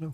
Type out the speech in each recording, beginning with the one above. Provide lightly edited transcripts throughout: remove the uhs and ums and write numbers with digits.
Oh.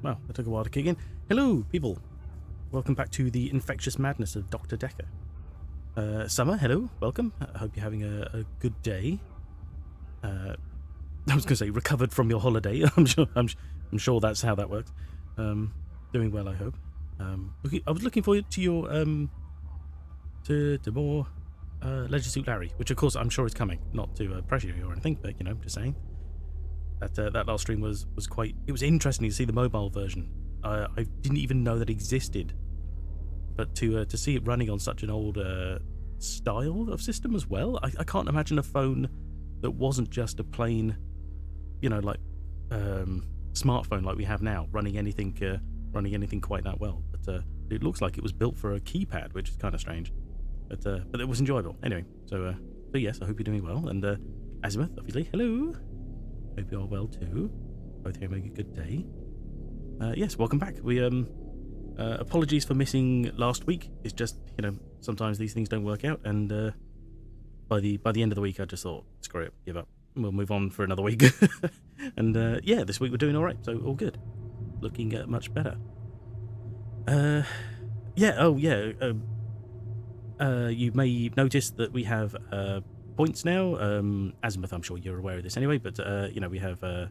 Wow, that took a while to kick in. Hello, people. Welcome back to the infectious madness of Dr. Dekker. Summer, hello, welcome. I hope you're having a good day. I was going to say recovered from your holiday. I'm sure that's how that works. Doing well, I hope. I was looking forward to your to more Leisure Suit Larry, which of course I'm sure is coming. Not to pressure you or anything, but just saying. That last stream was quite. It was interesting to see the mobile version. I didn't even know that existed, but to see it running on such an old style of system as well. I can't imagine a phone that wasn't just a plain, smartphone like we have now, running anything quite that well. But it looks like it was built for a keypad, which is kind of strange. But it was enjoyable anyway. So yes, I hope you're doing well. And Azimuth, obviously, hello. Hope you're well too. Both here having a good day. Yes, welcome back. We apologies for missing last week. It's just sometimes these things don't work out, and by the end of the week I just thought screw it, give up. We'll move on for another week. And this week we're doing all right, so all good. Looking much better. You may notice that we have points now. Azimuth, I'm sure you're aware of this anyway, but we have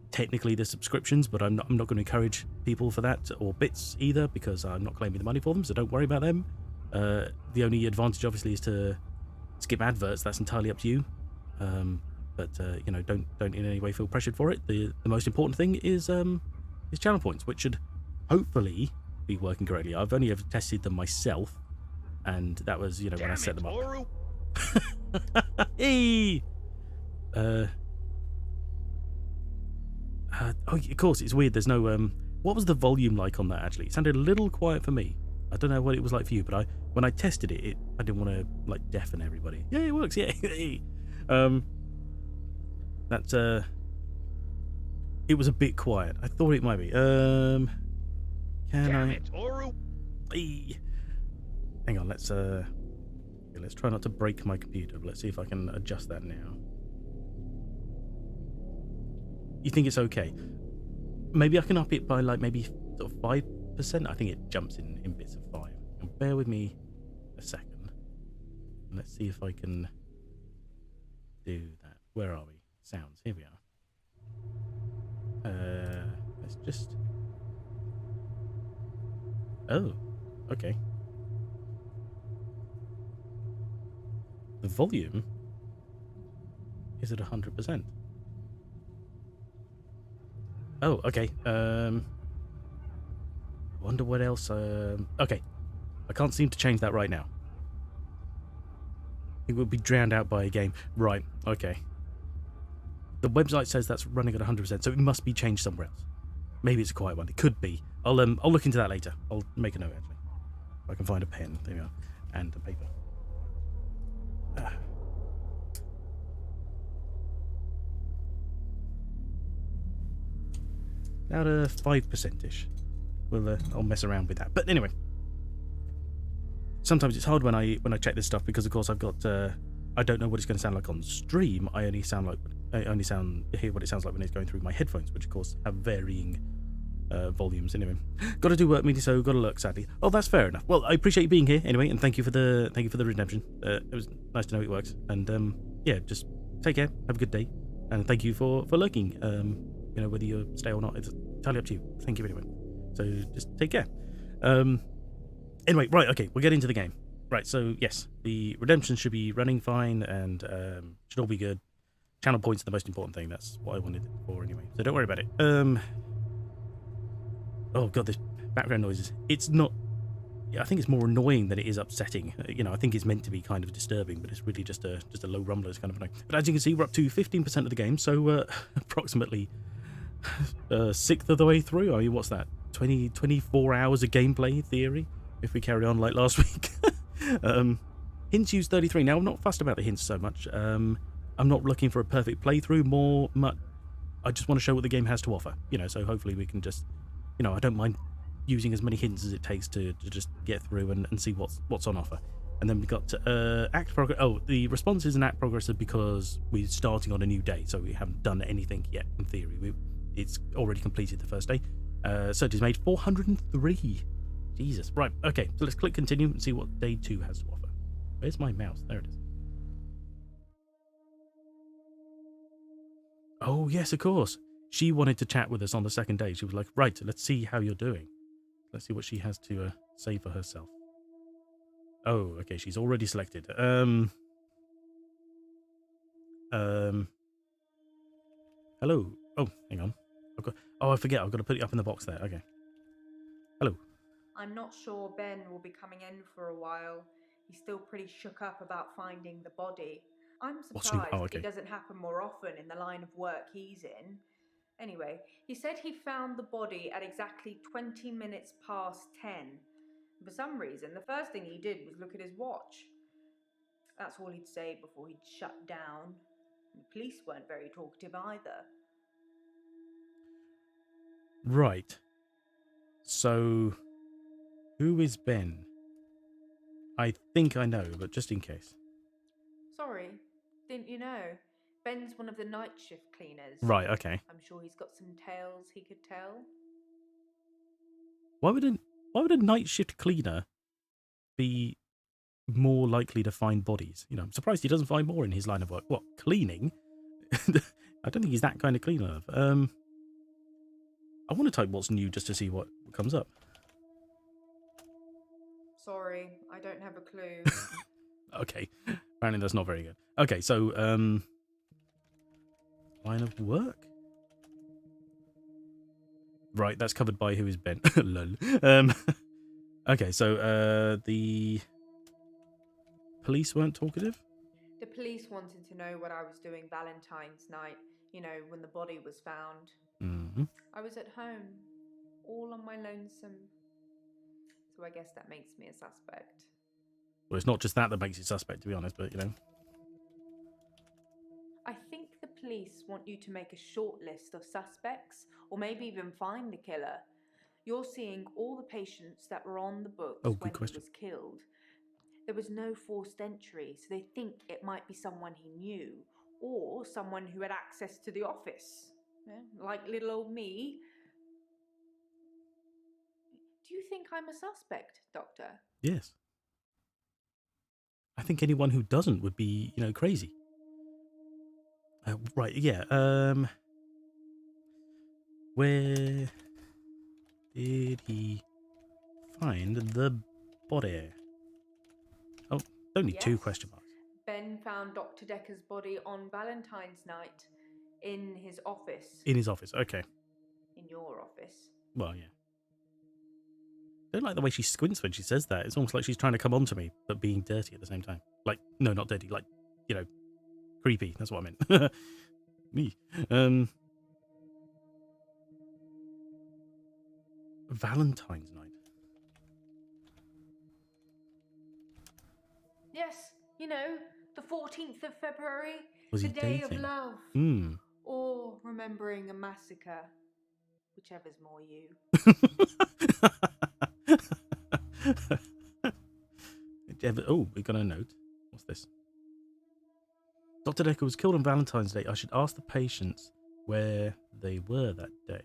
technically the subscriptions, but I'm not going to encourage people for that, or bits either, because I'm not claiming the money for them, so don't worry about them. The only advantage obviously is to skip adverts. That's entirely up to you. But don't in any way feel pressured for it. The most important thing is channel points, which should hopefully be working correctly. I've only ever tested them myself, and that was when I set them up. Hey! Of course, it's weird. There's no what was the volume like on that? Actually, it sounded a little quiet for me. I don't know what it was like for you, but when I tested it, I didn't want to deafen everybody. Yeah, it works. Yeah. That's it was a bit quiet. I thought it might be. Can Damn I? it, Oru. Hey. Hang on. Let's try not to break my computer. But let's see if I can adjust that now. You think it's okay? Maybe I can up it by maybe sort of 5%. I think it jumps in bits of 5. And bear with me a second. Let's see if I can do that. Where are we? Sounds. Here we are. Let's just. Oh, okay. The volume is at 100%. Oh, okay. Wonder what else. Okay, I can't seem to change that right now. It would be drowned out by a game. Right. Okay. The website says that's running at 100%, so it must be changed somewhere else. Maybe it's a quiet one. It could be. I'll look into that later. I'll make a note actually. If I can find a pen. There we are, and a paper. About a 5%ish. I'll mess around with that. But anyway, sometimes it's hard when I check this stuff, because of course I've got I don't know what it's going to sound like on stream. I only hear what it sounds like when it's going through my headphones, which of course have varying volumes. Anyway, got to do work meeting, so got to look. Sadly. Oh, that's fair enough. Well, I appreciate you being here anyway, and thank you for the redemption. It was nice to know it works. And just take care. Have a good day, and thank you for lurking. Whether you stay or not, it's entirely up to you. Thank you anyway. So just take care. Anyway, right, okay, we'll get into the game. Right, so yes, the redemption should be running fine, and should all be good. Channel points are the most important thing. That's what I wanted it for anyway. So don't worry about it. Oh god, this background noises. It's not. I think it's more annoying than it is upsetting. I think it's meant to be kind of disturbing, but it's really just a low rumbler. It's kind of annoying. But as you can see, we're up to 15% of the game, so approximately sixth of the way through. I mean, what's that? 24 hours of gameplay theory, if we carry on like last week. Hints used 33. Now, I'm not fussed about the hints so much. I'm not looking for a perfect playthrough. I just want to show what the game has to offer. So hopefully we can just, I don't mind using as many hints as it takes to just get through and see what's on offer. And then we've got act progress. Oh, the responses and act progress are because we're starting on a new day, so we haven't done anything yet. In theory, it's already completed the first day. So it is made 403. Jesus. Right, okay, so let's click continue and see what day 2 has to offer. Where's my mouse? There it is. Oh, yes, of course. She wanted to chat with us on the second day. She was like, right, let's see how you're doing. Let's see what she has to say for herself. Oh, okay, she's already selected. Hello. Oh, hang on. I forget. I've got to put it up in the box there. Okay. Hello. I'm not sure Ben will be coming in for a while. He's still pretty shook up about finding the body. I'm What's new? surprised Oh, it okay. doesn't happen more often in the line of work he's in. Anyway, he said he found the body at exactly 20 minutes past 10. For some reason, the first thing he did was look at his watch. That's all he'd say before he'd shut down. The police weren't very talkative either. Right. So, who is Ben? I think I know, but just in case. Sorry, didn't you know? Ben's one of the night shift cleaners. Right, okay. I'm sure he's got some tales he could tell. Why would a night shift cleaner be more likely to find bodies? You know, I'm surprised he doesn't find more in his line of work. What, cleaning? I don't think he's that kind of cleaner. I want to type what's new just to see what comes up. Sorry, I don't have a clue. Okay. Apparently that's not very good. Okay, so, line of work? Right, that's covered by who is Ben. Lol. Okay, so, the police weren't talkative? The police wanted to know what I was doing Valentine's night, you know, when the body was found. Mm-hmm. I was at home, all on my lonesome. So I guess that makes me a suspect. Well, it's not just that makes it suspect, to be honest, but, you know. I think the police want you to make a short list of suspects, or maybe even find the killer. You're seeing all the patients that were on the books Oh, good when he question. was killed. There was no forced entry, so they think it might be someone he knew, or someone who had access to the office. Like little old me. Do you think I'm a suspect, Doctor? Yes. I think anyone who doesn't would be, you know, crazy. Right, yeah. Where did he find the body? Oh, only Yes. 2 question marks. Ben found Dr. Dekker's body on Valentine's night in his office. In his office, okay. In your office. Well, yeah. I don't like the way she squints when she says that. It's almost like she's trying to come on to me, but being dirty at the same time. Like, no, not dirty, like, you know, creepy. That's what I meant. Me. Valentine's night. Yes, you know, the 14th of February. Was the he day dating? of love. Hmm. Or remembering a massacre. Whichever's more you. Oh, we got a note. What's this? Dr. Dekker was killed on Valentine's Day. I should ask the patients where they were that day.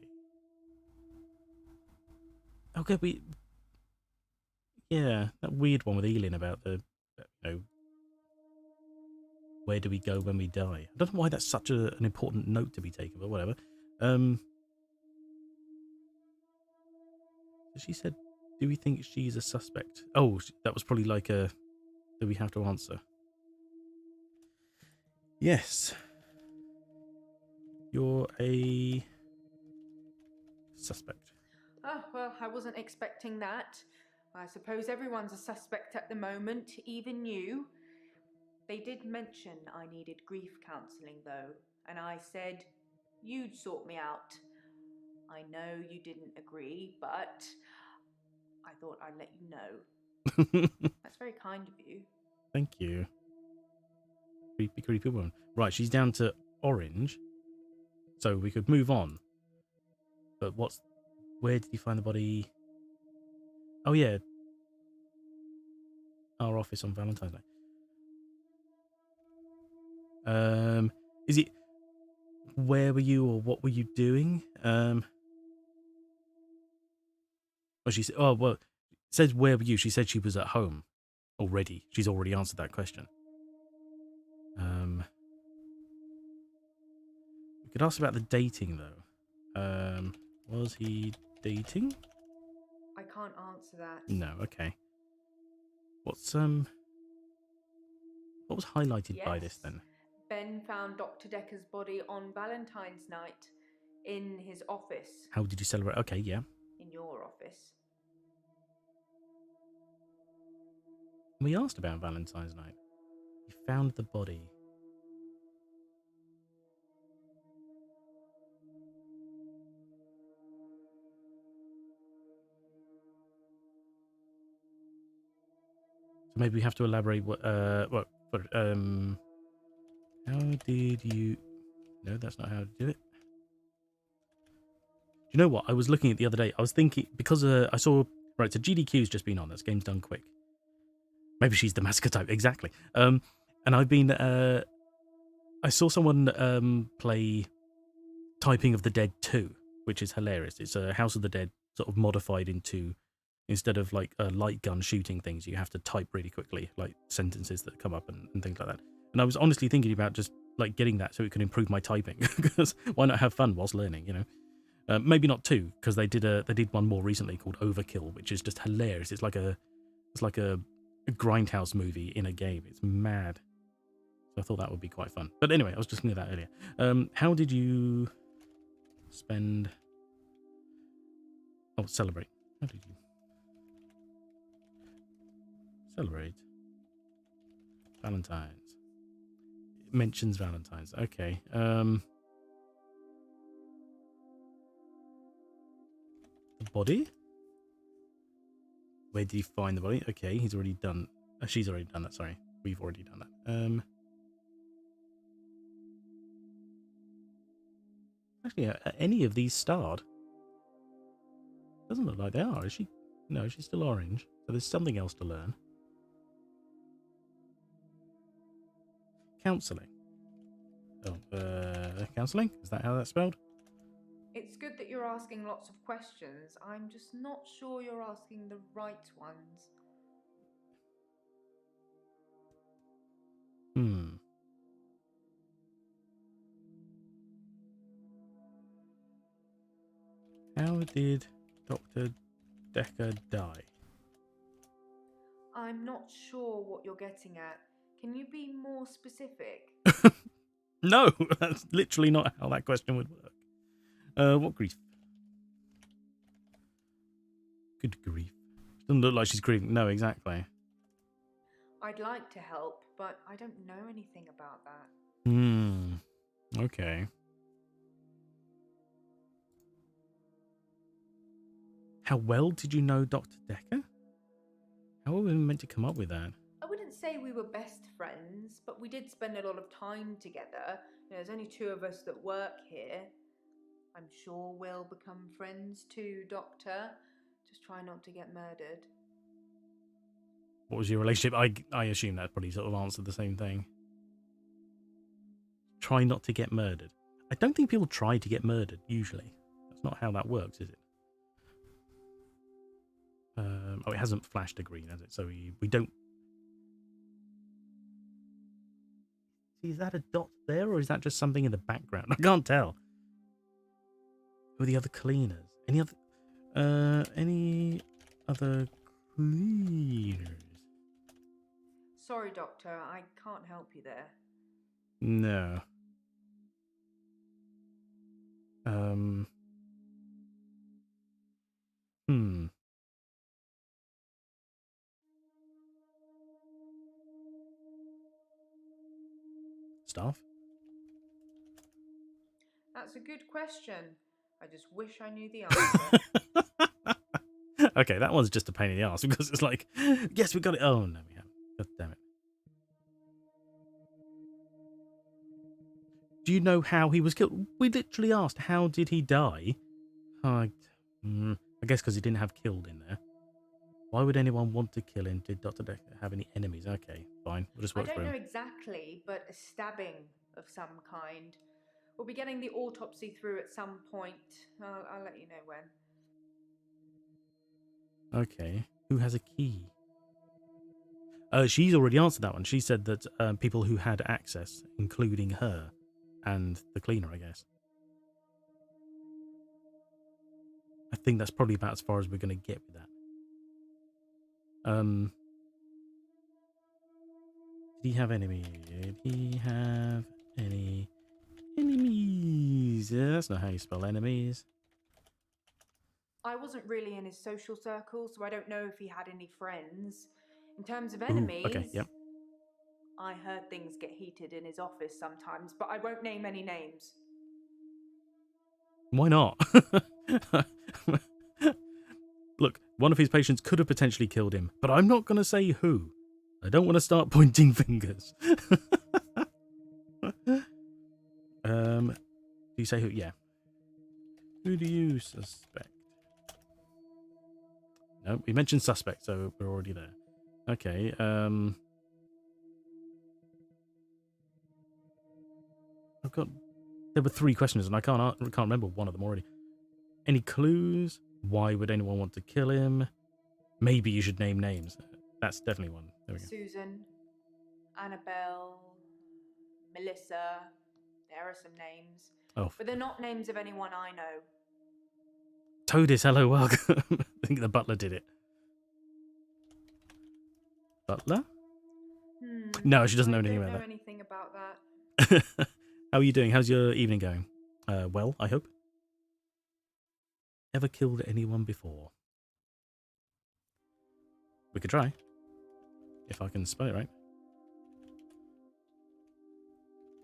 Okay, yeah, that weird one with Elin about the, you know, where do we go when we die? I don't know why that's such an important note to be taken, but whatever. She said, do we think she's a suspect? Oh, that was probably like a, do we have to answer? Yes. You're a suspect. Oh, well, I wasn't expecting that. I suppose everyone's a suspect at the moment, even you. They did mention I needed grief counselling, though, and I said you'd sort me out. I know you didn't agree, but I thought I'd let you know. That's very kind of you. Thank you. Creepy, creepy woman. Right, she's down to orange. So we could move on. But where did you find the body? Oh, yeah. Our office on Valentine's Day. Is it, where were you or what were you doing? Well, she said, oh, well, it says, where were you? She said she was at home already. She's already answered that question. We could ask about the dating, though. Was he dating? I can't answer that. No, okay. What was highlighted by this Yes, then? Ben found Dr. Dekker's body on Valentine's night in his office. How did you celebrate? Okay, yeah. In your office. We asked about Valentine's night. He found the body. So maybe we have to elaborate how did you... No, that's not how to do it. Do you know what? I was looking at the other day. I was thinking, because I saw... Right, so GDQ's just been on. That's Game's Done Quick. Maybe she's the massacre type. Exactly. And I've been... I saw someone play Typing of the Dead 2, which is hilarious. It's a House of the Dead sort of modified into... Instead of like a light gun shooting things, you have to type really quickly, like sentences that come up and things like that. And I was honestly thinking about just like getting that so it can improve my typing, because why not have fun whilst learning, you know? Maybe not two, because they did one more recently called Overkill, which is just hilarious. It's like a grindhouse movie in a game. It's mad. So I thought that would be quite fun. But anyway, I was just thinking of that earlier. How did you spend? Oh, celebrate. How did you celebrate Valentine's? It mentions Valentine's. Okay. The body. Where did he find the body? Okay, he's already done. She's already done that. Sorry, we've already done that. Actually, are any of these starred? Doesn't look like they are. Is she? No, she's still orange. So there's something else to learn. Counselling. Oh, counselling? Is that how that's spelled? It's good that you're asking lots of questions. I'm just not sure you're asking the right ones. How did Dr. Dekker die? I'm not sure what you're getting at. Can you be more specific? No, that's literally not how that question would work. What grief? Good grief. Doesn't look like she's grieving. No, exactly. I'd like to help, but I don't know anything about that. Okay. How well did you know Dr. Dekker? How were we meant to come up with that? I wouldn't say we were best friends, but we did spend a lot of time together. There's only two of us that work here. I'm sure we'll become friends too, Doctor. Just try not to get murdered. What was your relationship? I assume that probably sort of answered the same thing. Try not to get murdered. I don't think people try to get murdered, usually. That's not how that works, is it? Oh, it hasn't flashed a green, has it? So we don't... See, is that a dot there, or is that just something in the background? I can't tell. Who are the other cleaners? Any other cleaners? Sorry, Doctor, I can't help you there. No. Staff? That's a good question. I just wish I knew the answer. Okay, that one's just a pain in the ass because it's like, yes, we got it. Oh, no, we haven't. God damn it. Do you know how he was killed? We literally asked, how did he die? I guess because he didn't have killed in there. Why would anyone want to kill him? Did Dr. Dekker have any enemies? Okay, fine. We'll just work I for don't know him. exactly, but a stabbing of some kind. We'll be getting the autopsy through at some point. I'll let you know when. Okay. Who has a key? She's already answered that one. She said that people who had access, including her and the cleaner, I guess. I think that's probably about as far as we're going to get with that. Did he have enemies? Did he have any enemies? Yeah, that's not how you spell enemies. I wasn't really in his social circle, so I don't know if he had any friends. In terms of Ooh, enemies, okay, yep. I heard things get heated in his office sometimes, but I won't name any names. Why not? Look, one of his patients could have potentially killed him, but I'm not going to say who. I don't want to start pointing fingers. Do you say who? Yeah. Who do you suspect? No, we mentioned suspect, so we're already there. Okay, I've got... There were 3 questions, and I can't remember one of them already. Any clues? Why would anyone want to kill him? Maybe you should name names. That's definitely one. There we go. Susan, Annabelle, Melissa. There are some names. Oh, But they're not names of anyone I know. Toadis, hello, welcome. I think the butler did it. Butler? No, she doesn't know anything about that. I don't know anything about that. How are you doing? How's your evening going? Well, I hope. Ever killed anyone before? We could try. If I can spell it right.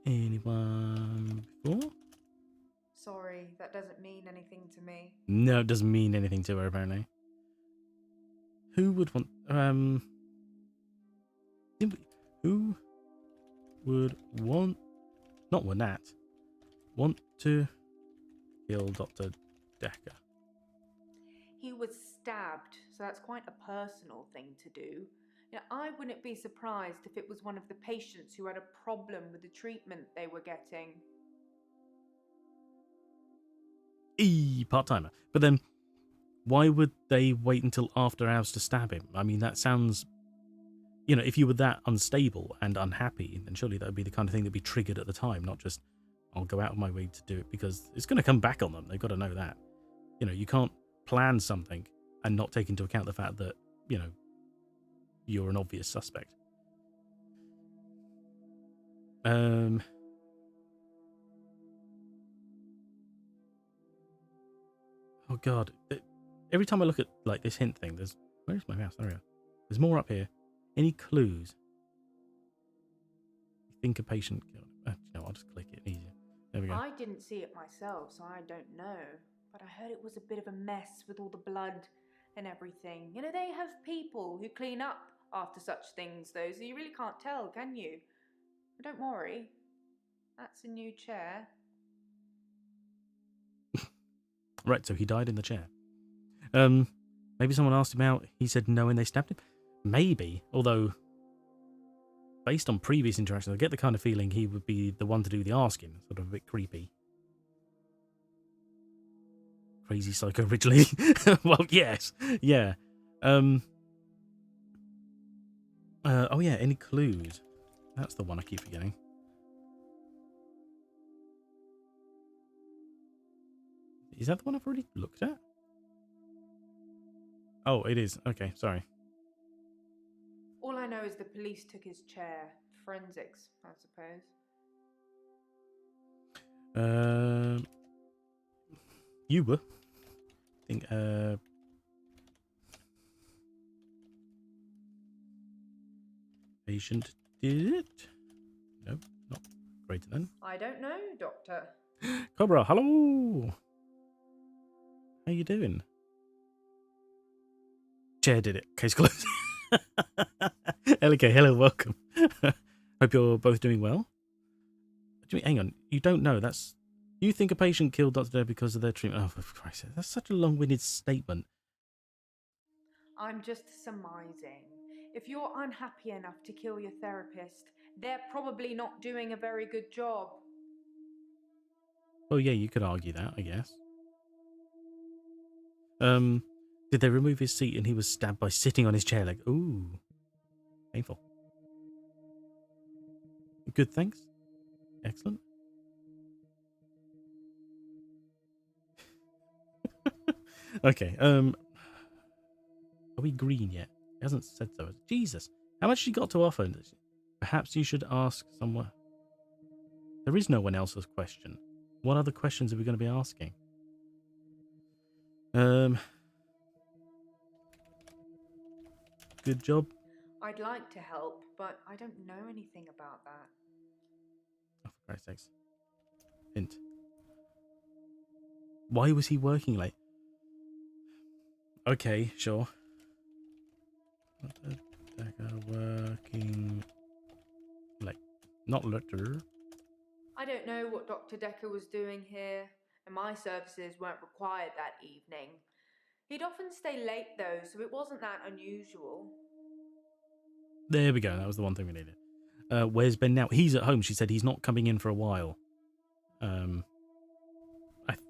Anyone before? Sorry, that doesn't mean anything to me. No, it doesn't mean anything to her, apparently. Who would want... Who would want... Not want that. Want to kill Dr. Dekker? He was stabbed, so that's quite a personal thing to do. Now, I wouldn't be surprised if it was one of the patients who had a problem with the treatment they were getting. Part-timer. But then, why would they wait until after hours to stab him? I mean, that sounds... You know, if you were that unstable and unhappy, then surely that would be the kind of thing that would be triggered at the time, not just, I'll go out of my way to do it, because it's going to come back on them. They've got to know that. You know, you can't plan something and not take into account the fact that, you know, you're an obvious suspect. Oh god. Every time I look at like this hint thing, there's... Where's my mouse? There we go. There's more up here. Any clues? You think a patient killed... no, I'll just click it. Easier. There we go. I didn't see it myself, so I don't know. But I heard it was a bit of a mess with all the blood and everything. You know, they have people who clean up after such things, though, so you really can't tell, can you? But don't worry. That's a new chair. Right, so he died in the chair. Maybe someone asked him out. He said no and they stabbed him. Maybe, although based on previous interactions, I get the kind of feeling he would be the one to do the asking. Sort of a bit creepy. Crazy psycho Ridgely. Well, yes. Yeah. Oh yeah, any clues? That's the one I keep forgetting. Is that the one I've already looked at? Oh, it is. Okay, sorry. All I know is the police took his chair. Forensics, I suppose. You were. I think, patient did it? No, not greater than. I don't know, Doctor. Cobra, hello! How you doing? Chair did it. Case closed. Okay, hello, welcome. Hope you're both doing well. What do you mean, hang on, you don't know, that's... You think a patient killed Dr. Dekker because of their treatment? Oh, for Christ's sake, that's such a long-winded statement. I'm just surmising. If you're unhappy enough to kill your therapist, they're probably not doing a very good job. Well, yeah, you could argue that, I guess. Did they remove his seat and he was stabbed by sitting on his chair leg? Ooh. Painful. Good, thanks. Excellent. Okay, are we green yet? He hasn't said so. Jesus. How much she got to offer? Perhaps you should ask someone. There is no one else's question. What other questions are we going to be asking? Good job. I'd like to help, but I don't know anything about that. Oh, for Christ's sakes. Hint. Why was he working late? Okay, sure. Dekker working late. Not later. I don't know what Dr. Dekker was doing here, and my services weren't required that evening. He'd often stay late though, so it wasn't that unusual. There we go. That was the one thing we needed. Where's Ben now? He's at home. She said he's not coming in for a while. I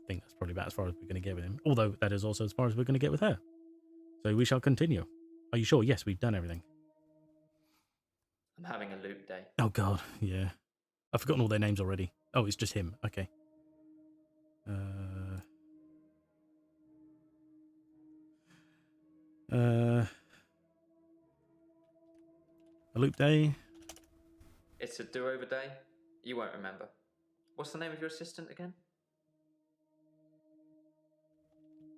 think that's probably about as far as we're going to get with him. Although that is also as far as we're going to get with her. So we shall continue. Are you sure? Yes, we've done everything. I'm having a loop day. Oh, God. Yeah. I've forgotten all their names already. Oh, it's just him. Okay. A loop day. It's a do-over day. You won't remember. What's the name of your assistant again?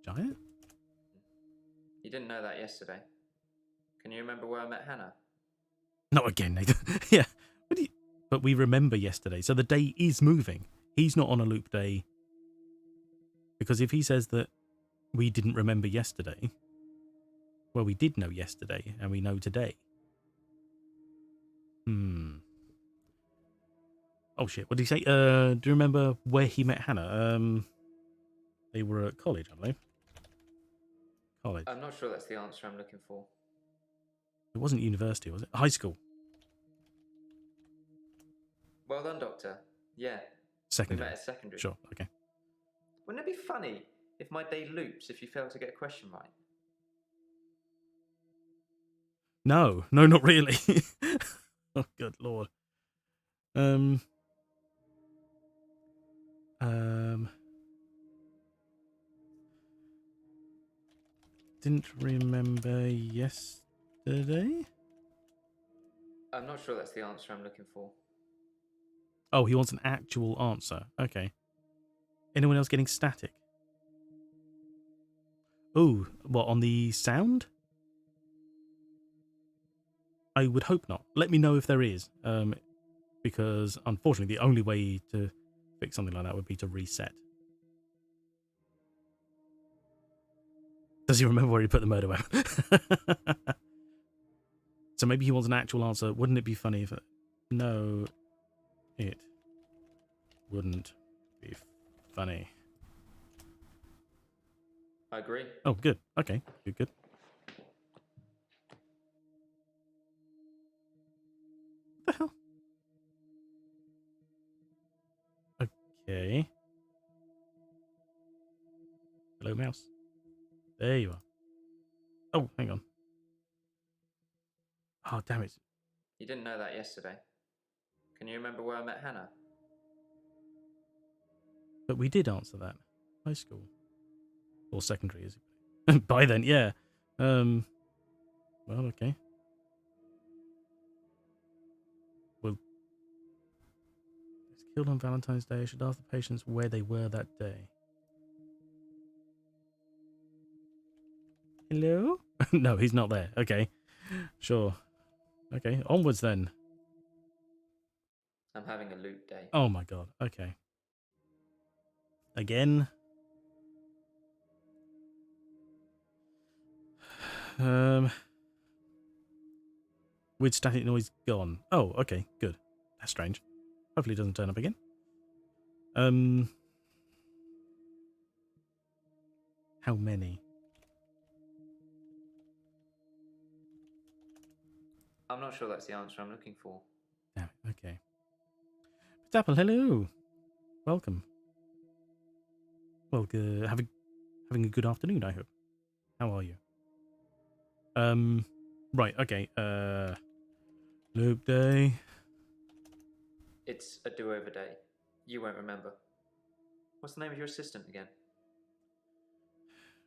Giant? You didn't know that yesterday. Can you remember where I met Hannah? Not again, Nathan. Yeah. But we remember yesterday. So the day is moving. He's not on a loop day. Because if he says that we didn't remember yesterday, well, we did know yesterday and we know today. Oh, shit. What did he say? Do you remember where he met Hannah? They were at college, I believe. College. I'm not sure that's the answer I'm looking for. It wasn't university, was it? High school. Well done, Doctor. Yeah. Secondary. We met at secondary. Sure, okay. Wouldn't it be funny if my day loops if you fail to get a question right? No, not really. Oh, good lord. Didn't remember yesterday? I'm not sure that's the answer I'm looking for. Oh, he wants an actual answer. Okay. Anyone else getting static? Oh, what, on the sound? I would hope not. Let me know if there is. Because, unfortunately, the only way to fix something like that would be to reset. Does he remember where he put the murder weapon? So maybe he wants an actual answer. Wouldn't it be funny if... No, it wouldn't be funny. I agree. Oh, good. Okay, good. What the hell? Okay. Hello, mouse. There you are. Oh, hang on. Oh, damn it. You didn't know that yesterday. Can you remember where I met Hannah? But we did answer that. High school. Or secondary, is it? By then, yeah. Well, okay. Well, it's killed on Valentine's Day. I should ask the patients where they were that day. Hello? No, he's not there. Okay. Sure. Okay, onwards then. I'm having a loop day. Oh my god. Okay. Again. With static noise gone. Oh, okay, good. That's strange. Hopefully it doesn't turn up again. How many? I'm not sure that's the answer I'm looking for. Damn it, okay. Apple, hello. Welcome. Well, having a good afternoon, I hope. How are you? Right, okay. Loop day. It's a do-over day. You won't remember. What's the name of your assistant again?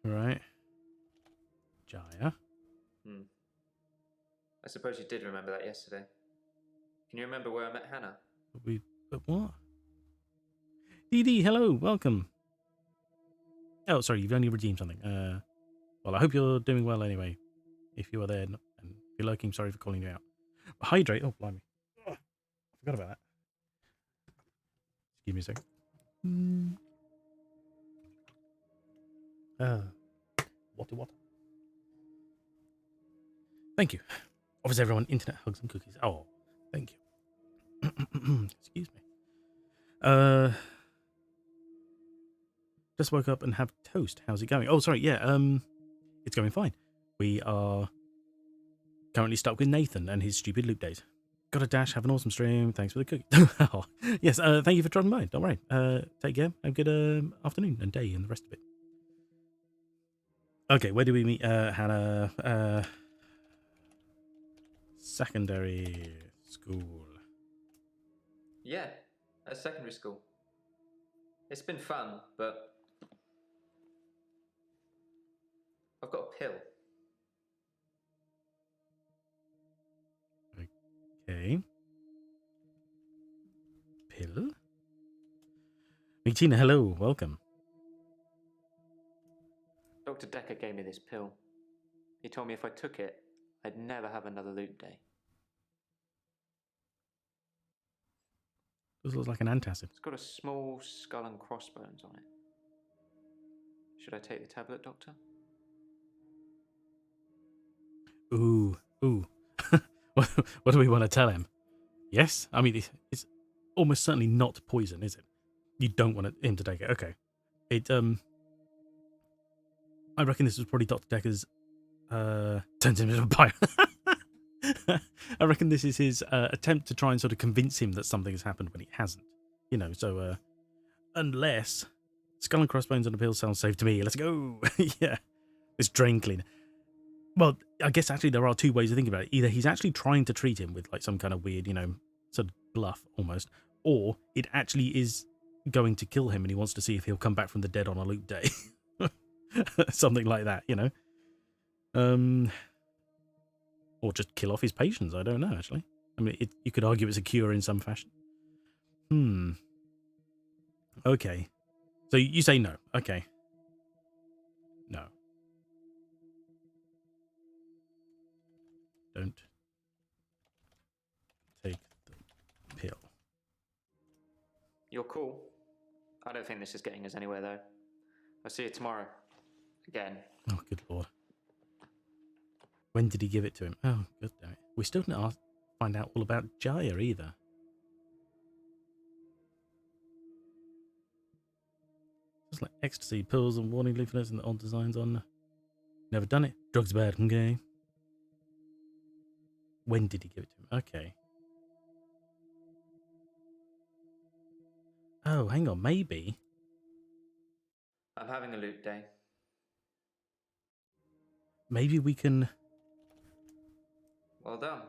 Right. Jaya. I suppose you did remember that yesterday. Can you remember where I met Hannah? But what? DD, hello, welcome. Oh, sorry, you've only redeemed something. Well, I hope you're doing well anyway. If you are there, and if you're lurking, sorry for calling you out. Hydrate. Oh, blimey. Oh, I forgot about that. Give me a second. Water. Thank you. Offers everyone internet hugs and cookies. Oh, thank you. Excuse me. Just woke up and have toast. How's it going? Oh, sorry. Yeah. It's going fine. We are currently stuck with Nathan and his stupid loop days. Got a dash. Have an awesome stream. Thanks for the cookie. Oh, yes. Thank you for dropping by. Don't worry. Take care. Have a good afternoon and day and the rest of it. Okay. Where do we meet? Hannah. Secondary school. Yeah, at secondary school. It's been fun, but I've got a pill. Okay. Pill? Tina, hello, welcome. Dr. Dekker gave me this pill. He told me if I took it, I'd never have another loot day. This looks like an antacid. It's got a small skull and crossbones on it. Should I take the tablet, Doctor? Ooh. What do we want to tell him? Yes? I mean, it's almost certainly not poison, is it? You don't want him to take it. Okay. I reckon this was probably Dr. Dekker's, turns him into a bio. I reckon this is his attempt to try and sort of convince him that something has happened when it hasn't. You know, so, unless skull and crossbones on a pill sounds safe to me. Let's go. Yeah. It's drain cleaner. Well, I guess actually there are two ways of thinking about it. Either he's actually trying to treat him with like some kind of weird, sort of bluff almost, or it actually is going to kill him and he wants to see if he'll come back from the dead on a loop day. Something like that, or just kill off his patients. I don't know, actually. I mean, you could argue it's a cure in some fashion. Okay. So you say no. Okay. No. Don't take the pill. You're cool. I don't think this is getting us anywhere, though. I'll see you tomorrow. Again. Oh, good lord. When did he give it to him? Oh, good damn it. We still didn't find out all about Jaya either. It's like ecstasy, pills and warning leaflets and the odd designs on. Never done it. Drugs bad, okay. When did he give it to him? Okay. Oh, hang on, maybe. I'm having a loot day. Maybe we can... Well done.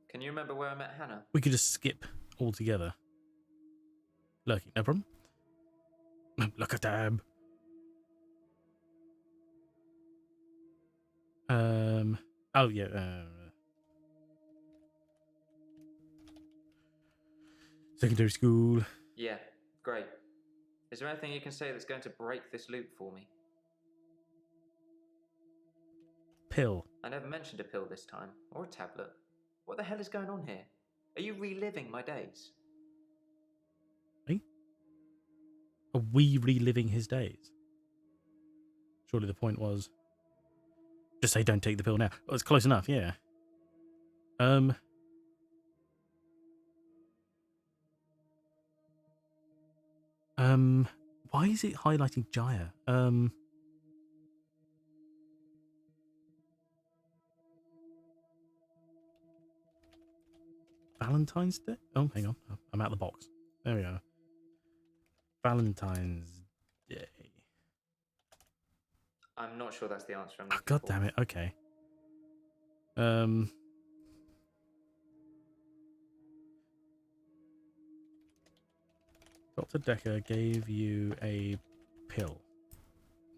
Can you remember where I met Hannah? We could just skip altogether. Lucky, no problem. Look at tab. Oh, yeah. Secondary school. Yeah, great. Is there anything you can say that's going to break this loop for me? Pill. I never mentioned a pill this time, or a tablet. What the hell is going on here? Are you reliving my days? Eh? Are we reliving his days? Surely the point was... Just say don't take the pill now. Oh, it's close enough, yeah. Why is it highlighting Jaya? Valentine's Day? Oh, hang on. I'm out of the box. There we are. Valentine's Day. I'm not sure that's the answer I'm Oh, looking God for. damn it. Okay. Dr. Dekker gave you a pill.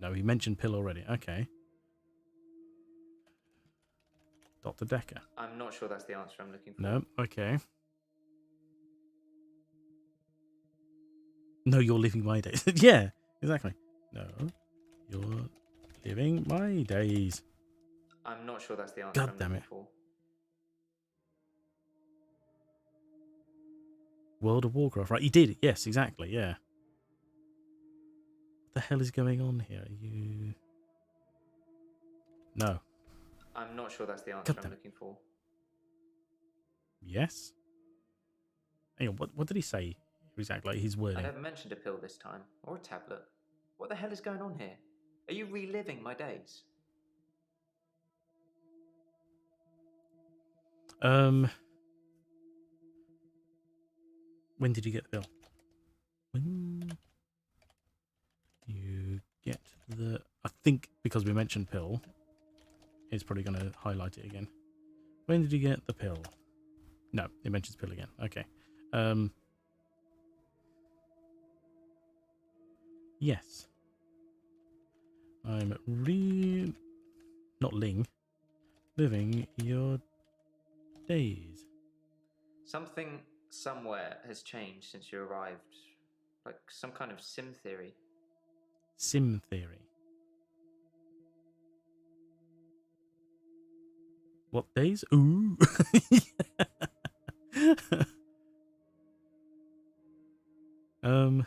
No, he mentioned pill already. Okay. Dr. Dekker. I'm not sure that's the answer I'm looking for. No, okay. No, you're living my days. Yeah, exactly. No, you're living my days. I'm not sure that's the answer God I'm damn looking it. for. World of Warcraft, right? You did. Yes, exactly. Yeah. What the hell is going on here? Are you... No. I'm not sure that's the answer God I'm damn. looking for. Yes? Hang on, what did he say? Exactly, like his I wording. never mentioned a pill this time, or a tablet. What the hell is going on here? Are you reliving my days? When did you get the bill? When you get the... I think because we mentioned pill, it's probably going to highlight it again. When did you get the pill? No, it mentions pill again. Okay. Yes. I'm not living your days. Something somewhere has changed since you arrived. Like some kind of sim theory. Sim theory. What days? Ooh. Why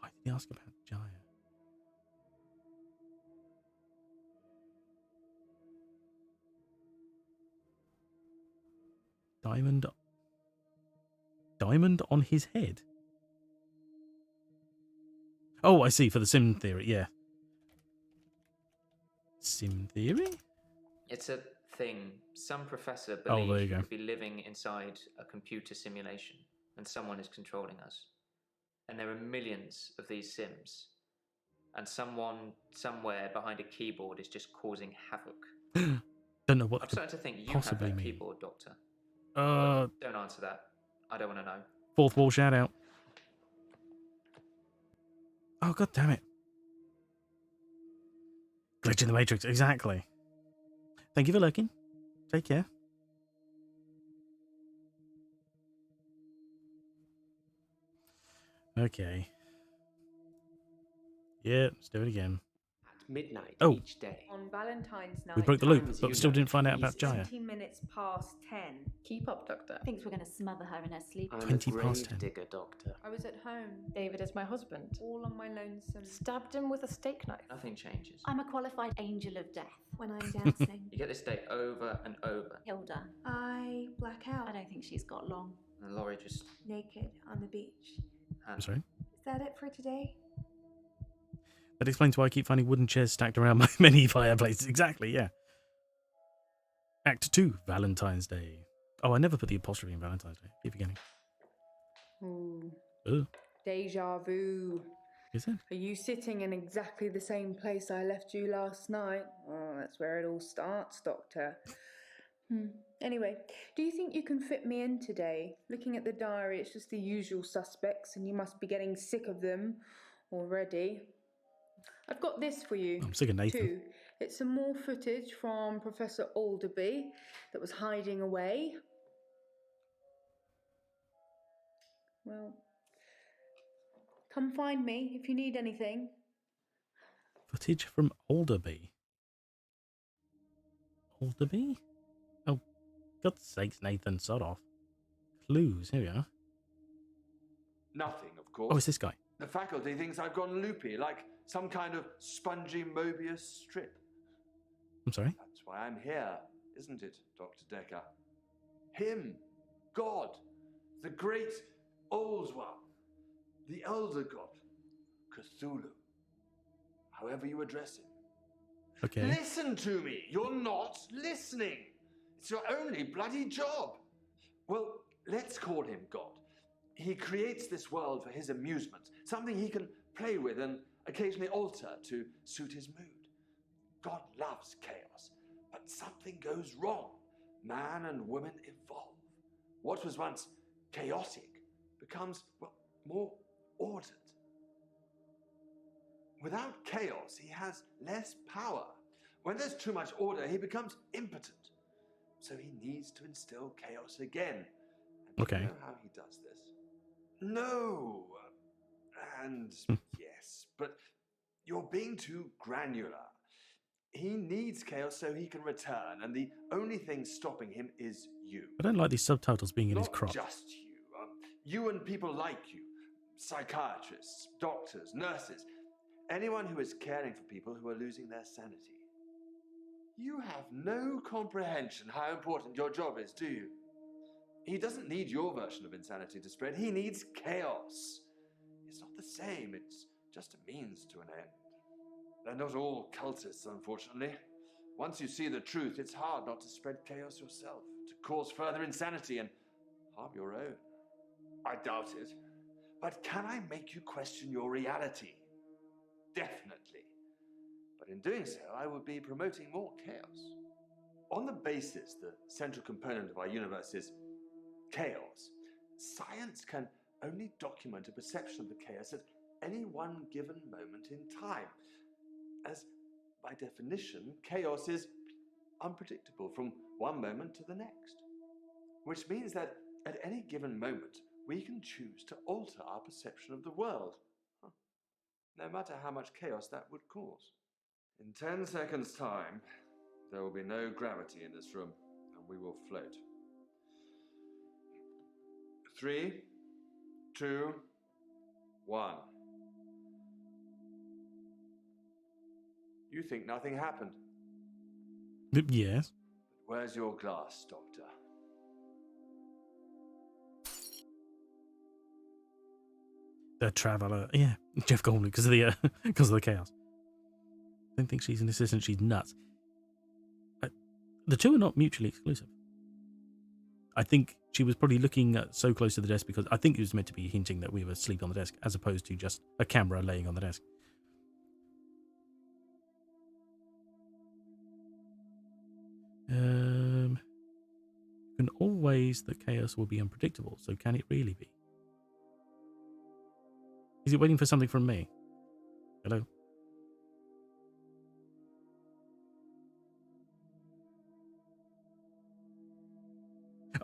did he ask about Jaya? Diamond on his head? Oh, I see, for the sim theory, yeah. Sim theory? It's a thing. Some professor Oh, there believes you we go. could be living inside a computer simulation and someone is controlling us. And there are millions of these sims. And someone somewhere behind a keyboard is just causing havoc. Don't know what I'm that could starting to think you have possibly that mean. keyboard, Doctor. Don't answer that. I don't want to know. Fourth wall shout out. Oh, God damn it. Glitch in the Matrix, exactly. Thank you for lurking. Take care. Okay. Yeah, let's do it again. At midnight Oh. each day. On Valentine's night. We broke the loop, Times but we you still know didn't find out easy. about Jaya. 20 minutes past 10. Keep up, Doctor. Thinks we're going to smother her in her sleep. I'm 20 a past grave 10. digger, Doctor. I was at home, David is my husband. all on my lonesome. Stabbed him with a steak knife. Nothing changes. I'm a qualified angel of death. When I'm dancing, You get this day over and over. Hilda, I black out, I don't think she's got long. And Laurie just... naked on the beach. I'm sorry? Is that it for today? That explains why I keep finding wooden chairs stacked around my many fireplaces. Exactly, yeah. Act 2, Valentine's Day. Oh, I never put the apostrophe in Valentine's Day. Keep forgetting. Ooh. Oh, Deja vu. is it? Are you sitting in exactly the same place I left you last night? Oh, that's where it all starts, Doctor. Anyway, do you think you can fit me in today? Looking at the diary, it's just the usual suspects, and you must be getting sick of them already. I've got this for you. I'm sick of Nathan. Too. It's some more footage from Professor Alderby that was hiding away. Well, come find me if you need anything. Footage from Alderby. Alderby? Oh, God's sakes, Nathan, sod off. Clues, here we are. Nothing, of course. Oh, it's this guy. The faculty thinks I've gone loopy, like some kind of spongy Mobius strip. I'm sorry? That's why I'm here, isn't it, Dr. Dekker? Him, God, the great old one, the elder god, Cthulhu, however you address him. Okay. Listen to me! You're not listening! It's your only bloody job! Well, let's call him God. He creates this world for his amusement, something he can play with and occasionally alter to suit his mood. God loves chaos, but something goes wrong. Man and woman evolve. What was once chaotic becomes, well, more ordered. Without chaos, he has less power. When there's too much order, he becomes impotent. So he needs to instill chaos again. And do you know how he does this? No. And yes, but you're being too granular. He needs chaos so he can return, and the only thing stopping him is you. I don't like these subtitles being in his Not crop. just you. You and people like you. Psychiatrists, doctors, nurses. Anyone who is caring for people who are losing their sanity. You have no comprehension how important your job is, do you? He doesn't need your version of insanity to spread. He needs chaos. It's not the same. It's just a means to an end. They're not all cultists, unfortunately. Once you see the truth, it's hard not to spread chaos yourself, to cause further insanity and harm your own. I doubt it. But can I make you question your reality? Definitely. But in doing so, I would be promoting more chaos. On the basis the central component of our universe is chaos, science can only document a perception of the chaos at any one given moment in time. As, by definition, chaos is unpredictable from one moment to the next. Which means that at any given moment, we can choose to alter our perception of the world. No matter how much chaos that would cause. In 10 seconds' time, there will be no gravity in this room, and we will float. 3, 2, 1. You think nothing happened. Yes. Where's your glass, Doctor? The Traveller. Yeah, Jeff Goldblum because of the because of the chaos. I don't think she's an assistant. She's nuts. The two are not mutually exclusive. I think she was probably looking so close to the desk because I think it was meant to be hinting that we were asleep on the desk as opposed to just a camera laying on the desk. And always the chaos will be unpredictable, so can it really be? Is it waiting for something from me? Hello?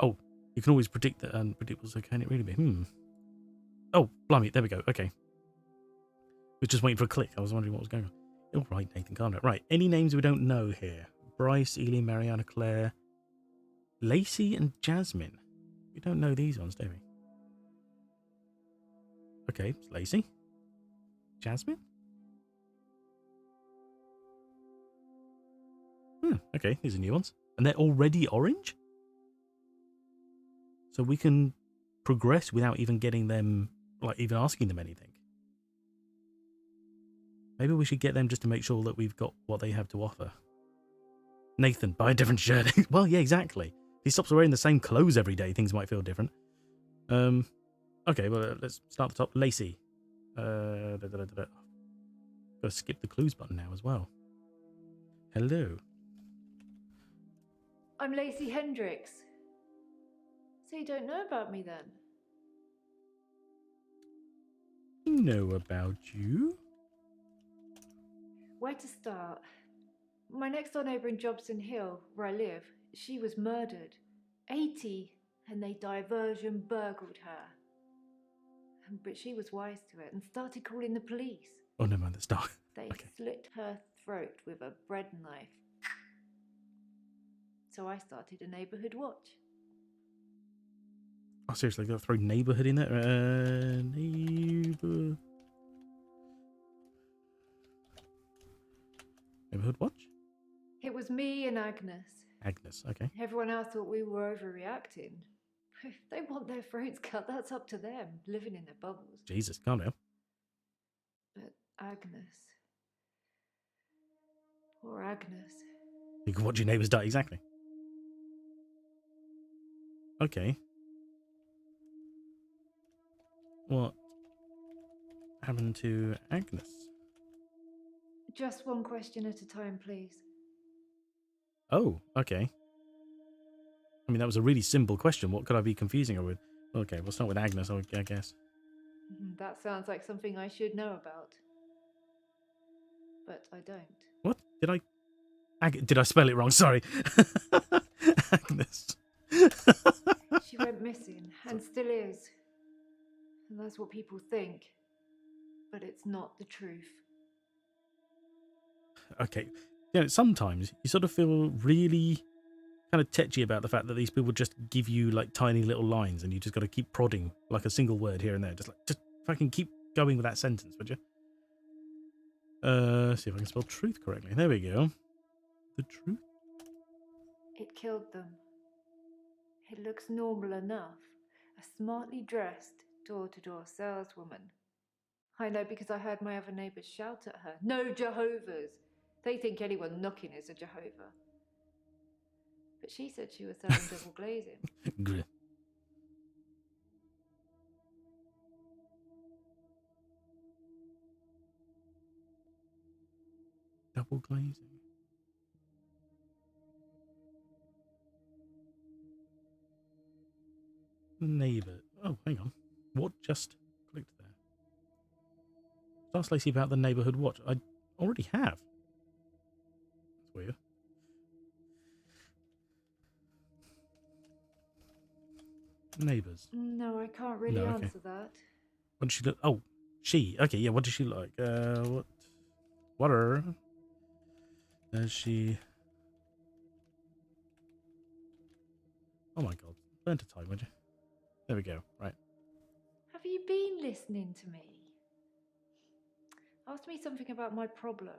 Oh, you can always predict that unpredictable, so can it really be? Oh, blimey, there we go, okay. Was just waiting for a click, I was wondering what was going on. All right, Nathan, calm down. Right, any names we don't know here? Bryce, Ely, Mariana, Claire, Lacey and Jasmine. We don't know these ones, do we? Okay, it's Lacey. Jasmine? Okay, these are new ones. And they're already orange? So we can progress without even getting them, like even asking them anything. Maybe we should get them just to make sure that we've got what they have to offer. Nathan, buy a different shirt. Well, yeah, exactly. If he stops wearing the same clothes every day, things might feel different. Okay, well, let's start at the top. Lacey. Gotta skip the clues button now as well. Hello. I'm Lacey Hendricks. So you don't know about me then? Know about you? Where to start? My next door neighbour in Jobson Hill, where I live, she was murdered. 80, and they diversion burgled her. But she was wise to it and started calling the police. Oh, never mind, that's dark. They Okay. slit her throat with a bread knife. So I started a neighbourhood watch. Oh, seriously, gotta throw neighbourhood in there? Neighbourhood watch? It was me and Agnes. Agnes, okay. Everyone else thought we were overreacting. If they want their throats cut, that's up to them, living in their bubbles. Jesus, calm down. But Agnes... Poor Agnes. You can watch your neighbours die, exactly. Okay. What happened to Agnes? Just one question at a time, please. Oh, okay. I mean, that was a really simple question. What could I be confusing her with? Okay, we'll start with Agnes, I guess. That sounds like something I should know about. But I don't. What? Did I spell it wrong? Sorry. Agnes. She went missing, and still is. And that's what people think. But it's not the truth. Okay. You know, sometimes you sort of feel really kind of tetchy about the fact that these people just give you like tiny little lines and you just got to keep prodding like a single word here and there. Just fucking keep going with that sentence, would you? See if I can spell truth correctly. There we go. The truth? It killed them. It looks normal enough. A smartly dressed, door-to-door saleswoman. I know because I heard my other neighbours shout at her. No Jehovah's! They think anyone knocking is a Jehovah. But she said she was selling double glazing. Good. Double glazing. Neighbour. Oh, hang on. What just clicked there? Ask Lacey about the neighbourhood watch. I already have. That's weird. Neighbours. No, I can't really No, okay. answer that. What did she look? Oh, she. Okay, yeah. What does she look like? What are? Does she? Oh my God! Learn to type, would you? There we go. Right. Have you been listening to me? Ask me something about my problem.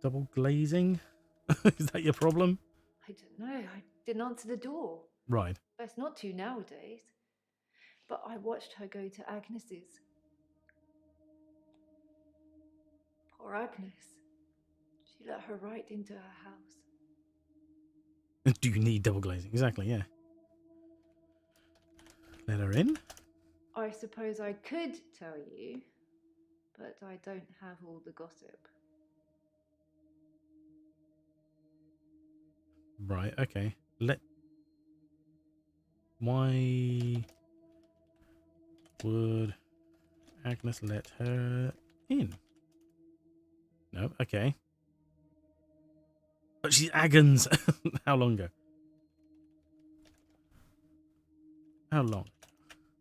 Double glazing. Is that your problem? I don't know. I didn't answer the door. Right. It's not to nowadays. But I watched her go to Agnes's. Poor Agnes. She let her right into her house. Do you need double glazing? Exactly. Yeah. Let her in. I suppose I could tell you, but I don't have all the gossip. Right. Okay. Why would Agnes let her in? No. Okay. But she's Agnes. How long ago? How long?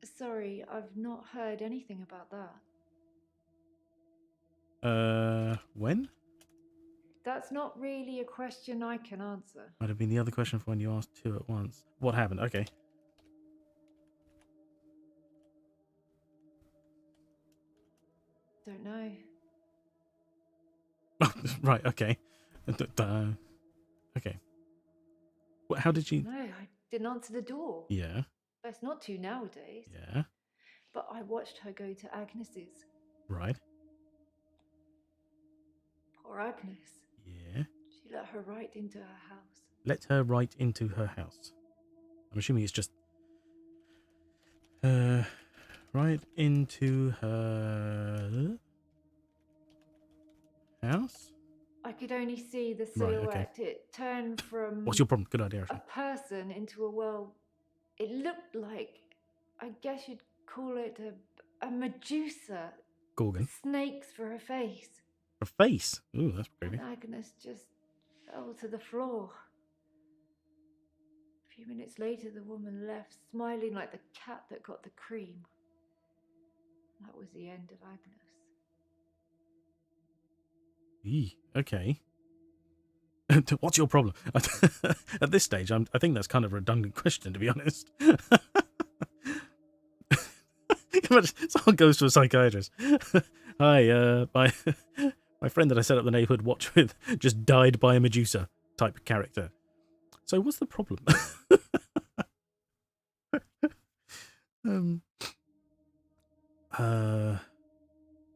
Sorry, I've not heard anything about that. When? That's not really a question I can answer. Might have been the other question for when you asked two at once. What happened? Okay. Don't know. Right. Okay. Okay. How did she? No, I didn't answer the door. Yeah. That's not to nowadays. Yeah. But I watched her go to Agnes's. Right. Poor Agnes. Yeah. She let her right into her house. Let her right into her house. I'm assuming it's just right into her house. I could only see the Right, silhouette. okay. It turned from What's your problem? Good idea, a actually. person into a, well, it looked like, I guess you'd call it a Medusa. Gorgon. Snakes for her face. Her face. Ooh, that's creepy. And Agnes just fell to the floor. A few minutes later, the woman left, smiling like the cat that got the cream. That was the end of Agnes. Eee, okay. What's your problem? At this stage, I think that's kind of a redundant question, to be honest. Someone goes to a psychiatrist. Hi, my friend that I set up the neighborhood watch with just died by a Medusa type character. So what's the problem?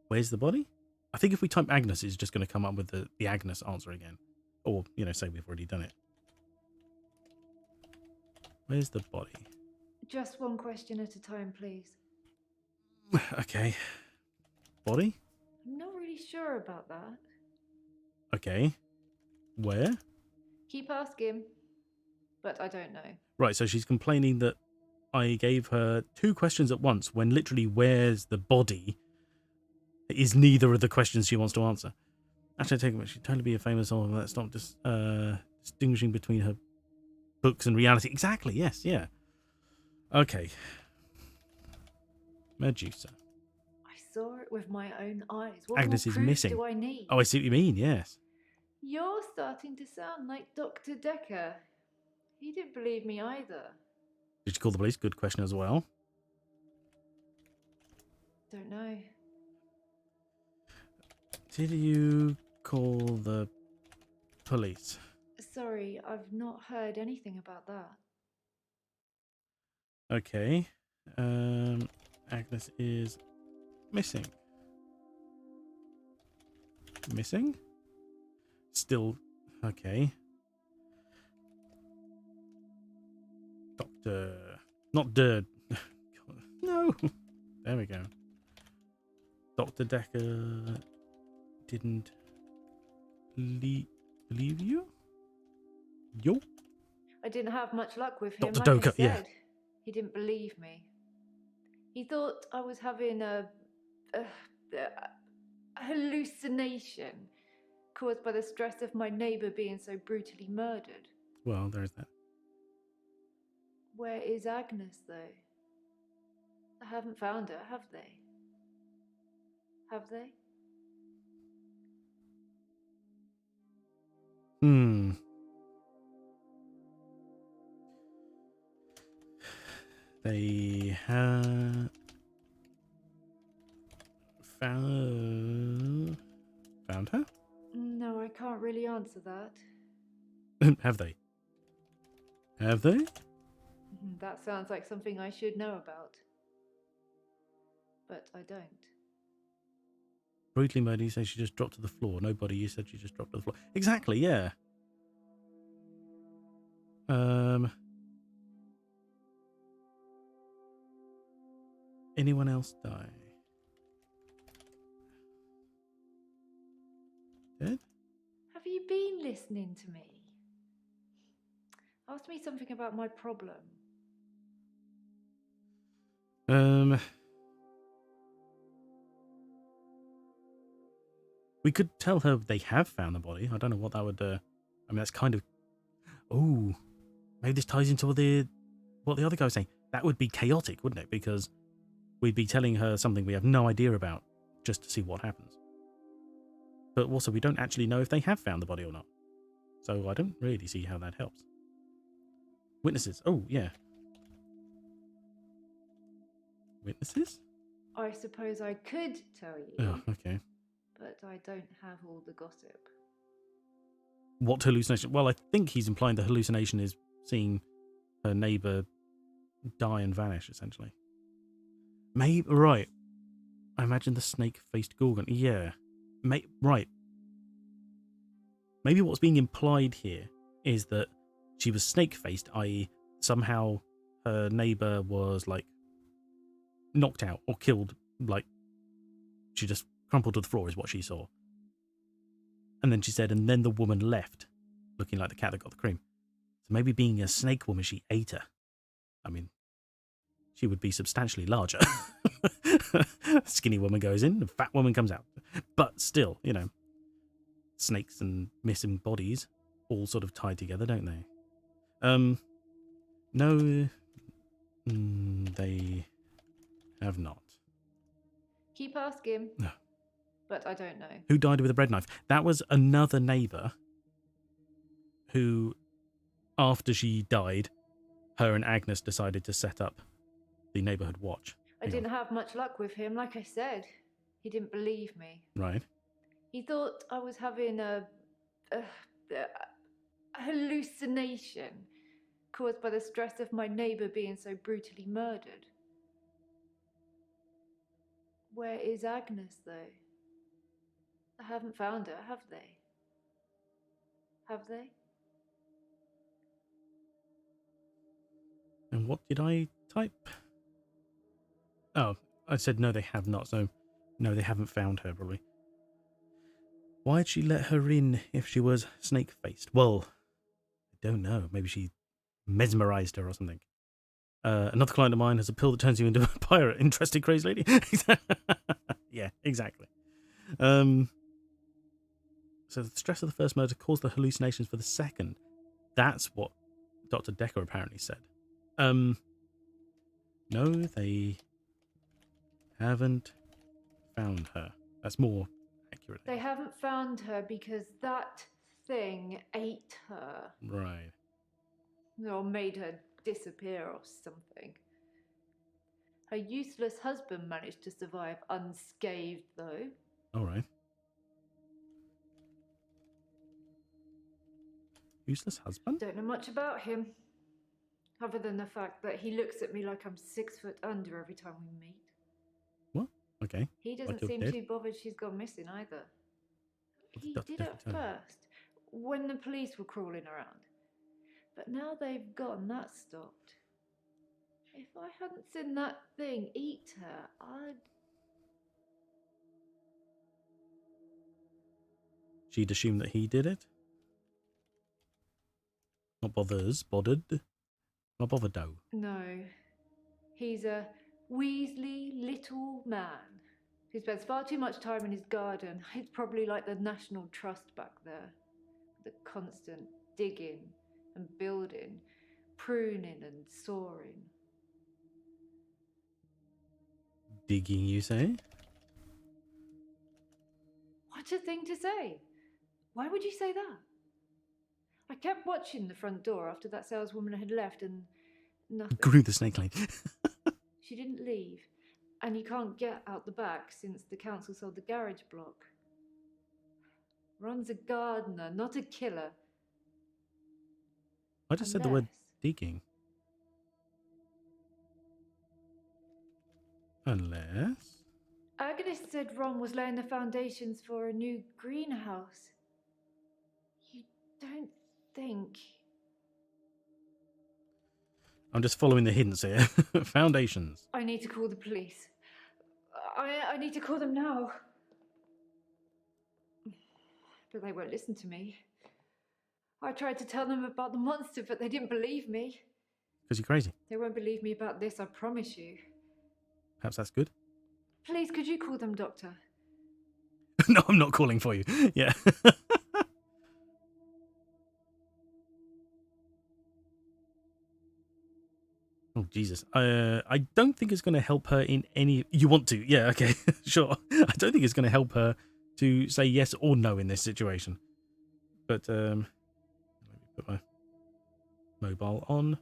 Where's the body? I think if we type Agnes, it's just going to come up with the Agnes answer again. Or, say we've already done it. Where's the body? Just one question at a time, please. Okay. Body? I'm not really sure about that. Okay. Where? Keep asking, but I don't know. Right, so she's complaining that I gave her 2 questions at once when literally where's the body is neither of the questions she wants to answer. Actually, I take it she'd totally be a famous author. That's not just distinguishing between her books and reality. Exactly, yes, yeah. Okay. Medusa. I saw it with my own eyes. What Agnes more is proof missing. do I need? Oh, I see what you mean, yes. You're starting to sound like Dr. Dekker. He didn't believe me either. Did you call the police? Good question as well. Don't know. Did you call the police? Sorry, I've not heard anything about that. Okay. Agnes is missing. Missing? Still. Okay. Doctor. Not the. No. There we go. Dr. Dekker didn't believe you? Yo? I didn't have much luck with him, Dr. like I Doka, said. yeah. He didn't believe me. He thought I was having a hallucination caused by the stress of my neighbour being so brutally murdered. Well, there's that. Where is Agnes, though? I haven't found her, have they? Have they? They have found her? No, I can't really answer that. Have they? Have they? That sounds like something I should know about. But I don't. Brutally murdered, you say she just dropped to the floor. Nobody, you said she just dropped to the floor. Exactly, yeah. Anyone else die? Dead? Have you been listening to me? Ask me something about my problem. We could tell her they have found the body. I don't know what that would. I mean, that's kind of. Oh, maybe this ties into what the other guy was saying. That would be chaotic, wouldn't it? Because we'd be telling her something we have no idea about, just to see what happens. But also, we don't actually know if they have found the body or not. So I don't really see how that helps. Witnesses. Oh, yeah. Witnesses? I suppose I could tell you, Oh, okay. but I don't have all the gossip. What hallucination? Well, I think he's implying the hallucination is seeing her neighbour die and vanish, essentially. Maybe, right. I imagine the snake-faced Gorgon. Yeah. Right. Maybe what's being implied here is that she was snake-faced, i.e. somehow her neighbour was, like, knocked out or killed, like, she just crumpled to the floor is what she saw. And then she said, and then the woman left, looking like the cat that got the cream. So maybe being a snake woman, she ate her. I mean, she would be substantially larger. Skinny woman goes in, the fat woman comes out. But still, you know, snakes and missing bodies all sort of tied together, don't they? No, they have not. Keep asking. No. But I don't know. Who died with a bread knife? That was another neighbour who, after she died, her and Agnes decided to set up the neighbourhood watch. I didn't have much luck with him, like I said. He didn't believe me. Right. He thought I was having a hallucination caused by the stress of my neighbour being so brutally murdered. Where is Agnes, though? I haven't found her, have they? Have they? And what did I type. Oh, I said no, they have not. So, no, they haven't found her, probably. Why'd she let her in if she was snake-faced? Well, I don't know. Maybe she mesmerized her or something. Another client of mine has a pill that turns you into a pirate. Interesting, crazy lady. Yeah, exactly. So the stress of the first murder caused the hallucinations for the second. That's what Dr. Dekker apparently said. No, they haven't found her. That's more accurate. They haven't found her because that thing ate her. Right. Or made her disappear or something. Her useless husband managed to survive unscathed, though. All right. Useless husband? Don't know much about him, other than the fact that he looks at me like I'm 6 foot under every time we meet. What? Okay. He doesn't you're seem dead? too bothered she's gone missing either. What He did Dr. did Dekker at tell you? first, when the police were crawling around. But now they've gone, that stopped. If I hadn't seen that thing eat her, I'd... She'd assumed that he did it? Not bothered. Not bothered, though. No. He's a Weasley little man who spends far too much time in his garden. It's probably like the National Trust back there. The constant digging and building, pruning and sawing. Digging, you say? What a thing to say! Why would you say that? I kept watching the front door after that saleswoman had left and nothing. Grew the snake lane. She didn't leave, and you can't get out the back since the council sold the garage block. Ron's a gardener, not a killer. I just said the word digging. Unless... Agnes said Ron was laying the foundations for a new greenhouse. You don't think... I'm just following the hints here. Foundations. I need to call the police. I need to call them now. But they won't listen to me. I tried to tell them about the monster, but they didn't believe me. Because you're crazy. They won't believe me about this, I promise you. Perhaps that's good. Please, could you call them, Doctor? No, I'm not calling for you. Yeah. Oh, Jesus. I don't think it's going to help her in any... You want to? Yeah, okay. Sure. I don't think it's going to help her to say yes or no in this situation. But, let me put my mobile on.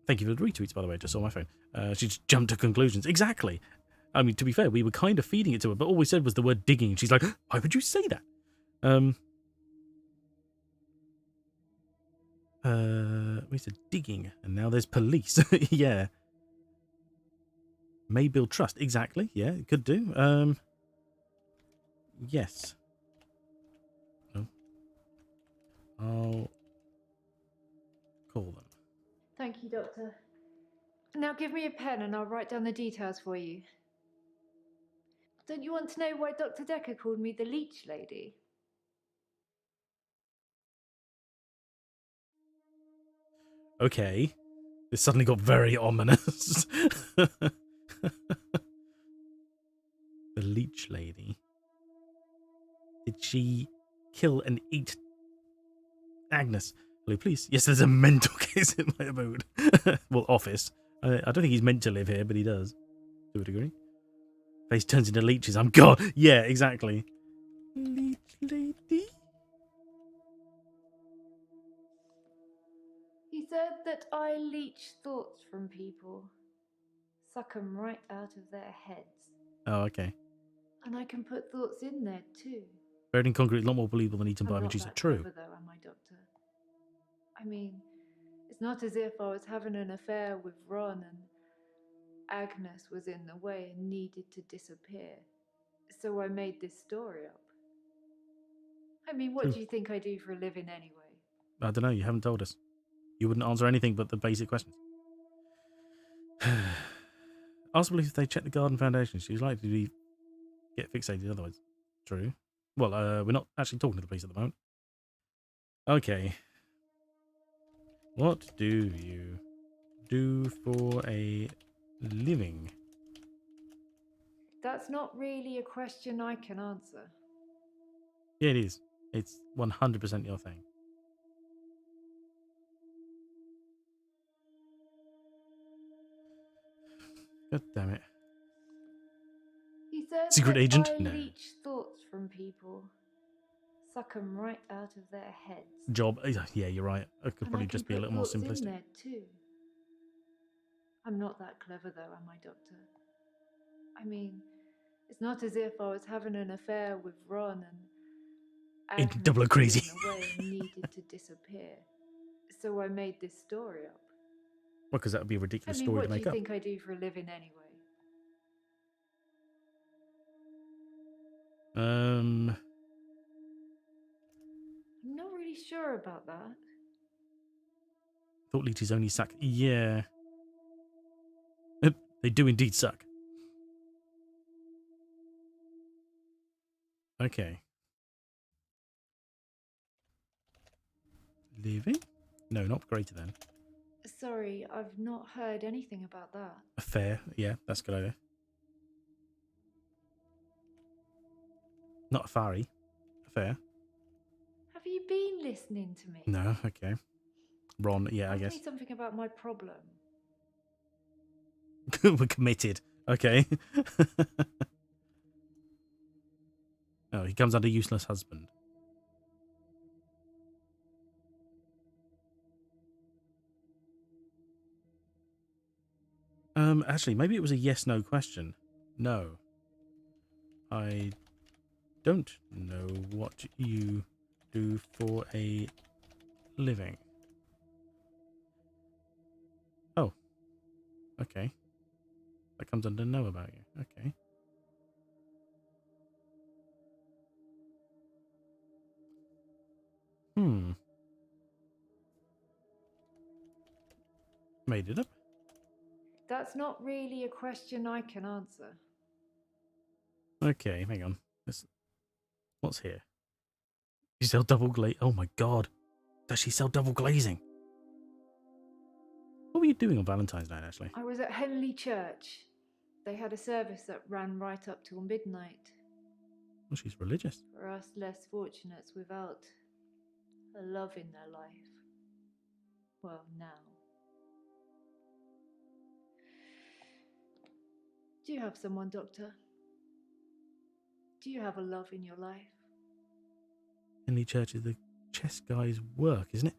Thank you for the retweets, by the way. I just saw my phone. She just jumped to conclusions. Exactly. I mean, to be fair, we were kind of feeding it to her, but all we said was the word digging. She's like, why would you say that? We said digging, and now there's police. Yeah. May build trust. Exactly. Yeah, it could do. Yes. No. I'll call them. Thank you, Doctor. Now give me a pen and I'll write down the details for you. Don't you want to know why Dr. Dekker called me the leech lady? Okay. This suddenly got very ominous. The leech lady. Did she kill and eat Agnes? Hello, please. Yes, there's a mental case in my abode. Well, office. I don't think he's meant to live here, but he does. To a degree. Face turns into leeches. I'm God. Yeah, exactly. Leech lady? He said that I leech thoughts from people. Suck 'em right out of their heads. Oh, okay. And I can put thoughts in there too. Buried in concrete is a lot more believable than eaten by I'm a not Medusa. that True. clever, though, am I, Doctor? I mean, it's not as if I was having an affair with Ron and Agnes was in the way and needed to disappear. So I made this story up. I mean, what True. do you think I do for a living anyway? I don't know. You haven't told us. You wouldn't answer anything but the basic questions. Ask if they check the garden foundation. She's likely to get fixated otherwise. True. Well, we're not actually talking to the police at the moment. Okay. What do you do for a living? That's not really a question I can answer. Yeah, it is. It's 100% your thing. God damn it. He said Secret that agent? I No. leech thoughts from people, suck them right out of their heads. Job. Yeah, you're right. It could And probably I can just be a put little more thoughts in simplistic. there too. I'm not that clever though, am I, Doctor? I mean, it's not as if I was having an affair with Ron and In Agnes Double O got Crazy. in the way and needed to disappear. So I made this story up. Well, because that would be a I ridiculous mean, story what to do make you up. think I do for a living anyway? Um, I'm not really sure about that. thought leeches only suck. Yeah. They do indeed suck. Okay. Living? No, not greater than. Sorry, I've not heard anything about that. Fair. Yeah, that's a good idea. Not a fairy. Fair. Have you been listening to me? No, okay. Ron, yeah, I Ask guess. me something about my problem. We're committed. Okay. Oh, he comes under useless husband. Actually, maybe it was a yes/no question. No. I don't know what you do for a living. Oh. Okay. That comes under know about you. Okay. Made it up. That's not really a question I can answer. Okay, hang on. What's here? You sell double glaze. Oh my god. Does she sell double glazing? What were you doing on Valentine's night, actually? I was at Henley Church. They had a service that ran right up till midnight. Well, she's religious. For us less fortunates without a love in their life. Well, now. Do you have someone, Doctor? Do you have a love in your life? Henley Church is the chess guy's work, isn't it?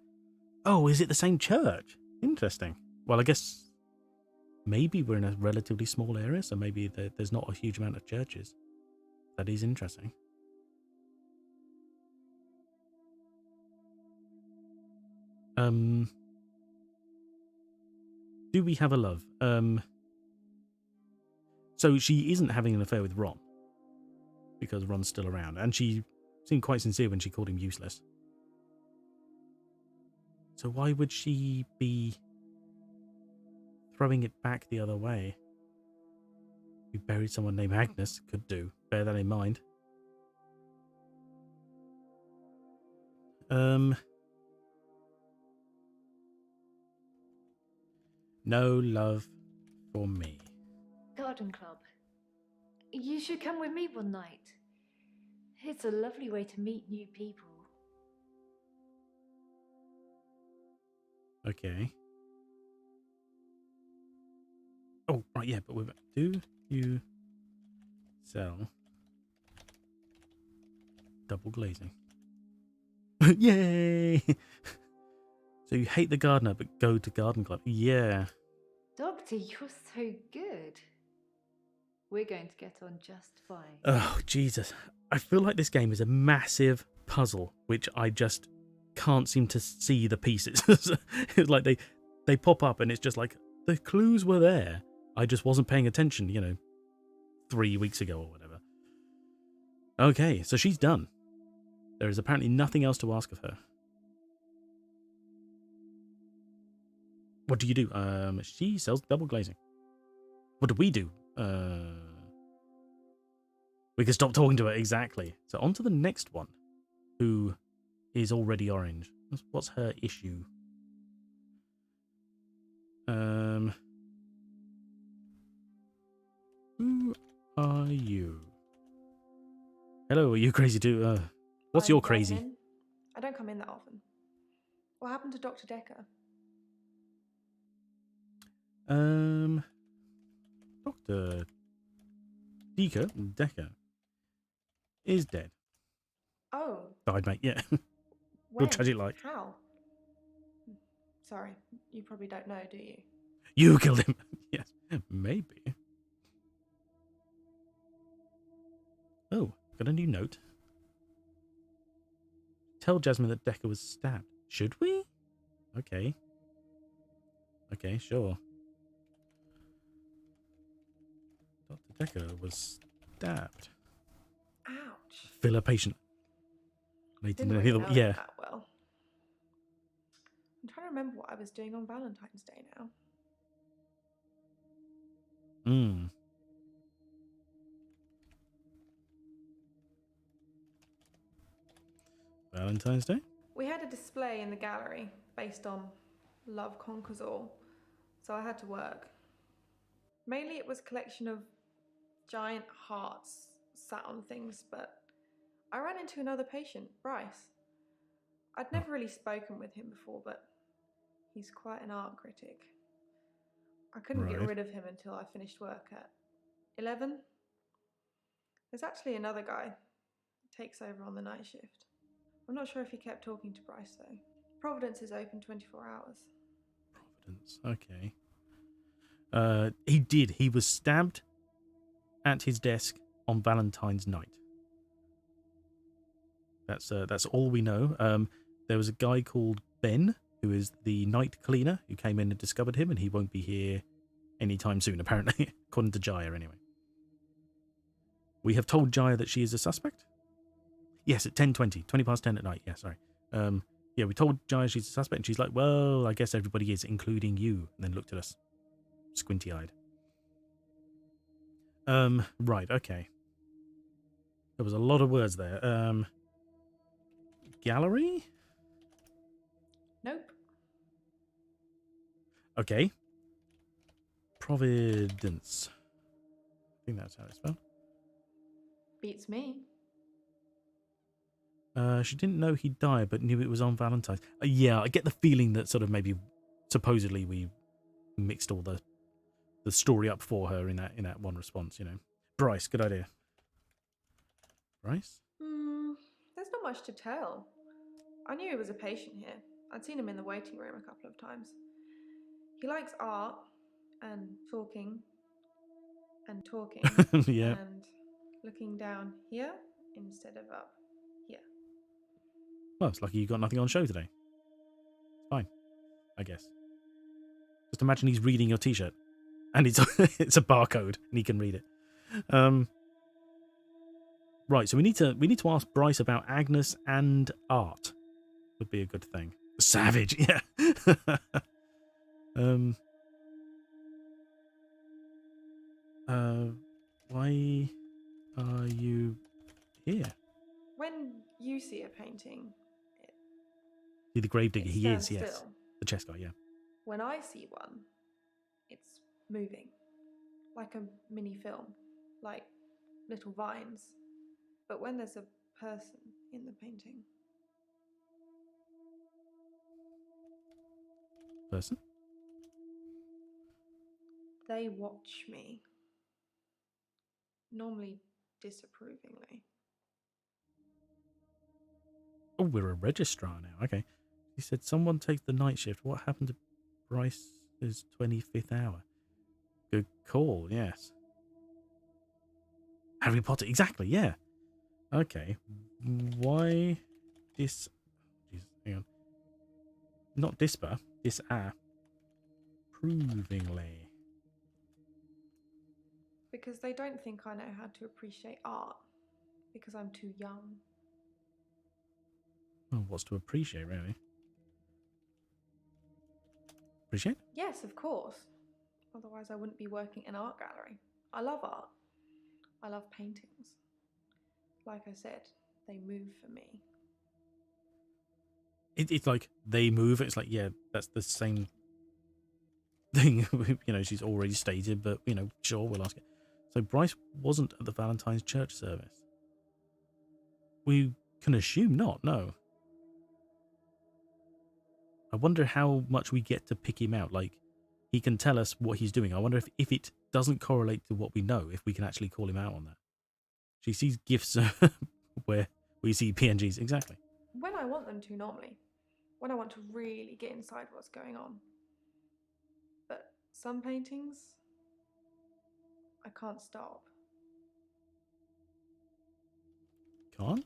Oh, is it the same church? Interesting. Well, I guess maybe we're in a relatively small area, so maybe there's not a huge amount of churches. That is interesting. Do we have a love? So she isn't having an affair with Ron because Ron's still around, and she seemed quite sincere when she called him useless. So why would she be throwing it back the other way? We buried someone named Agnes. Could do. Bear that in mind. No love for me. Garden Club. You should come with me one night. It's a lovely way to meet new people. Okay. Oh, right, yeah, but do you sell double glazing? Yay! So you hate the gardener, but go to garden club. Yeah. Doctor, you're so good. We're going to get on just fine. Oh, Jesus. I feel like this game is a massive puzzle, which I just can't seem to see the pieces. It's like they pop up and it's just like, the clues were there. I just wasn't paying attention, 3 weeks ago or whatever. Okay, so she's done. There is apparently nothing else to ask of her. What do you do? She sells double glazing. What do we do? We can stop talking to her, exactly. So on to the next one, who is already orange. What's her issue? Who are you? Hello, are you crazy too? What's I'm your crazy? Jasmine. I don't come in that often. What happened to Dr. Dekker? Dr. Dekker is dead. Oh, Died, mate, yeah. when? Real tragic life. How? Sorry, you probably don't know, do you? You killed him. Yes, maybe. Oh, got a new note. Tell Jasmine that Dekker was stabbed. Should we? Okay. Okay, sure. Dr. Dekker was stabbed. Ouch. Filler patient. Lady Didn't in really the know yeah. it that well. I'm trying to remember what I was doing on Valentine's Day now. Valentine's Day? We had a display in the gallery based on Love Conquers All, so I had to work. Mainly it was a collection of giant hearts sat on things, but I ran into another patient, Bryce. I'd never really spoken with him before, but he's quite an art critic. I couldn't get Right. rid of him until I finished work at 11. There's actually another guy who takes over on the night shift. I'm not sure if he kept talking to Bryce though. Providence is open 24 hours. Providence. Okay. He did. He was stabbed at his desk on Valentine's night. That's all we know. There was a guy called Ben, who is the night cleaner, who came in and discovered him, and he won't be here anytime soon, apparently, according to Jaya, anyway. We have told Jaya that she is a suspect. Yes, at 10:20, 20 past 10 at night. Yeah, sorry. Yeah, we told Jaya she's a suspect, and she's like, well, I guess everybody is, including you, and then looked at us, squinty-eyed. Right, okay. There was a lot of words there. Gallery? Nope. Okay. Providence. I think that's how it's spelled. Beats me. She didn't know he died, but knew it was on Valentine's. Yeah, I get the feeling that sort of maybe, supposedly, we mixed all the story up for her in that one response. You know, Bryce, good idea. Bryce? There's not much to tell. I knew he was a patient here. I'd seen him in the waiting room a couple of times. He likes art and talking Yeah. and looking down here instead of up here. Well, it's lucky you got nothing on show today. Fine, I guess. Just imagine he's reading your T-shirt, and it's it's a barcode, and he can read it. Right, so we need to ask Bryce about Agnes and art. Would be a good thing. Savage, yeah. Why are you here? When you see a painting, See the gravedigger. it He stands is, yes. still. The chess guy, yeah. When I see one, it's moving, like a mini film, like little vines. But when there's a person in the painting, Person? they watch me, normally disapprovingly. Oh, we're a registrar now. Okay. He said someone takes the night shift. What happened to Bryce's 25th hour? Good call, yes. Harry Potter, exactly, yeah. Okay. Why Jesus, hang on. Not dispa, disapprovingly. Because they don't think I know how to appreciate art, because I'm too young. Well, what's to appreciate, really? appreciate? Yes, of course. Otherwise, I wouldn't be working in an art gallery. I love art. I love paintings. Like I said, they move for me. It's like they move. It's like, yeah, that's the same thing. She's already stated, but, sure, we'll ask it. So Bryce wasn't at the Valentine's church service. We can assume not, no. I wonder how much we get to pick him out. Like, he can tell us what he's doing. I wonder if it doesn't correlate to what we know, if we can actually call him out on that. She sees gifts where we see PNGs. Exactly. When I want them to, normally. When I want to really get inside what's going on. But some paintings, I can't stop. Can't?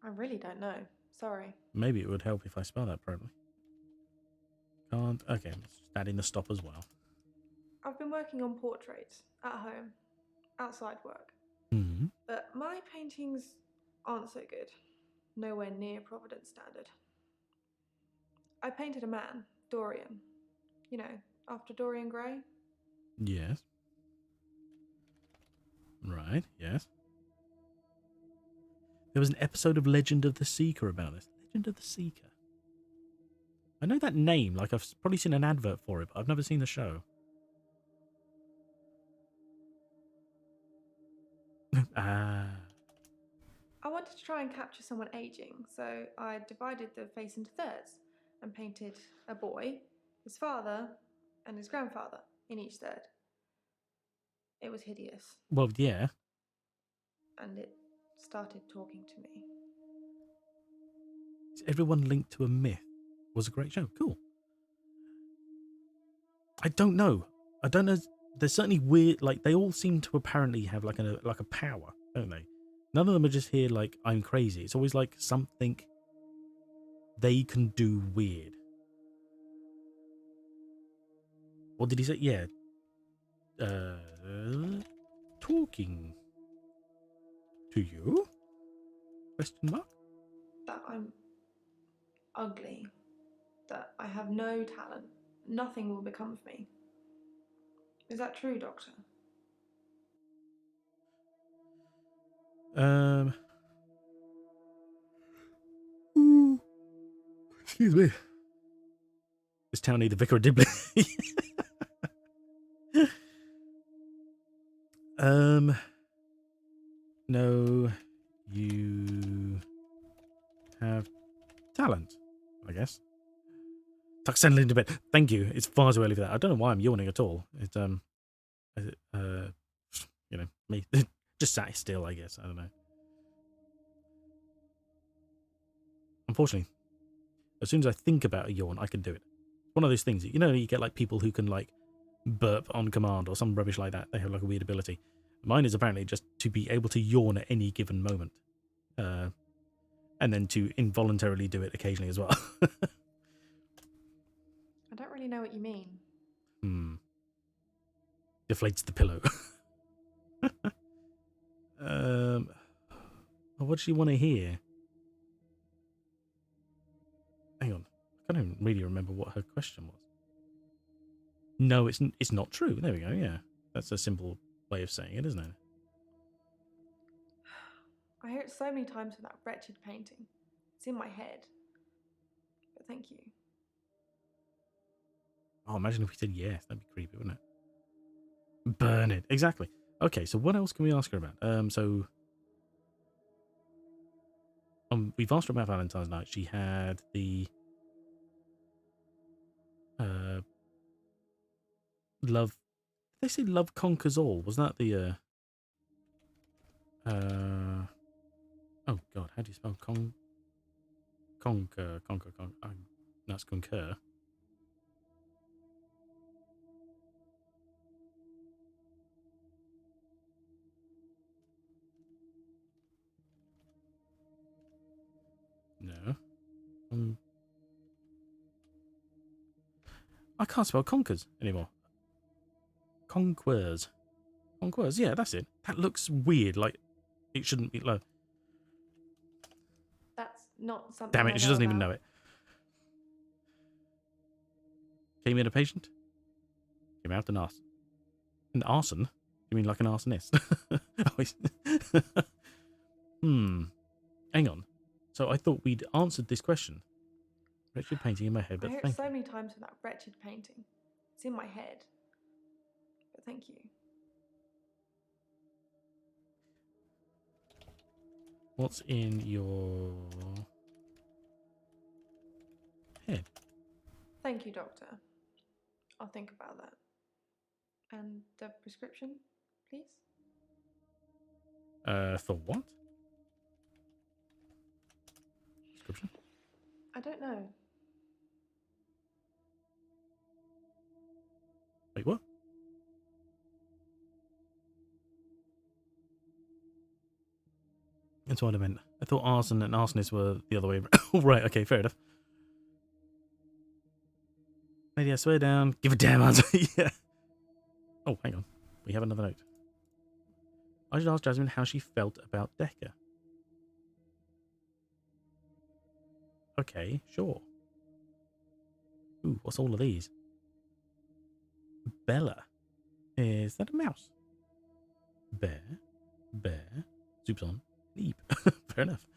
I really don't know. Sorry. Maybe it would help if I spell that properly. Can't. Okay, let's add in the stop as well. I've been working on portraits at home, outside work. Mm-hmm. But my paintings aren't so good. Nowhere near Providence standard. I painted a man, Dorian. After Dorian Gray. Yes. Right, yes. There was an episode of Legend of the Seeker about this. Legend of the Seeker. I know that name, like I've probably seen an advert for it, but I've never seen the show. Ah. I wanted to try and capture someone aging, so I divided the face into thirds and painted a boy, his father, and his grandfather in each third. It was hideous, Well, yeah. and it started talking to me. Is everyone linked to a myth? Was a great show. Cool. I don't know. There's certainly weird. Like they all seem to apparently have like a power, don't they? None of them are just here like I'm crazy. It's always like something they can do weird. What did he say? Yeah. Talking to you? Question mark? That I'm ugly, that I have no talent, nothing will become of me. Is that true, Doctor? Ooh, excuse me. This town need the Vicar of Dibley. No, you have talent, I guess. Tuck settle into bed. Thank you. It's far too early for that. I don't know why I'm yawning at all. It's me just sat still, I guess. I don't know. Unfortunately, as soon as I think about a yawn, I can do it. One of those things, you get like people who can like burp on command or some rubbish like that. They have like a weird ability. Mine is apparently just to be able to yawn at any given moment. And then to involuntarily do it occasionally as well. I don't really know what you mean. Deflates the pillow. What does she want to hear? Hang on. I don't really remember what her question was. No, it's not true. There we go, yeah. That's a simple way of saying it, isn't it? I hear it so many times with that wretched painting. It's in my head. But thank you. Oh, imagine if we said yes. That'd be creepy, wouldn't it? Burn it. Exactly. Okay, so what else can we ask her about? We've asked her about Valentine's night. She had the love. Did they say love conquers all? Was that the oh god, how do you spell conquer? That's concur. No. I can't spell conquers anymore. Conquers. Conquers, yeah, that's it. That looks weird, like it shouldn't be low. That's not something Damn I it, she know doesn't even about. know it. Came in a patient. Came out an arson. An arson? You mean like an arsonist? Hang on. So I thought we'd answered this question. Wretched painting in my head, I but hear it thank so you. many times for that wretched painting. It's in my head. But thank you. What's in your head? Thank you, Doctor. I'll think about that. And the prescription, please? For what? Prescription? I don't know. Wait, what? That's what I meant. I thought arson and arsonist were the other way around. Oh, right, okay, fair enough. Lady, I swear down. Give a damn answer. Yeah. Oh, hang on. We have another note. I should ask Jasmine how she felt about Dekker. Okay, sure. Ooh, what's all of these? Bella. Is that a mouse? Bear. Soup's on. Leap. Fair enough.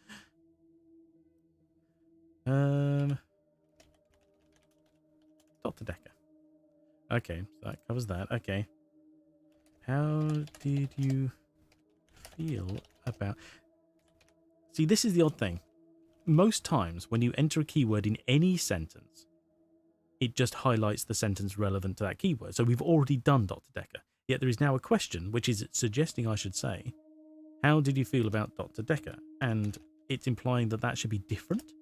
Dr. Dekker. Okay, so that covers that. Okay. How did you feel about... See, this is the odd thing. Most times when you enter a keyword in any sentence, it just highlights the sentence relevant to that keyword. So we've already done Dr. Dekker. Yet there is now a question, which is suggesting I should say, how did you feel about Dr. Dekker? And it's implying that that should be different?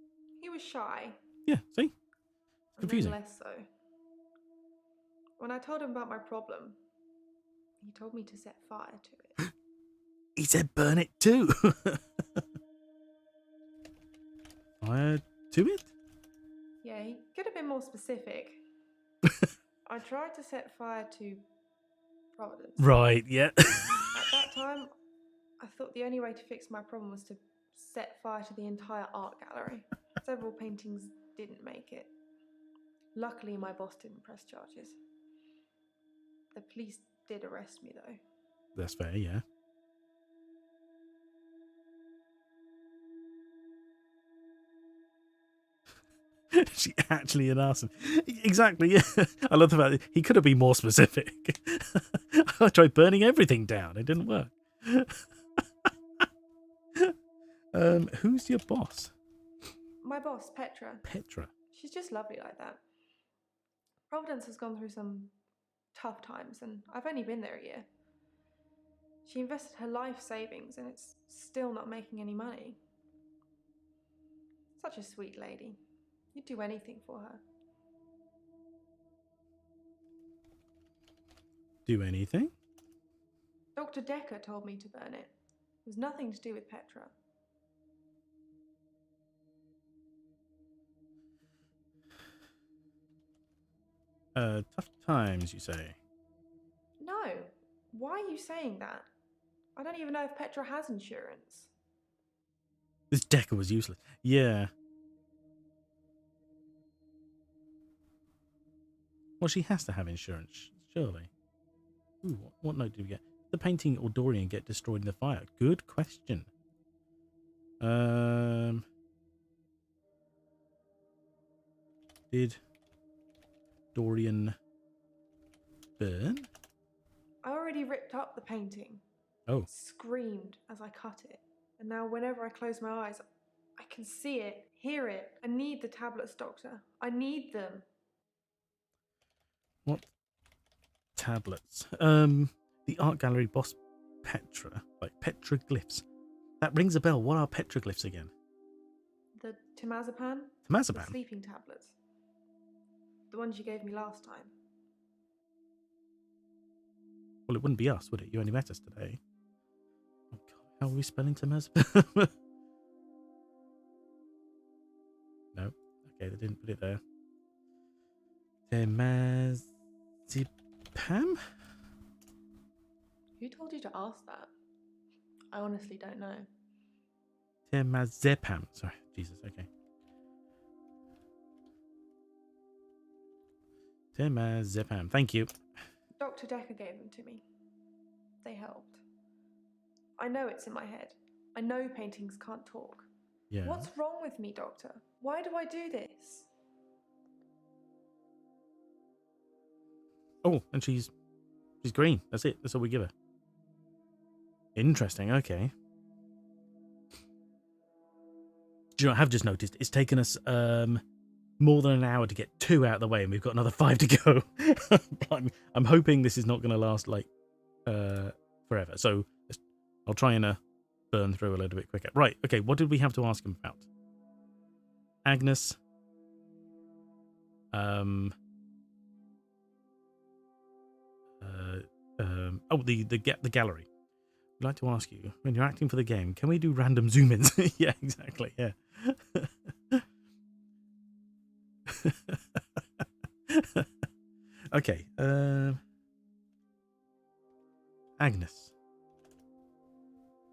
He was shy. Yeah, see? It's And confusing. then less so. When I told him about my problem, he told me to set fire to it. He said burn it too. Fire to it? Yeah, he could have been more specific. I tried to set fire to Providence. Right, yeah. At that time, I thought the only way to fix my problem was to set fire to the entire art gallery. Several paintings didn't make it. Luckily, my boss didn't press charges. The police did arrest me, though. That's fair, yeah. She actually an arson. Exactly, yeah. I love the fact that he could have been more specific. I tried burning everything down. It didn't work. Who's your boss? My boss, Petra. Petra. She's just lovely like that. Providence has gone through some tough times, and I've only been there a year. She invested her life savings, and it's still not making any money. Such a sweet lady. You'd do anything for her. Do anything? Dr. Dekker told me to burn it. It was nothing to do with Petra. Tough times, you say? No. Why are you saying that? I don't even know if Petra has insurance. This Dekker was useless. Yeah. Well, she has to have insurance, surely. Ooh, what note did we get? Did the painting or Dorian get destroyed in the fire? Good question. Did Dorian burn? I already ripped up the painting. Oh. It screamed as I cut it. And now whenever I close my eyes, I can see it, hear it. I need the tablets, Doctor. I need them. What tablets? The art gallery boss Petra, like petroglyphs. That rings a bell. What are petroglyphs again? The temazepam? Temazepam? The sleeping tablets. The ones you gave me last time. Well, it wouldn't be us, would it? You only met us today. Oh, God. How are we spelling temazepam? No. Okay, they didn't put it there. Temazepam? Who told you to ask that? I honestly don't know. Temazepam. Sorry, Jesus, okay. Temazepam. Thank you. Dr. Dekker gave them to me. They helped. I know it's in my head. I know paintings can't talk. Yeah. What's wrong with me, Doctor? Why do I do this? Oh, and she's green. That's it. That's all we give her. Interesting. Okay. Do you know what I have just noticed? It's taken us more than an hour to get 2 out of the way, and we've got another 5 to go. I'm hoping this is not going to last like forever. So I'll try and burn through a little bit quicker. Right. Okay. What did we have to ask him about? Agnes. The gallery. I'd like to ask you, when you're acting for the game, can we do random zoom-ins? Yeah, exactly. Yeah. Okay. Agnes.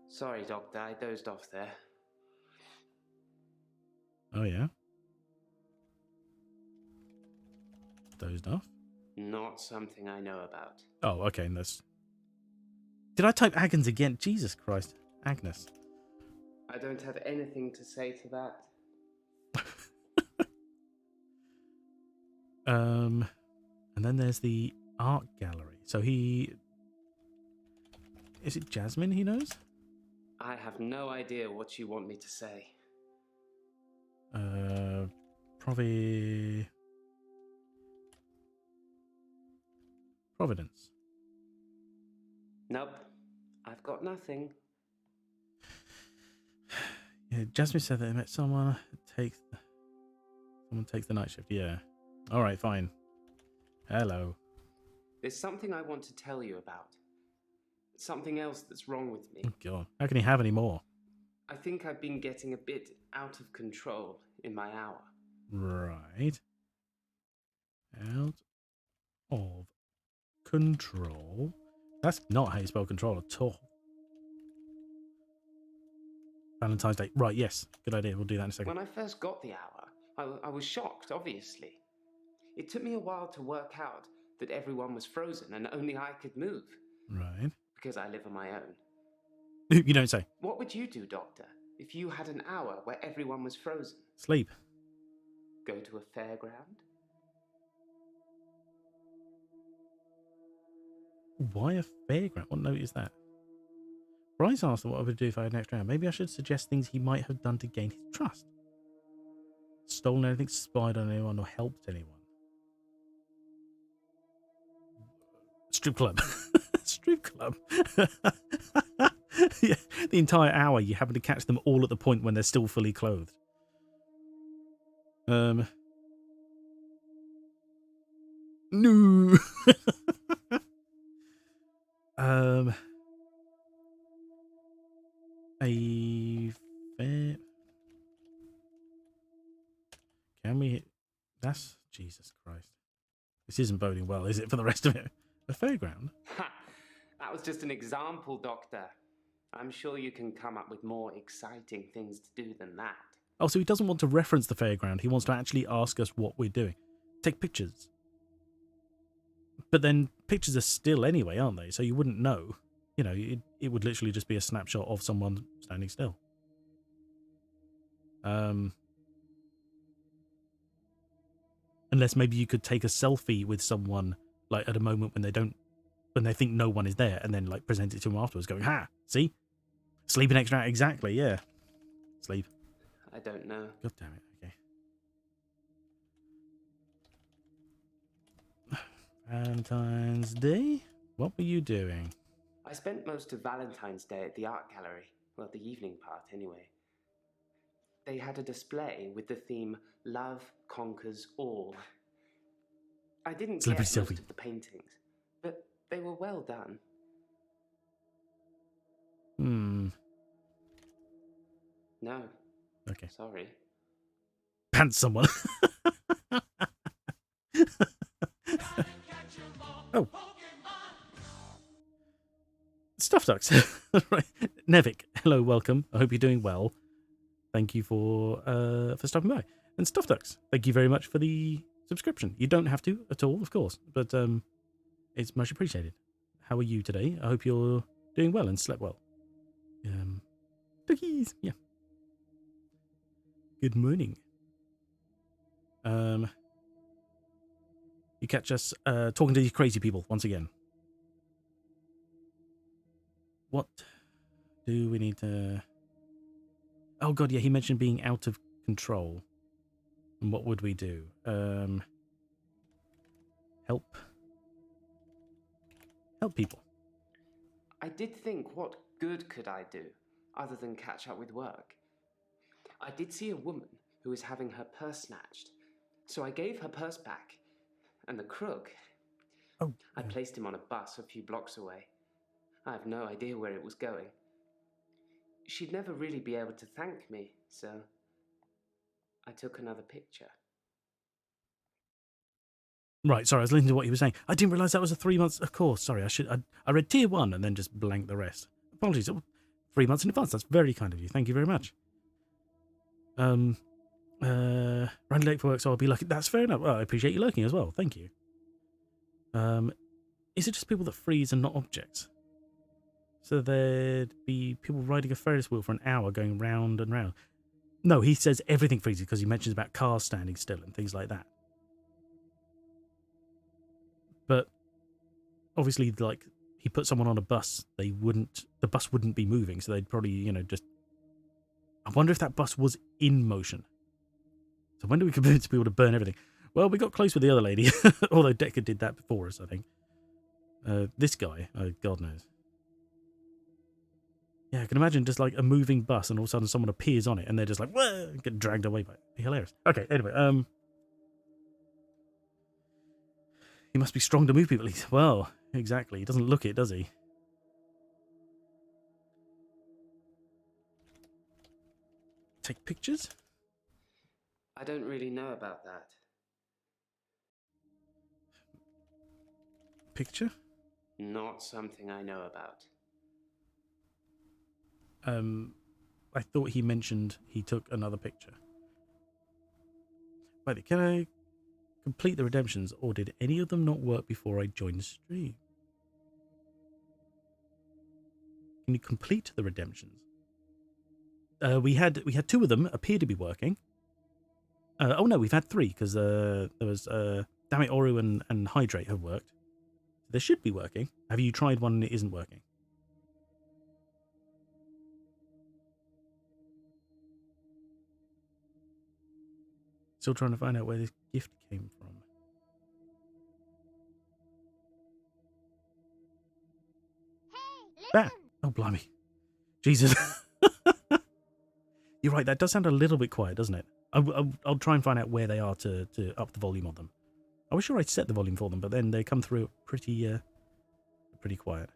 Sorry, Doctor, I dozed off there. Oh yeah. Dozed off. Not something I know about. Oh, okay. That's. Did I type Agnes again? Jesus Christ, Agnes. I don't have anything to say to that. And then there's the art gallery. So is it Jasmine he knows? I have no idea what you want me to say. Probably Providence. Nope, I've got nothing. Yeah, Jasmine said that they met someone takes the night shift. Yeah. All right, fine. Hello. There's something I want to tell you about. Something else that's wrong with me. Oh, God. How can he have any more? I think I've been getting a bit out of control in my hour. Right. Out of control. That's not how you spell control at all. Valentine's Day. Right, yes. Good idea. We'll do that in a second. When I first got the hour, I was shocked, obviously. It took me a while to work out that everyone was frozen and only I could move. Right. Because I live on my own. You don't say. What would you do, Doctor, if you had an hour where everyone was frozen? Sleep. Go to a fairground? Why a fairground? What note is that? Bryce asked what I would do if I had an extra hour. Maybe I should suggest things he might have done to gain his trust. Stolen anything, spied on anyone, or helped anyone. Strip club. Strip club. Yeah, the entire hour you happen to catch them all at the point when they're still fully clothed. No. A fair. Can we? That's Jesus Christ. This isn't boding well, is it, for the rest of it? A fairground? Ha! That was just an example, Doctor. I'm sure you can come up with more exciting things to do than that. Oh, so he doesn't want to reference the fairground. He wants to actually ask us what we're doing. Take pictures. But then pictures are still anyway, aren't they? So you wouldn't know. You know, it would literally just be a snapshot of someone standing still. Unless maybe you could take a selfie with someone, like, at a moment when they think no one is there, and then, like, present it to them afterwards, going, ha, see? Sleep an extra hour, exactly, yeah. Sleep. I don't know. God damn it, okay. Valentine's Day? What were you doing? I spent most of Valentine's Day at the art gallery. Well, the evening part, anyway. They had a display with the theme Love Conquers All. I didn't get most of the paintings, but they were well done. No. Okay. Sorry. Pants someone. Oh. Stuff Ducks. Right. Nevik, hello, welcome. I hope you're doing well. Thank you for stopping by. And Stuff Ducks, thank you very much for the subscription. You don't have to at all, of course, but it's much appreciated. How are you today? I hope you're doing well and slept well. Cookies, yeah. Good morning. You catch us talking to these crazy people once again. What do we need to... Oh god, yeah, he mentioned being out of control. And what would we do? Help people. I did think, what good could I do, other than catch up with work? I did see a woman who was having her purse snatched, so I gave her purse back. And the crook, Oh, I placed him on a bus a few blocks away. I have no idea where it was going. She'd never really be able to thank me, so I took another picture. Right, sorry, I was listening to what you were saying. I didn't realise that was a 3 months. Of course, sorry, I read tier 1 and then just blanked the rest. Apologies. 3 months in advance. That's very kind of you. Thank you very much. Running late for work, so I'll be lucky. That's fair enough. Well, I appreciate you lurking as well. Thank you. Is it just people that freeze and not objects? So there'd be people riding a Ferris wheel for an hour going round and round. No, he says everything freezes because he mentions about cars standing still and things like that. But obviously, like, he put someone on a bus, the bus wouldn't be moving, so they'd probably, just... I wonder if that bus was in motion. So when do we convince people to burn everything? Well, we got close with the other lady, although Dekker did that before us, I think. This guy, God knows. Yeah, I can imagine just like a moving bus and all of a sudden someone appears on it and they're just like, whoa, get dragged away by it. It'd be hilarious. Okay, anyway, he must be strong to move people. Well, exactly. He doesn't look it, does he? Take pictures? I don't really know about that. Picture? Not something I know about. I thought he mentioned he took another picture. Wait, can I complete the redemptions, or did any of them not work before I joined the stream? Can you complete the redemptions? We had 2 of them appear to be working. Oh no, we've had 3 because there was Damn it, Oru and Hydrate have worked. They should be working. Have you tried one and it isn't working? Still trying to find out where this gift came from. Hey, oh, blimey. Jesus. You're right, that does sound a little bit quiet, doesn't it? I'll try and find out where they are to up the volume on them. I was sure I'd set the volume for them, but then they come through pretty quiet.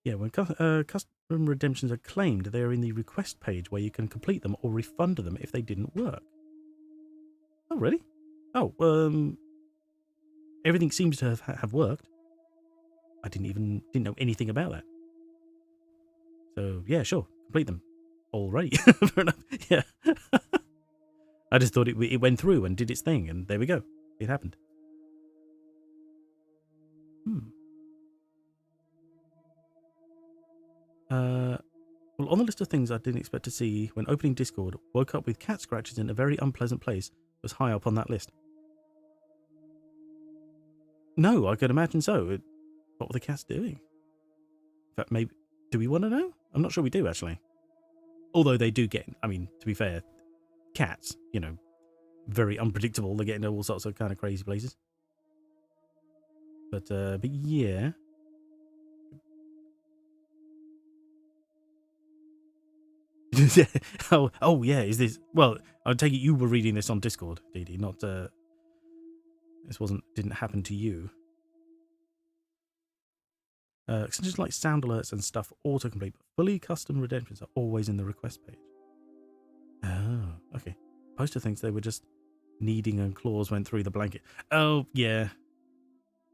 Yeah, when custom redemptions are claimed, they are in the request page where you can complete them or refund them if they didn't work. Oh, really? Oh, everything seems to have worked. I didn't know anything about that. So, yeah, sure, complete them. Alrighty, fair enough, yeah. I just thought it went through and did its thing, and there we go. It happened. Well, on the list of things I didn't expect to see when opening Discord, woke up with cat scratches in a very unpleasant place, was high up on that list. No, I could imagine so. What were the cats doing? In fact, maybe... Do we want to know? I'm not sure we do, actually. Although they do get... I mean, to be fair, cats, very unpredictable. They get into all sorts of kind of crazy places. But yeah... oh yeah, is this... Well, I take it you were reading this on Discord, Dee Dee, not... This didn't happen to you. Extensions like sound alerts and stuff autocomplete, but fully custom redemptions are always in the request page. Oh, okay. Poster thinks they were just kneading and claws went through the blanket. Oh, yeah.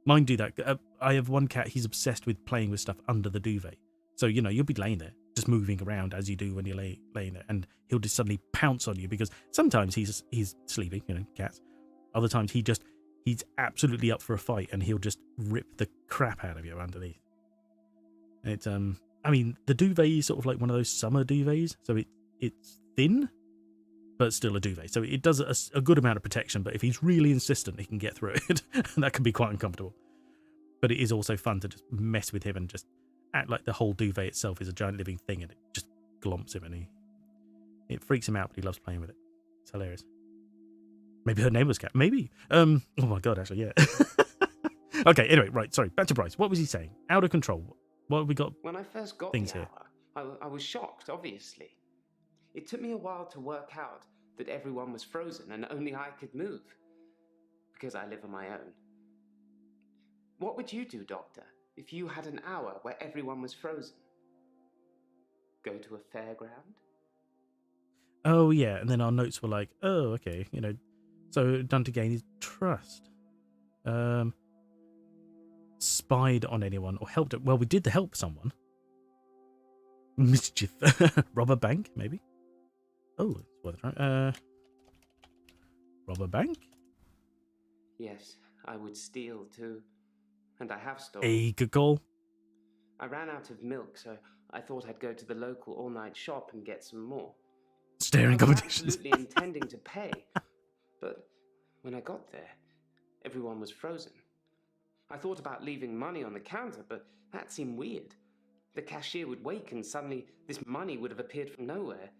Mine do that. I have one cat, he's obsessed with playing with stuff under the duvet. So, you'll be laying there just moving around as you do when you're laying there, and he'll just suddenly pounce on you because sometimes he's sleeping, cats. Other times he's absolutely up for a fight, and he'll just rip the crap out of you underneath. It's I mean, the duvet is sort of like one of those summer duvets, so it's thin, but still a duvet. So it does a good amount of protection, but if he's really insistent, he can get through it, and that can be quite uncomfortable. But it is also fun to just mess with him and just act like the whole duvet itself is a giant living thing, and it just glomps him, and it freaks him out, but he loves playing with it. It's hilarious. Maybe her name was Cat. Maybe. Oh my god, actually, yeah. Okay, anyway, right, sorry. Back to Bryce. What was he saying? Out of control. What have we got? When I first got Things the here. hour, I was shocked, obviously. It took me a while to work out that everyone was frozen and only I could move. Because I live on my own. What would you do, Doctor, if you had an hour where everyone was frozen? Go to a fairground? Oh, yeah, and then our notes were like, oh, okay, so done to gain his trust. Spied on anyone or helped it. Well, we did help someone. Mischief. Rob a bank, maybe? Oh, it's worth a try. Rob a bank? Yes, I would steal too. And I have stolen. A good call. I ran out of milk, so I thought I'd go to the local all-night shop and get some more. Staring I was competitions. absolutely intending to pay, but when I got there, everyone was frozen. I thought about leaving money on the counter, but that seemed weird. The cashier would wake and suddenly this money would have appeared from nowhere.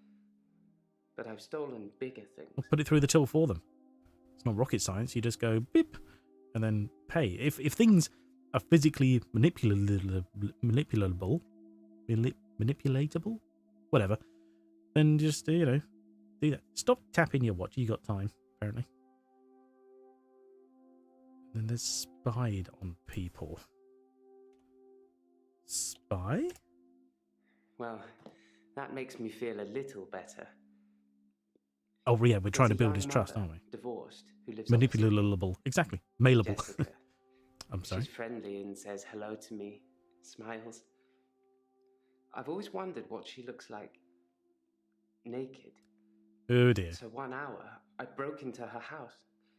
But I've stolen bigger things. Well, put it through the till for them. It's not rocket science. You just go beep and then pay. If things are physically manipulatable, whatever, then just do that. Stop tapping your watch. You got time, apparently. And then there's spied on people. Spy? Well, that makes me feel a little better. Oh, yeah, we're trying to There's a build his young trust, mother, aren't we? Divorced, who lives Manipulatable. Exactly. Mailable. Jessica. I'm sorry. She's friendly and says hello to me, smiles. I've always wondered what she looks like naked. Oh, dear. So 1 hour, I broke into her house.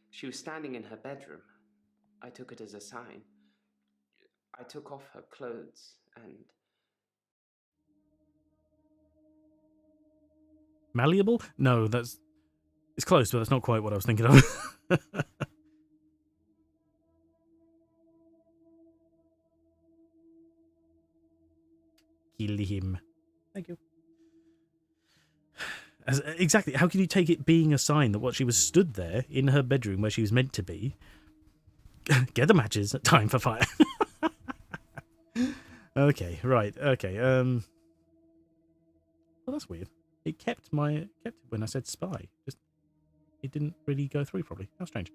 She was standing in her bedroom. I took it as a sign. I took off her clothes and... Malleable? No, it's close, but that's not quite what I was thinking of. Kill him. Thank you. Exactly. How can you take it being a sign that what she was stood there in her bedroom where she was meant to be? Get the matches. Time for fire. Okay, right. Okay. Well, that's weird. It kept it when I said spy. Just it didn't really go through properly. How strange.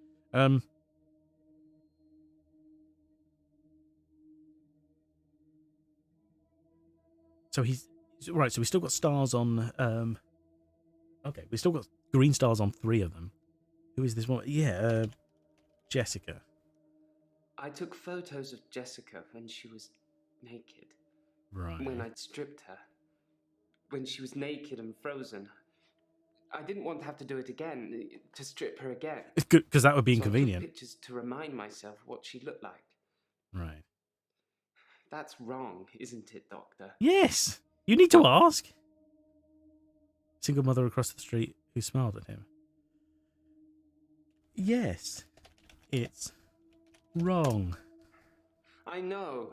So he's right. So we still got stars on. Okay, we still got green stars on 3 of them. Who is this one? Yeah, Jessica. I took photos of Jessica when she was naked. Right. When I'd stripped her. When she was naked and frozen. I didn't want to have to do it again, to strip her again. It's good because that would be So I took inconvenient. pictures to remind myself what she looked like. Right. That's wrong, isn't it, Doctor? Yes. You need to ask. Single mother across the street who smiled at him. Yes. It's wrong. I know.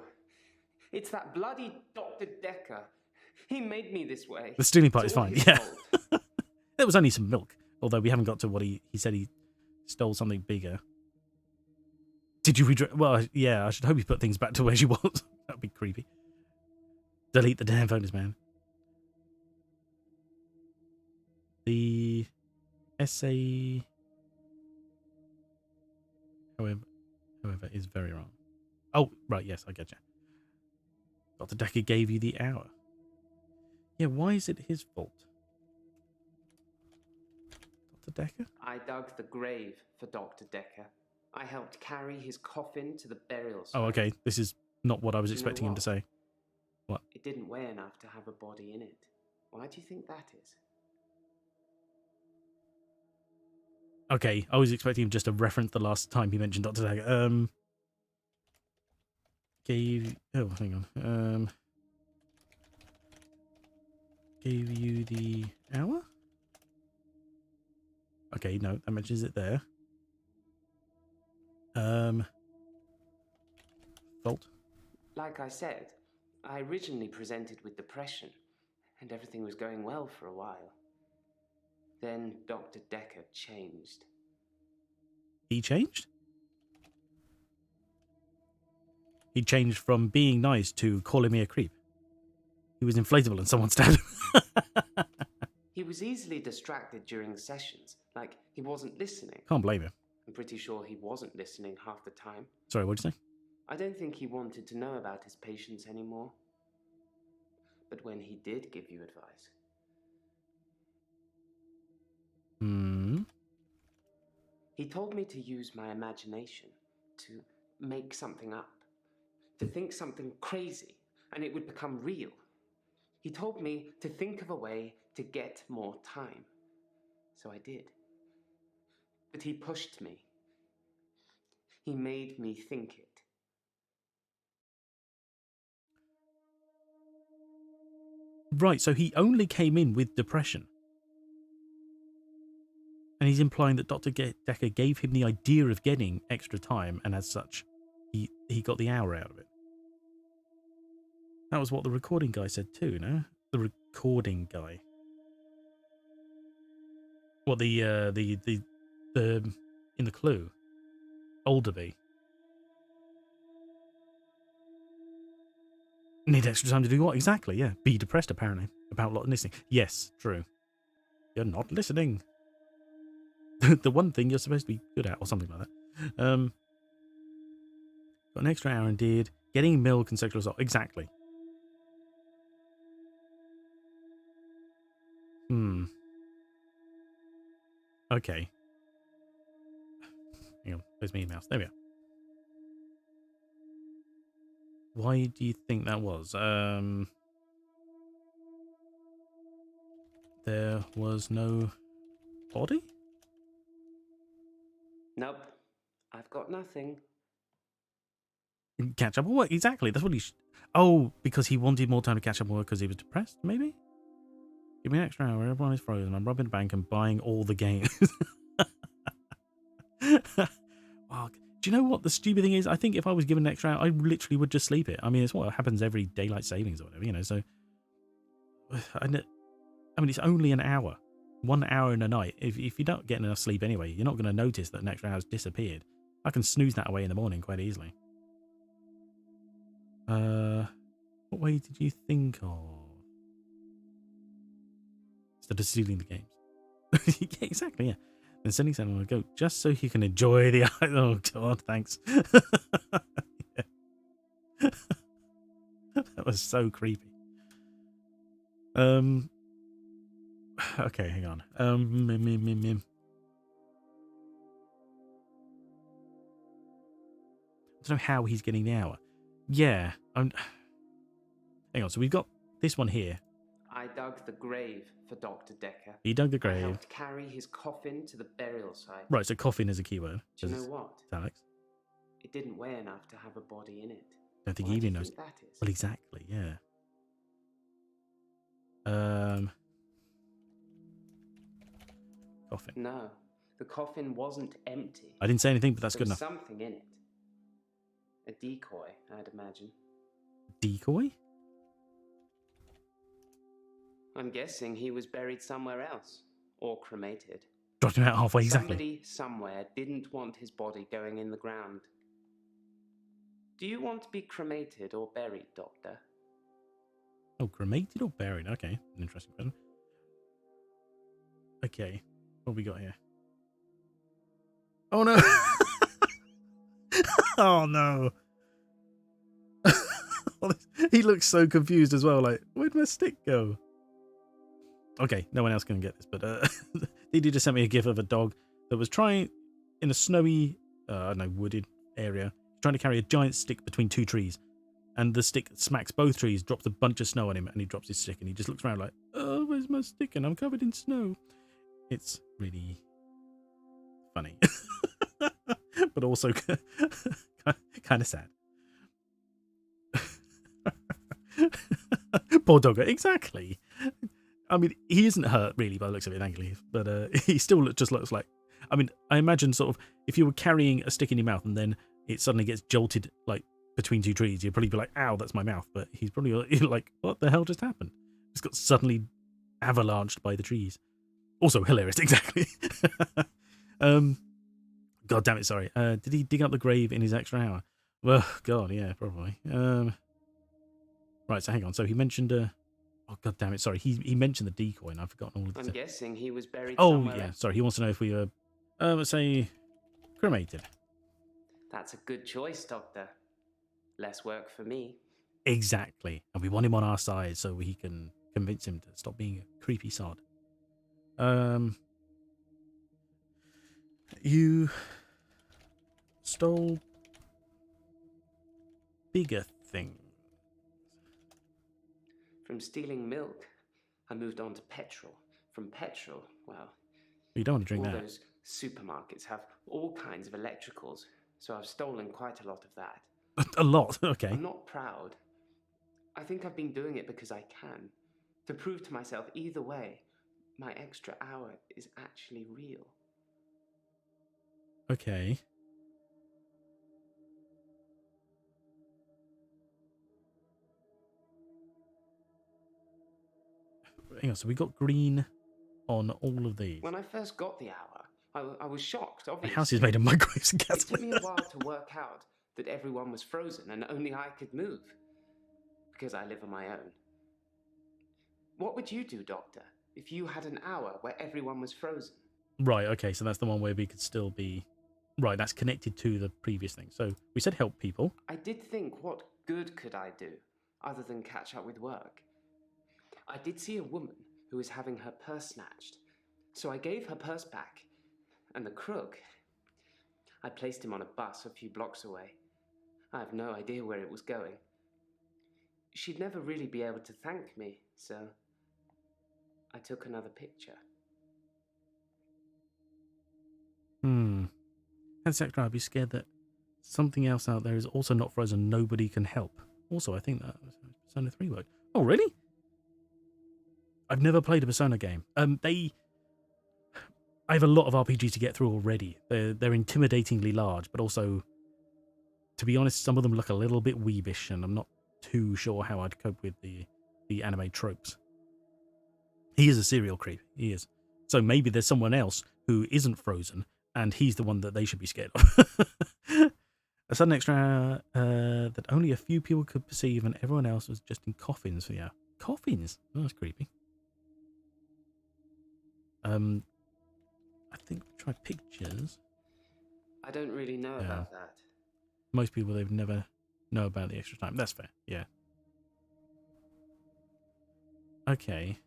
It's that bloody Dr. Dekker. He made me this way. The stealing part It's is all fine. his Yeah. fault. There was only some milk. Although we haven't got to what he said he stole something bigger. Did you read? Well, yeah, I should hope you put things back to where she was. That would be creepy. Delete the damn photos, man. The essay, however, is very wrong. Oh, right, yes, I get you. Dr. Dekker gave you the hour. Yeah, why is it his fault? Dr. Dekker? I dug the grave for Dr. Dekker. I helped carry his coffin to the burial site. Oh, okay, this is not what I was You know expecting him to what? say. What? It didn't weigh enough to have a body in it. Why do you think that is? Okay, I was expecting him just to reference the last time he mentioned Dr. Dagger. Gave... Oh, hang on. Gave you the hour? Okay, no, that mentions it there. Fault. Like I said, I originally presented with depression, and everything was going well for a while. Then Dr. Dekker changed. He changed? He changed from being nice to calling me a creep. He was inflatable and someone stabbed him. He was easily distracted during sessions, like he wasn't listening. Can't blame him. I'm pretty sure he wasn't listening half the time. Sorry, what'd you say? I don't think he wanted to know about his patients anymore. But when he did give you advice... He told me to use my imagination, to make something up, to think something crazy, and it would become real. He told me to think of a way to get more time. So I did. But he pushed me. He made me think it. Right, so he only came in with depression. And he's implying that Dr. Dekker gave him the idea of getting extra time, and as such, he got the hour out of it. That was what the recording guy said too, no? The recording guy. What, the in the clue? Olderby. Need extra time to do what? Exactly, yeah. Be depressed, apparently. About not listening. Yes, true. You're not listening. The one thing you're supposed to be good at, or something like that. Got an extra hour and did. Getting milk and sexual assault. Exactly. Okay. Hang on. Where's my mouse? There we are. Why do you think that was? There was no body? Nope. I've got nothing. Catch up on work? Exactly. That's what he... Oh, because he wanted more time to catch up on work because he was depressed, maybe? Give me an extra hour. Everyone is frozen. I'm robbing the bank and buying all the games. Oh, do you know what the stupid thing is? I think if I was given an extra hour, I literally would just sleep it. I mean, it's what happens every daylight savings or whatever, you know, so... I mean, it's only an hour. 1 hour in a night. If you're not getting enough sleep anyway, you're not going to notice that an extra hour's disappeared. I can snooze that away in the morning quite easily. What way did you think of? Instead of stealing the games. Yeah, exactly, yeah. Then sending someone to go just so you can enjoy the... Oh, God, thanks. Yeah. That was so creepy. Okay, hang on. I don't know how he's getting the hour. Yeah, hang on, so we've got this one here. I dug the grave for Dr. Dekker. He dug the I grave. helped carry his coffin to the burial site. Right, so coffin is a keyword. Do you know what? It's Alex. It didn't weigh enough to have a body in it. I don't think Why he do you even knows. think that is? Well, exactly, yeah. Coffin. No, the coffin wasn't empty. I didn't say anything, but that's There good was enough. something in it. A decoy, I'd imagine. Decoy? I'm guessing he was buried somewhere else. Or cremated. Dropped him out halfway, exactly. Somebody somewhere didn't want his body going in the ground. Do you want to be cremated or buried, Doctor? Oh, cremated or buried? Okay, an interesting question. Okay, what have we got here? Oh no! Oh no! He looks so confused as well, like, where'd my stick go? Okay, no one else can get this, but Didi just sent me a gif of a dog that was trying, in a snowy, I don't know, wooded area, trying to carry a giant stick between two trees. and the stick smacks both trees, drops a bunch of snow on him, and he drops his stick, and he just looks around like, oh, where's my stick? And I'm covered in snow. It's really funny, but also kind of sad. Poor Dogger, exactly. I mean, he isn't hurt really by the looks of it, thankfully, but he still just looks like. I mean, I imagine sort of if you were carrying a stick in your mouth and then it suddenly gets jolted like between two trees, you'd probably be like, "Ow, that's my mouth." But he's probably like, "What the hell just happened?" Just got suddenly avalanched by the trees. Also hilarious, exactly. God damn it, sorry. Did he dig up the grave in his extra hour? Well, God, yeah, probably. Right, so hang on. So he mentioned oh, God damn it, sorry. He mentioned the decoy, and I've forgotten all of this. I'm guessing he was buried Oh, somewhere yeah, else. sorry. He wants to know if we were, let's say, cremated. That's a good choice, Doctor. Less work for me. Exactly. And we want him on our side so we can convince him to stop being a creepy sod. You stole bigger things. From stealing milk, I moved on to petrol. From petrol, well, You don't want to drink all that. those supermarkets have all kinds of electricals, so I've stolen quite a lot of that. A lot, okay. I'm not proud. I think I've been doing it because I can. To prove to myself, either way, my extra hour is actually real. Okay. Hang on, so we got green on all of these. When I first got the hour, I was shocked, The obviously. house is made of microwaves and It took gasoline. me a while to work out that everyone was frozen and only I could move. Because I live on my own. What would you do, Doctor, if you had an hour where everyone was frozen? Right, okay, so that's the one where we could still be... Right, that's connected to the previous thing. So we said help people. I did think, what good could I do, other than catch up with work? I did see a woman who was having her purse snatched, so I gave her purse back, and the crook... I placed him on a bus a few blocks away. I have no idea where it was going. She'd never really be able to thank me, so I took another picture. That's extra. I'd be scared that something else out there is also not frozen. Nobody can help. Also, I think that Persona 3 worked. Oh, really? I've never played a Persona game. I have a lot of RPG to get through already. They're intimidatingly large, but also, to be honest, some of them look a little bit weebish, and I'm not too sure how I'd cope with the anime tropes. He is a serial creep. He is. So maybe there's someone else who isn't frozen, and he's the one that they should be scared of. A sudden extra that only a few people could perceive, and everyone else was just in coffins. Yeah, coffins. Oh, that's creepy. I think we try pictures. I don't really know about that. Most people, they've never know about the extra time. That's fair. Yeah. Okay.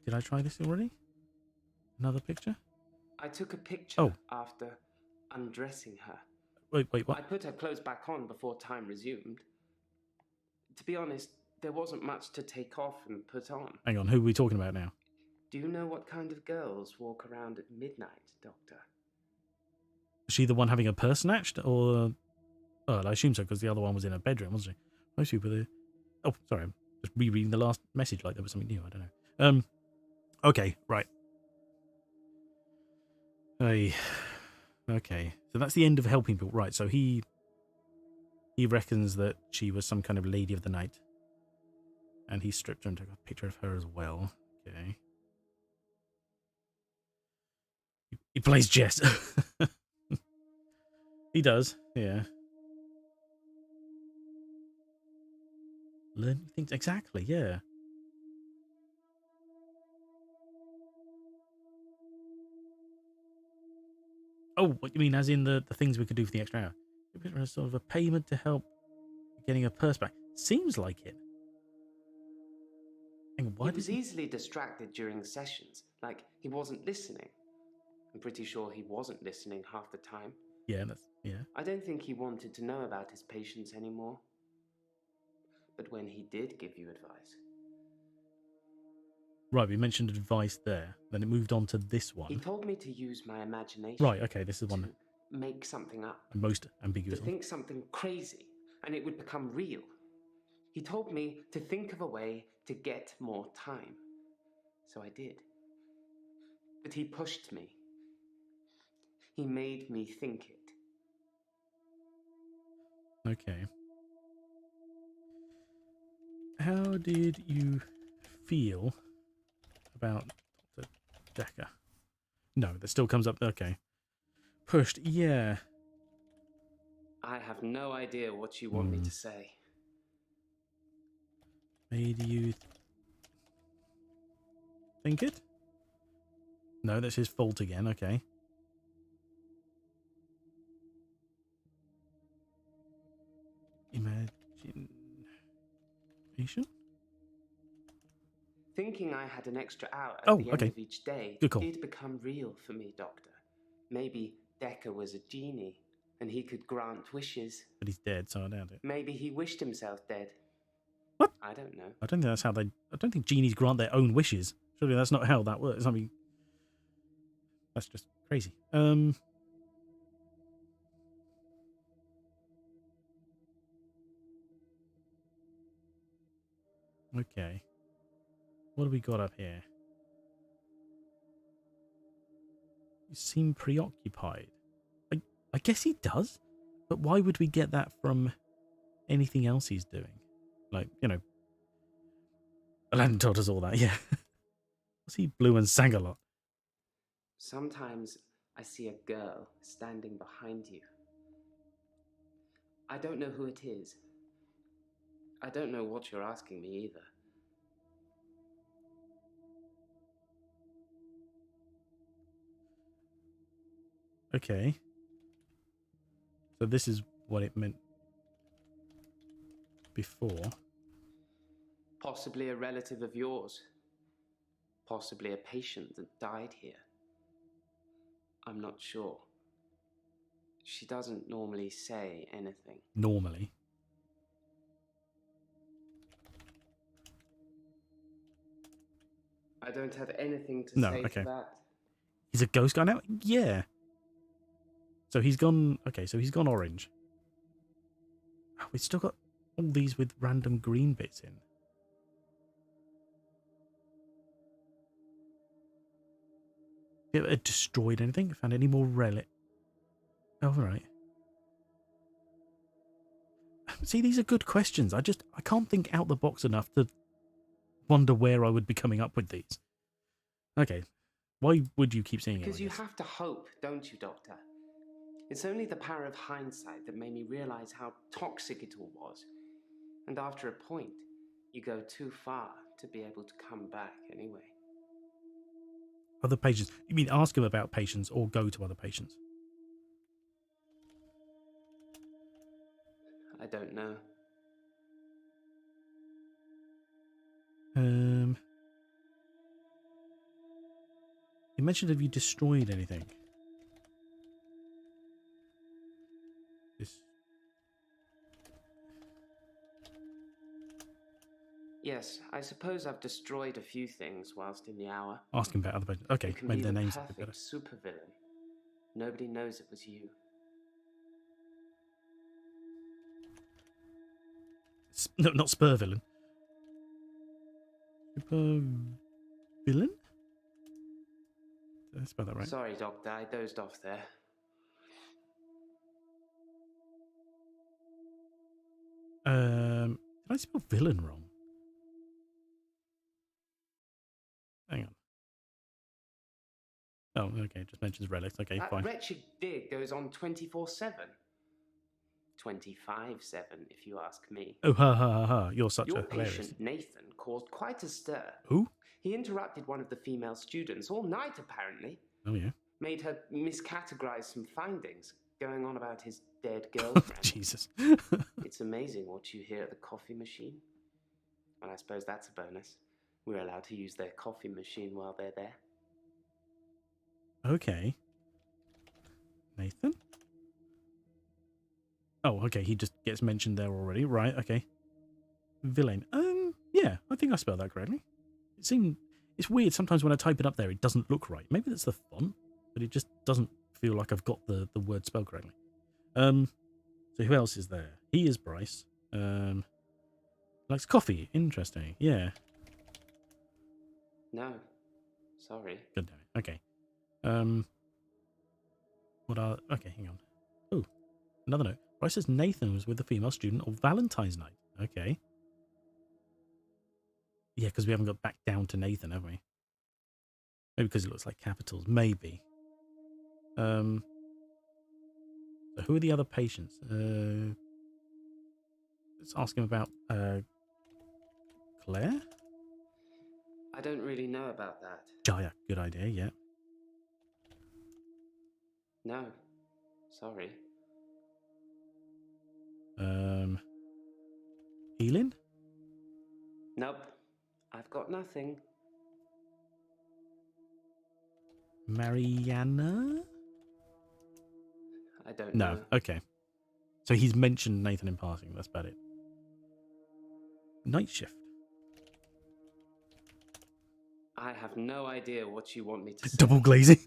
Did I try this already? Another picture? I took a picture Oh. after undressing her. Wait, what? I put her clothes back on before time resumed. To be honest, there wasn't much to take off and put on. Hang on, who are we talking about now? Do you know what kind of girls walk around at midnight, Doctor? Is she the one having her purse snatched? Or... Oh, I assume so, because the other one was in her bedroom, wasn't she? Most people are... Oh, sorry, I'm just rereading the last message like there was something new, I don't know. Okay, right. Okay, so that's the end of helping people. Right, so he reckons that she was some kind of lady of the night. And he stripped her and took a picture of her as well. Okay. He plays chess. He does, yeah. Learn things, exactly, yeah. Oh, what you mean, as in the things we could do for the extra hour? As sort of a payment to help getting a purse back. Seems like it. Hang on, why He was easily distracted during sessions, like he wasn't listening. I'm pretty sure he wasn't listening half the time. Yeah, that's yeah. I don't think he wanted to know about his patients anymore. But when he did give you advice, Right, we mentioned advice there. Then it moved on to this he one. told me to use my imagination. Right, okay, this is one To make something up. I'm most To ambiguous on. think something crazy, and it would become real. He told me to think of a way to get more time. So I did. But he pushed me. He made me think it. Okay. How did you feel about Dr. Dekker? No, that still comes up. Okay. Pushed, yeah. I have no idea what you want me to say. Made you think it? No, that's his fault again. Okay. Imagination? Thinking I had an extra hour at Oh, the end okay. of each day Good call. did become real for me, Doctor. Maybe Dekker was a genie, and he could grant wishes. But he's dead, so I doubt it. Maybe he wished himself dead. What? I don't know. I don't think that's how they... I don't think genies grant their own wishes. Surely that's not how that works. I mean... That's just crazy. Okay. What have we got up here? You seem preoccupied. I guess he does, but why would we get that from anything else he's doing? Like, you know, Aladdin told us all that, yeah. He blew and sang a lot. Sometimes I see a girl standing behind you. I don't know who it is. I don't know what you're asking me either. Okay. So this is what it meant before. Possibly a relative of yours. Possibly a patient that died here. I'm not sure. She doesn't normally say anything. Normally. I don't have anything to No, say okay. for that. He's a ghost guy now? Yeah. So he's gone... Okay, so he's gone orange. Oh, we've still got all these with random green bits in. Have you ever destroyed anything? Found any more relic? Oh, all right. See, these are good questions. I can't think out the box enough to wonder where I would be coming up with these. Okay. Why would you keep seeing it? Because you have to hope, don't you, Doctor? It's only the power of hindsight that made me realize how toxic it all was. And after a point, you go too far to be able to come back anyway. Other patients? You mean ask him about patients or go to other patients? I don't know. You mentioned, have you destroyed anything? This. Yes, I suppose I've destroyed a few things whilst in the hour. Ask him about other patients. Okay, You can maybe be their the names are a bit better. perfect supervillain. Nobody knows it was you. No, not Spur villain. Super villain? Did I spell that right? Sorry, Doctor, I dozed off there. Did I spell villain wrong? Hang on. Oh, okay. It just mentions relics. Okay, That fine. wretched dig goes on 24/7. 25/7, if you ask me. Oh, ha ha ha ha. You're such Your a hilarious. patient, Nathan, caused quite a stir. Who? He interrupted one of the female students all night, apparently. Oh, yeah. Made her miscategorize some findings, going on about his dead girlfriend. Jesus. It's amazing what you hear at the coffee machine. And I suppose that's a bonus. We're allowed to use their coffee machine while they're there. Okay. Nathan? Oh, okay, he just gets mentioned there already. Right, okay. Villain. Yeah, I think I spelled that correctly. It's weird sometimes when I type it up there, it doesn't look right. Maybe that's the font, but it just doesn't feel like I've got the word spelled correctly. So who else is there? He is Bryce. Likes coffee. Interesting. Yeah. No, sorry. God damn it. Okay. Okay, hang on. Oh, another note. Bryce says Nathan was with a female student on Valentine's night. Okay. Yeah, because we haven't got back down to Nathan, have we? Maybe because it looks like capitals. Maybe. So who are the other patients? Let's ask him about Claire? I don't really know about that. Jaya. Good idea, yeah. No, sorry. Elin? Nope, I've got nothing. Mariana? I don't No. know. Okay. So he's mentioned Nathan in passing. That's about it. Night shift. I have no idea what you want me to say. Double glazing.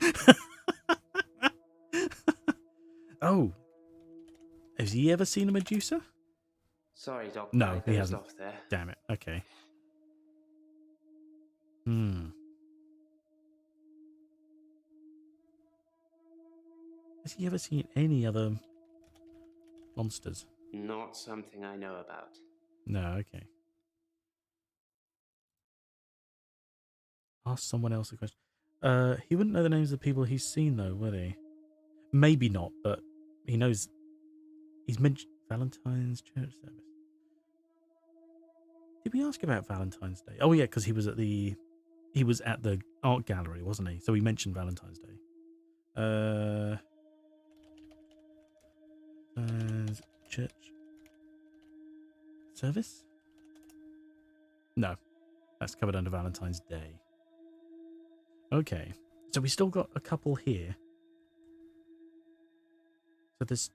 Oh. Has he ever seen a Medusa? Sorry, Doctor. No, I he dozed hasn't. off there. Damn it. Okay. Has he ever seen any other monsters? Not something I know about. No, okay. Ask someone else a question. He wouldn't know the names of the people he's seen, though, would he? Maybe not, but he knows. He's mentioned Valentine's church service. Did we ask about Valentine's Day? Oh yeah, because he was at the art gallery, wasn't he? So we mentioned Valentine's Day. Church service? No, that's covered under Valentine's Day. Okay, so we still got a couple here. So there's.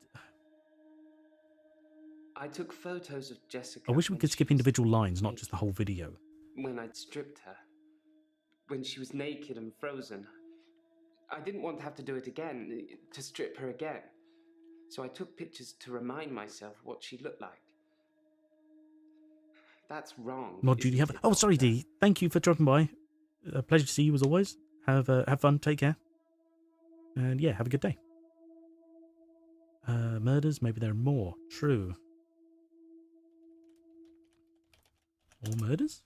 I took photos of Jessica. I wish we could skip individual lines, not just the whole video. When I'd stripped her. When she was naked and frozen. I didn't want to have to do it again, to strip her again. So I took pictures to remind myself what she looked like. That's wrong. Mod Judy, isn't it, oh, sorry, Doctor? Dee. Thank you for dropping by. A pleasure to see you as always. Have fun. Take care. And yeah, have a good day. Murders, maybe there are more. True. More murders?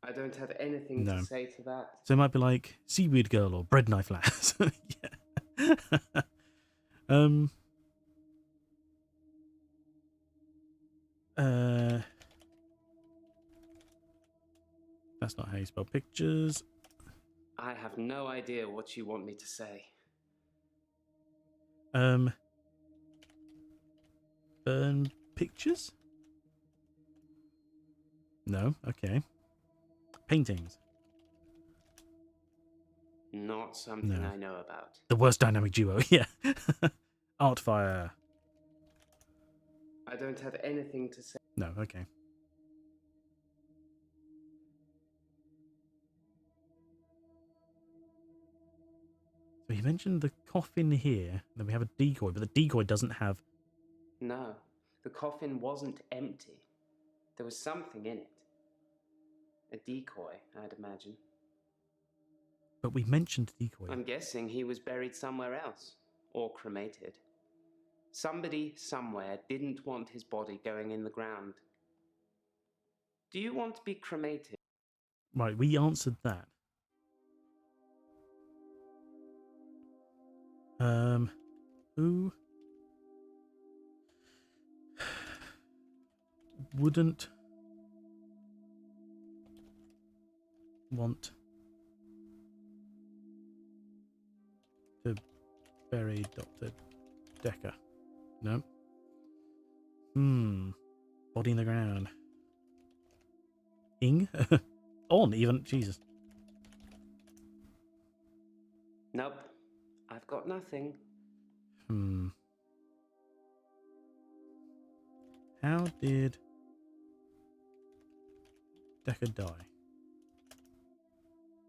I don't have anything No. to say to that. So it might be like Seaweed Girl or Bread Knife Lass. Yeah. That's not how you spell pictures. I have no idea what you want me to say. Burn pictures? No, okay. Paintings. Not something No. I know about. The worst dynamic duo, yeah. Art fire. I don't have anything to say. No, okay. So you mentioned the coffin here, then we have a decoy, but the decoy doesn't have... No, the coffin wasn't empty. There was something in it. A decoy, I'd imagine. But we mentioned decoy. I'm guessing he was buried somewhere else, or cremated. Somebody somewhere didn't want his body going in the ground. Do you want to be cremated? Right, we answered that. Who wouldn't want to bury Dr. Dekker? No. Body in the ground. Ing? On, even. Jesus. Nope, I've got nothing. How did Dekker die?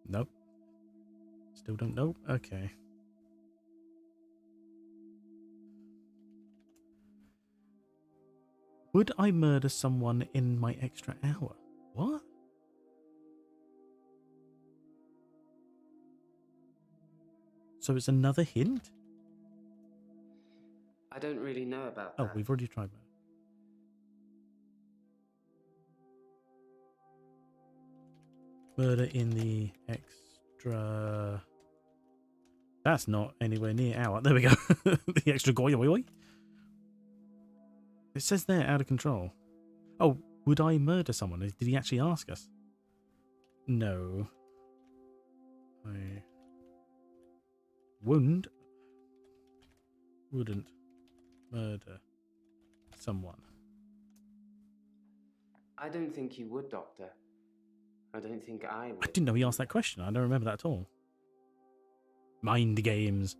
Nope. Still don't know. Okay. Would I murder someone in my extra hour? What? So it's another hint? I don't really know about Oh, that. we've already tried that. Murder in the extra... That's not anywhere near hour. There we go. The extra goy. It says there, out of control. Oh, would I murder someone? Did he actually ask us? No. I wouldn't murder someone. I don't think you would, Doctor. I don't think I would. I didn't know he asked that question. I don't remember that at all. Mind games.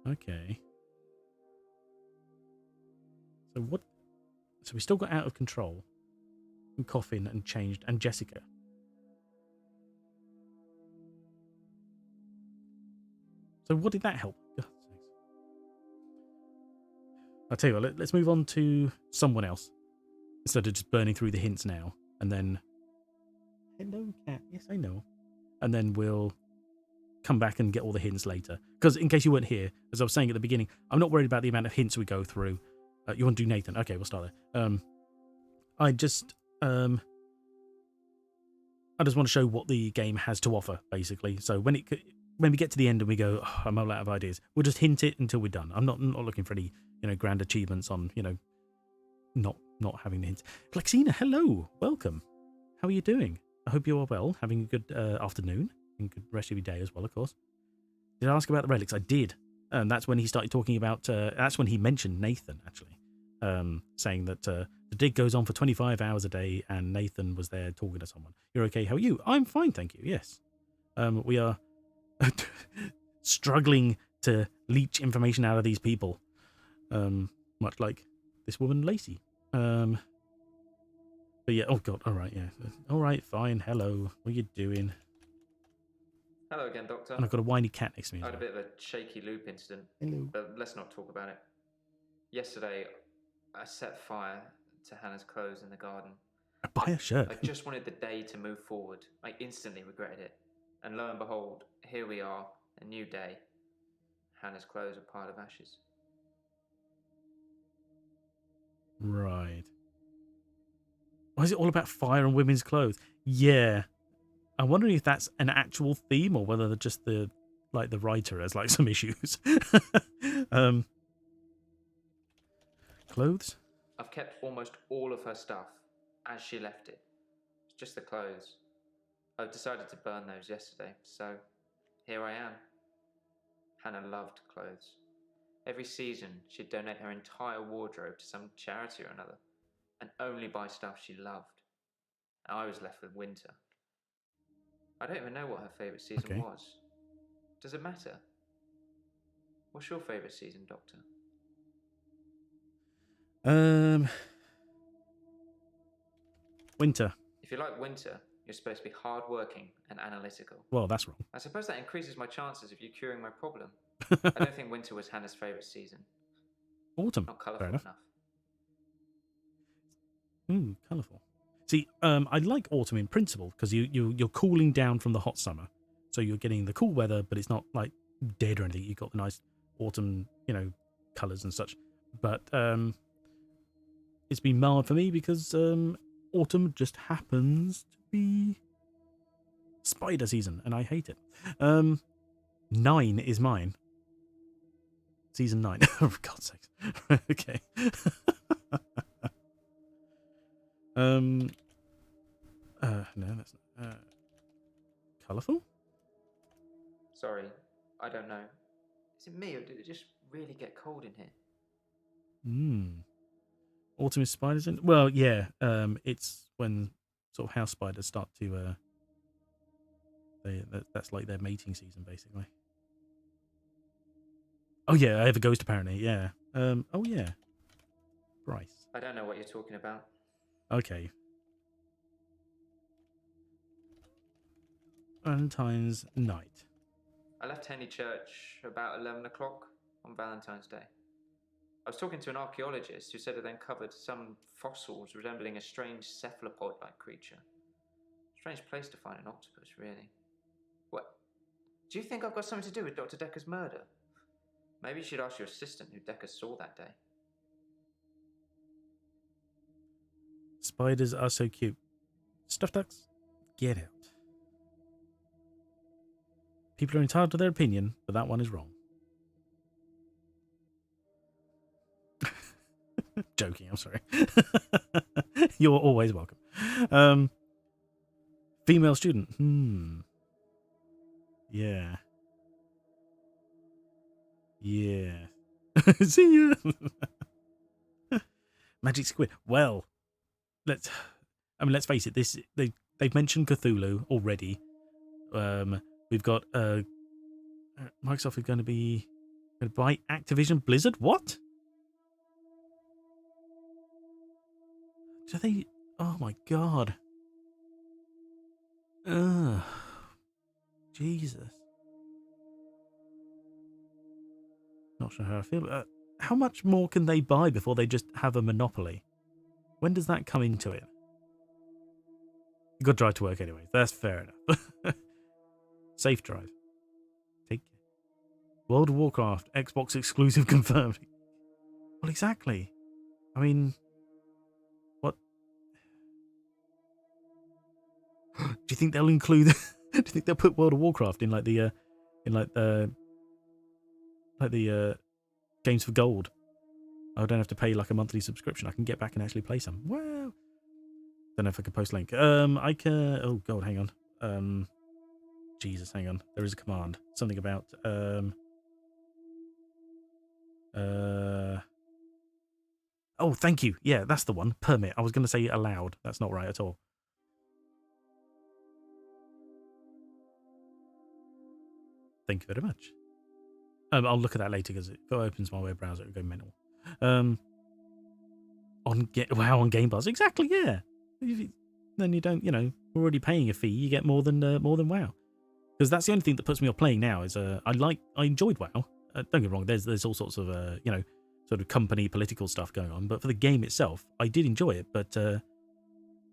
Okay. So what? So we still got out of control, and Coffin, and changed, and Jessica. So what did that help? God's sakes. I'll tell you what, let's move on to someone else. Instead of just burning through the hints now. And then... Hello, cat. Yes, I know. And then we'll come back and get all the hints later. Because in case you weren't here, as I was saying at the beginning, I'm not worried about the amount of hints we go through. You want to do Nathan? Okay, we'll start there. I just want to show what the game has to offer, basically. So when we get to the end and we go, oh, I'm all out of ideas, we'll just hint it until we're done. I'm not looking for any, grand achievements on, not having the hints. Flexina, hello, welcome. How are you doing? I hope you are well, having a good afternoon and good rest of your day as well, of course. Did I ask about the relics? I did. And that's when he started talking about, that's when he mentioned Nathan, actually, saying that the dig goes on for 25 hours a day and Nathan was there talking to someone. You're okay? How are you? I'm fine, thank you. Yes. We are struggling to leech information out of these people, much like this woman, Lacey. But yeah, oh God, all right, yeah. All right, fine, hello. What are you doing? Hello again, Doctor. And I've got a whiny cat next to me. I had a bit of a shaky loop incident. Hello. But let's not talk about it. Yesterday, I set fire to Hannah's clothes in the garden. Buy a shirt. I just wanted the day to move forward. I instantly regretted it. And lo and behold, here we are, a new day. Hannah's clothes are a pile of ashes. Right. Why is it all about fire and women's clothes? Yeah. I'm wondering if that's an actual theme or whether just the writer has some issues. Clothes? I've kept almost all of her stuff as she left it. It's just the clothes. I've decided to burn those yesterday, so here I am. Hannah loved clothes. Every season, she'd donate her entire wardrobe to some charity or another, and only buy stuff she loved. I was left with winter. I don't even know what her favourite season was. Does it matter? What's your favourite season, Doctor? Winter. If you like winter, you're supposed to be hard-working and analytical. Well, that's wrong. I suppose that increases my chances of you curing my problem. I don't think winter was Hannah's favourite season. Autumn. Not colourful Fair enough. enough. Colourful. See, I like autumn in principle because you're cooling down from the hot summer, so you're getting the cool weather, but it's not dead or anything. You've got the nice autumn, colours and such. But it's been marred for me because autumn just happens to be spider season, and I hate it. 9 is mine. Season 9. Oh, for God's sakes. Okay. No, that's not. Colourful? Sorry, I don't know. Is it me or did it just really get cold in here? Autumn is spiders in? Well, yeah. It's when sort of house spiders start to. That's like their mating season, basically. Oh yeah, I have a ghost apparently. Yeah. Oh yeah. Bryce. I don't know what you're talking about. Okay. Valentine's night. I left Henley Church about 11 o'clock on Valentine's Day. I was talking to an archaeologist who said it uncovered some fossils resembling a strange cephalopod-like creature. Strange place to find an octopus, really. What? Do you think I've got something to do with Dr. Dekker's murder? Maybe you should ask your assistant who Dekker saw that day. Spiders are so cute. Stuffed ducks, get out. People are entitled to their opinion, but that one is wrong. Joking, I'm sorry. You're always welcome. Female student. Yeah. Yeah. See ya. Magic squid. Well, let's face it. They've mentioned Cthulhu already. We've got Microsoft is going to buy Activision Blizzard. What? Do they? Oh my god. Ugh. Jesus. Not sure how I feel. How much more can they buy before they just have a monopoly? When does that come into it? You got to drive to work anyway. That's fair enough. Safe drive. Take care. World of Warcraft Xbox exclusive confirmed. Well, exactly. I mean, what? Do you think they'll include? Do you think they'll put World of Warcraft in the Games for Gold? I don't have to pay like a monthly subscription. I can get back and actually play some. Wow. Don't know if I can post link. I can. Oh god, hang on. Jesus, hang on. There is a command. Something about Oh, thank you. Yeah, that's the one. Permit. I was going to say allowed. That's not right at all. Thank you very much. I'll look at that later because if it opens my web browser, it'll go mental. On Game Pass, exactly. Yeah. Then you don't. We're already paying a fee. You get more than WoW. Because that's the only thing that puts me off playing now. Is I enjoyed WoW. Don't get me wrong. There's all sorts of sort of company political stuff going on. But for the game itself, I did enjoy it. But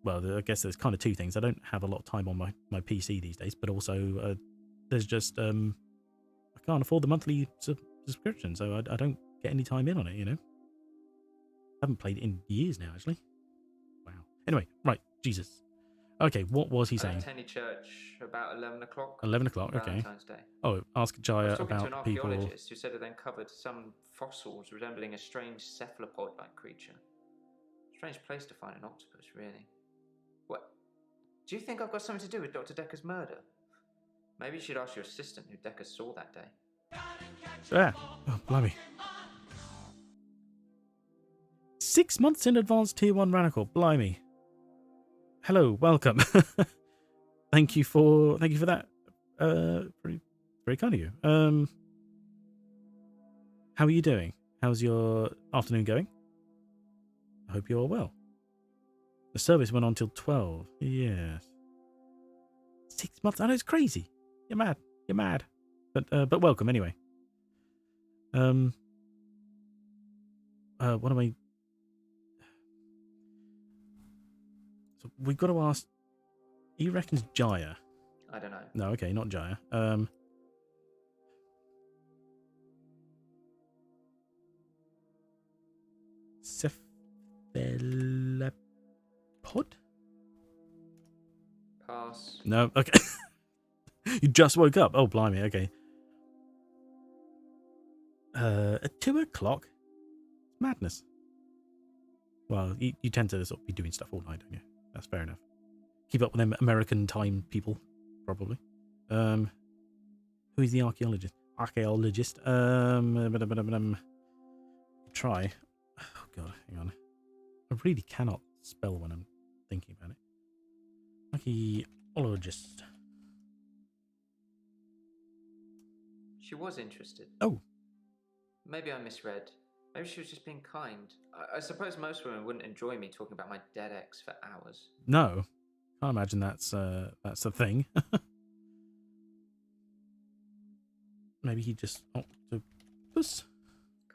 well, I guess there's kind of two things. I don't have a lot of time on my PC these days. But also there's just I can't afford the monthly subscription, so I don't get any time in on it. I haven't played it in years now, actually. Wow. Anyway, right, Jesus. Okay, what was he saying? I left Henley Church about 11 o'clock. 11 o'clock, okay. Valentine's Day. Oh, ask Jaya I was talking about to an people. archaeologist who said it uncovered some fossils resembling a strange cephalopod-like creature. Strange place to find an octopus, really. What? Do you think I've got something to do with Dr. Dekker's murder? Maybe you should ask your assistant who Dekker saw that day. Yeah. Oh, blimey. 6 months in advance tier 1 Radical. Blimey. Hello, welcome. Thank you for that. Very, very kind of you. How are you doing? How's your afternoon going? I hope you're well. The service went on till 12. Yes. 6 months. I know, it's crazy. You're mad. You're mad. But welcome anyway. What am I? So we've got to ask. He reckons Jaya. I don't know. No, okay, not Jaya. Cephalopod? Pass. No, okay. You just woke up. Oh, blimey, okay. At 2 o'clock? Madness. Well, you tend to sort of be doing stuff all night, don't you? That's fair enough. Keep up with them American time people, probably. Who is the archaeologist? Try. Oh god, hang on. I really cannot spell when I'm thinking about it. Archaeologist. She was interested. Oh. Maybe I misread. Maybe she was just being kind. I suppose most women wouldn't enjoy me talking about my dead ex for hours. No, can't imagine that's a thing. Maybe he just octopus.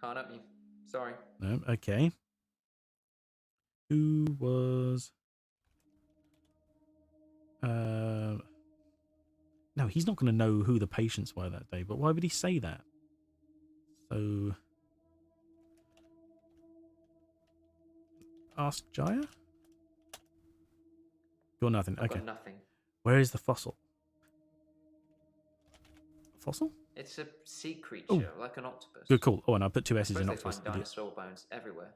Can't help you. Sorry. No, okay. Who was? No, he's not going to know who the patients were that day. But why would he say that? So, ask Jaya. Got nothing. I've Okay. got nothing. Where is the fossil? Fossil? It's a sea creature, Ooh. like an octopus. Good call. Oh, and I put two I S's suppose in they octopus. find dinosaur bones everywhere.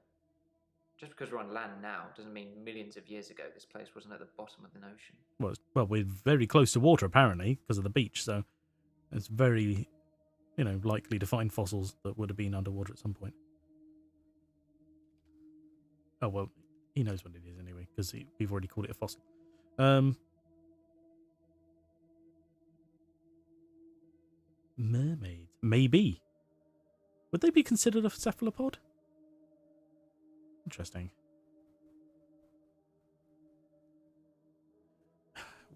Just because we're on land now doesn't mean millions of years ago this place wasn't at the bottom of the ocean. Well, we're very close to water apparently because of the beach, so it's very, likely to find fossils that would have been underwater at some point. Oh well, he knows what it is anyway because we've already called it a fossil. Mermaids, maybe. Would they be considered a cephalopod? Interesting.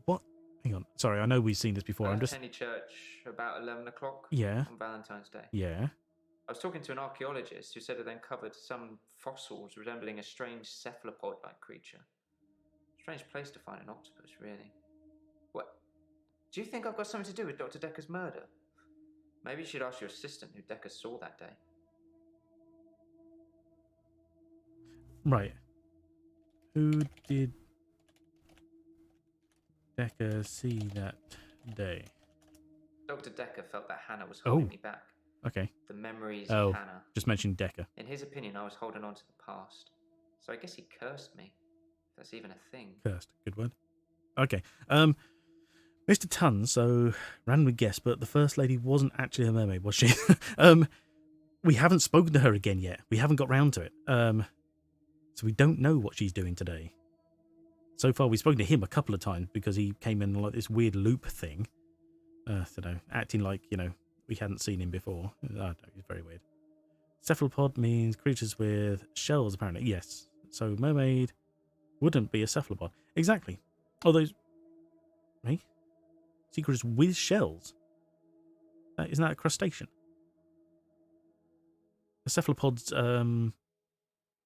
What? Hang on. Sorry, I know we've seen this before. I'm just. Penny Church about 11 o'clock. Yeah. On Valentine's Day. Yeah. I was talking to an archaeologist who said it uncovered some fossils resembling a strange cephalopod-like creature. Strange place to find an octopus, really. What? Do you think I've got something to do with Dr. Dekker's murder? Maybe you should ask your assistant who Dekker saw that day. Right. Who did Dekker see that day? Dr. Dekker felt that Hannah was holding me back. Okay. The memories of Hannah. Just mentioned Dekker. In his opinion, I was holding on to the past. So I guess he cursed me. If that's even a thing. Cursed. Good word. Okay. Mr. Tun, so random guess, but the First Lady wasn't actually a mermaid, was she? We haven't spoken to her again yet. We haven't got round to it. So we don't know what she's doing today. So far, we've spoken to him a couple of times because he came in like this weird loop thing. Acting like, we hadn't seen him before. I don't know, he's very weird. Cephalopod means creatures with shells, apparently. Yes. So mermaid wouldn't be a cephalopod. Exactly. Oh, those... Right? Sea creatures with shells? Isn't that a crustacean? The cephalopods,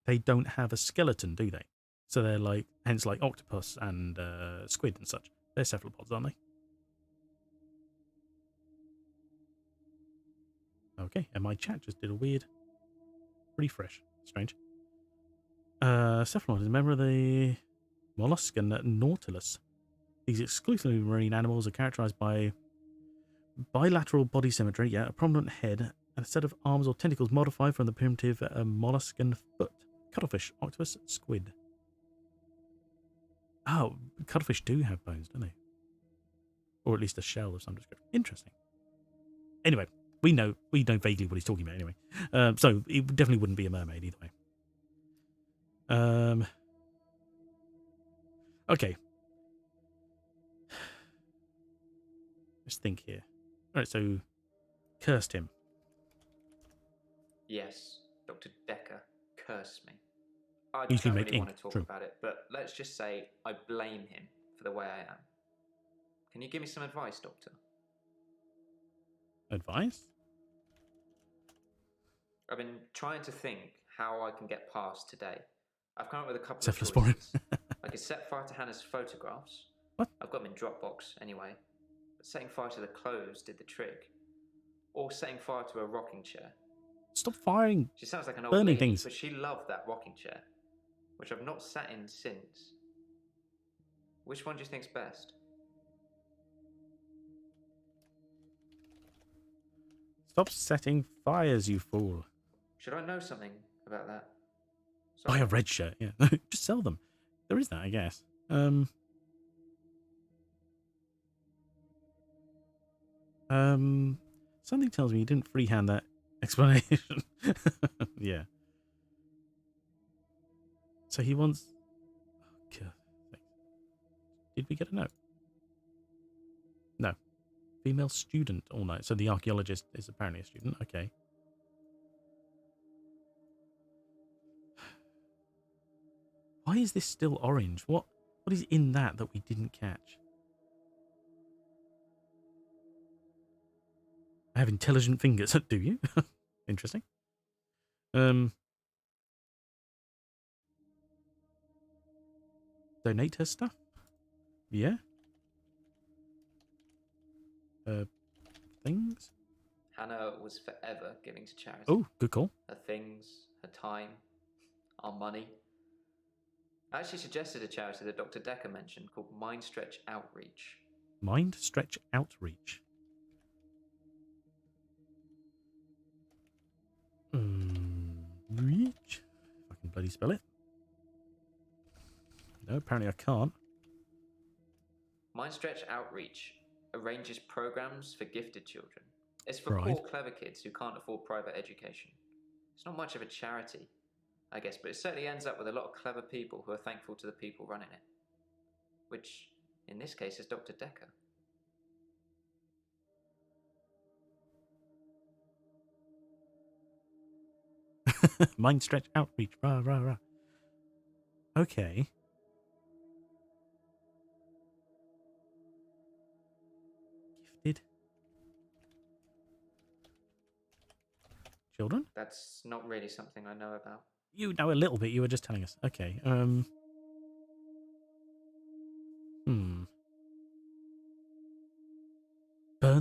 they don't have a skeleton, do they? So they're hence like octopus and squid and such. They're cephalopods, aren't they? Okay, and my chat just did a weird refresh. Strange. Cephalopod is a member of the mollusk and nautilus. These exclusively marine animals are characterized by bilateral body symmetry, a prominent head, and a set of arms or tentacles modified from the primitive molluscan foot. Cuttlefish, octopus, squid. Oh, cuttlefish do have bones, don't they? Or at least a shell of some description. Interesting. Anyway, we know vaguely what he's talking about anyway. So it definitely wouldn't be a mermaid either way. Okay. Let's think here. Alright, so cursed him. Yes, Dr. Dekker cursed me. I Usually don't make really ink, want to talk true. about it, but let's just say I blame him for the way I am. Can you give me some advice, Doctor? Advice? I've been trying to think how I can get past today. I've come up with a couple of Cephalosporin. choices. I could set fire to Hannah's photographs. What? I've got them in Dropbox anyway. But setting fire to the clothes did the trick. Or setting fire to a rocking chair. Stop firing. She sounds like an old Burning lady, things. but she loved that rocking chair, which I've not sat in since. Which one do you think's best? Stop setting fires, you fool. Should I know something about that? Buy Sorry. a red shirt, yeah. Just sell them. There is that, I guess. Something tells me you didn't freehand that explanation. Yeah. So he wants... Oh, God. Did we get a note? No. Female student all night. So the archaeologist is apparently a student. Okay. Why is this still orange? What is in that we didn't catch? I have intelligent fingers. Do you? Interesting. Donate her stuff? Yeah. Things? Hannah was forever giving to charity. Oh, good call. Her things, her time, our money. I actually suggested a charity that Dr. Dekker mentioned called Mind Stretch Outreach. Mind Stretch Outreach. Reach? If I can bloody spell it. No, apparently I can't. Mind Stretch Outreach arranges programs for gifted children. It's for Right. poor, clever kids who can't afford private education. It's not much of a charity, I guess, but it certainly ends up with a lot of clever people who are thankful to the people running it. Which, in this case, is Dr. Dekker. Mind Stretch Outreach. Rah, rah, rah. Okay. Gifted children? That's not really something I know about. You know a little bit. You were just telling us. Okay. Burn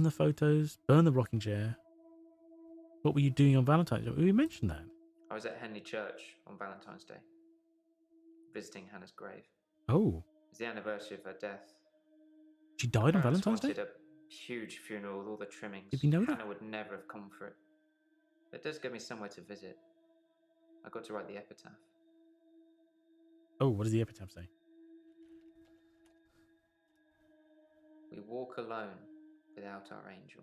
the photos. Burn the rocking chair. What were you doing on Valentine's Day? We mentioned that. I was at Henley Church on Valentine's Day, visiting Hannah's grave. Oh. It's the anniversary of her death. She died on Parents Valentine's Day? wanted a huge funeral with all the trimmings. Did we know that? Hannah would never have come for it. It does give me somewhere to visit. I got to write the epitaph. Oh, what does the epitaph say? We walk alone without our angel.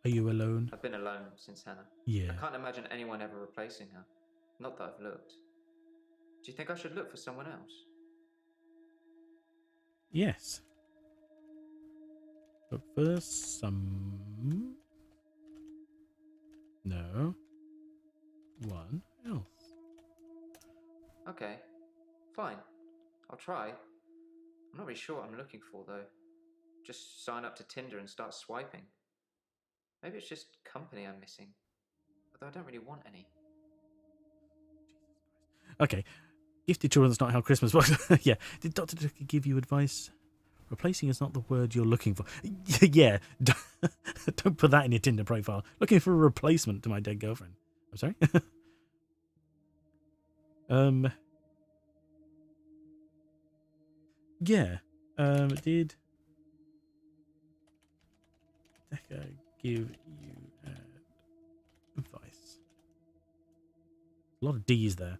Are you alone? I've been alone since Hannah. Yeah. I can't imagine anyone ever replacing her. Not that I've looked. Do you think I should look for someone else? Yes. But first, some... No. One else. Okay, fine. I'll try. I'm not really sure what I'm looking for, though. Just sign up to Tinder and start swiping. Maybe it's just company I'm missing. Although I don't really want any. Okay. Gifted children's not how Christmas works. Yeah. Did Dr. Dekker give you advice? Replacing is not the word you're looking for. Yeah. Don't put that in your Tinder profile. Looking for a replacement to my dead girlfriend. I'm sorry? Yeah. Did Dekker give you advice? A lot of D's there.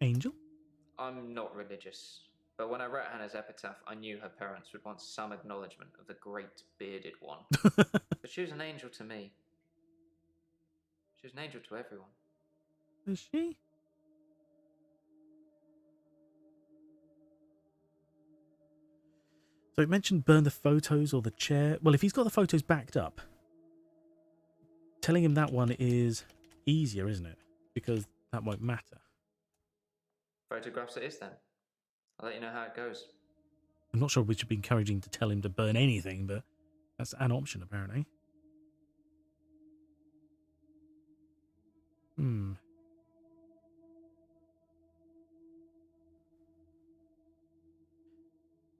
Angel? I'm not religious, but when I wrote Hannah's epitaph, I knew her parents would want some acknowledgement of the great bearded one. But she was an angel to me. She was an angel to everyone. Is she? So it mentioned burn the photos or the chair. Well, if he's got the photos backed up, telling him that one is easier, isn't it? Because that won't matter. Photographs it is then. I'll let you know how it goes. I'm not sure we should be encouraging to tell him to burn anything, but that's an option apparently.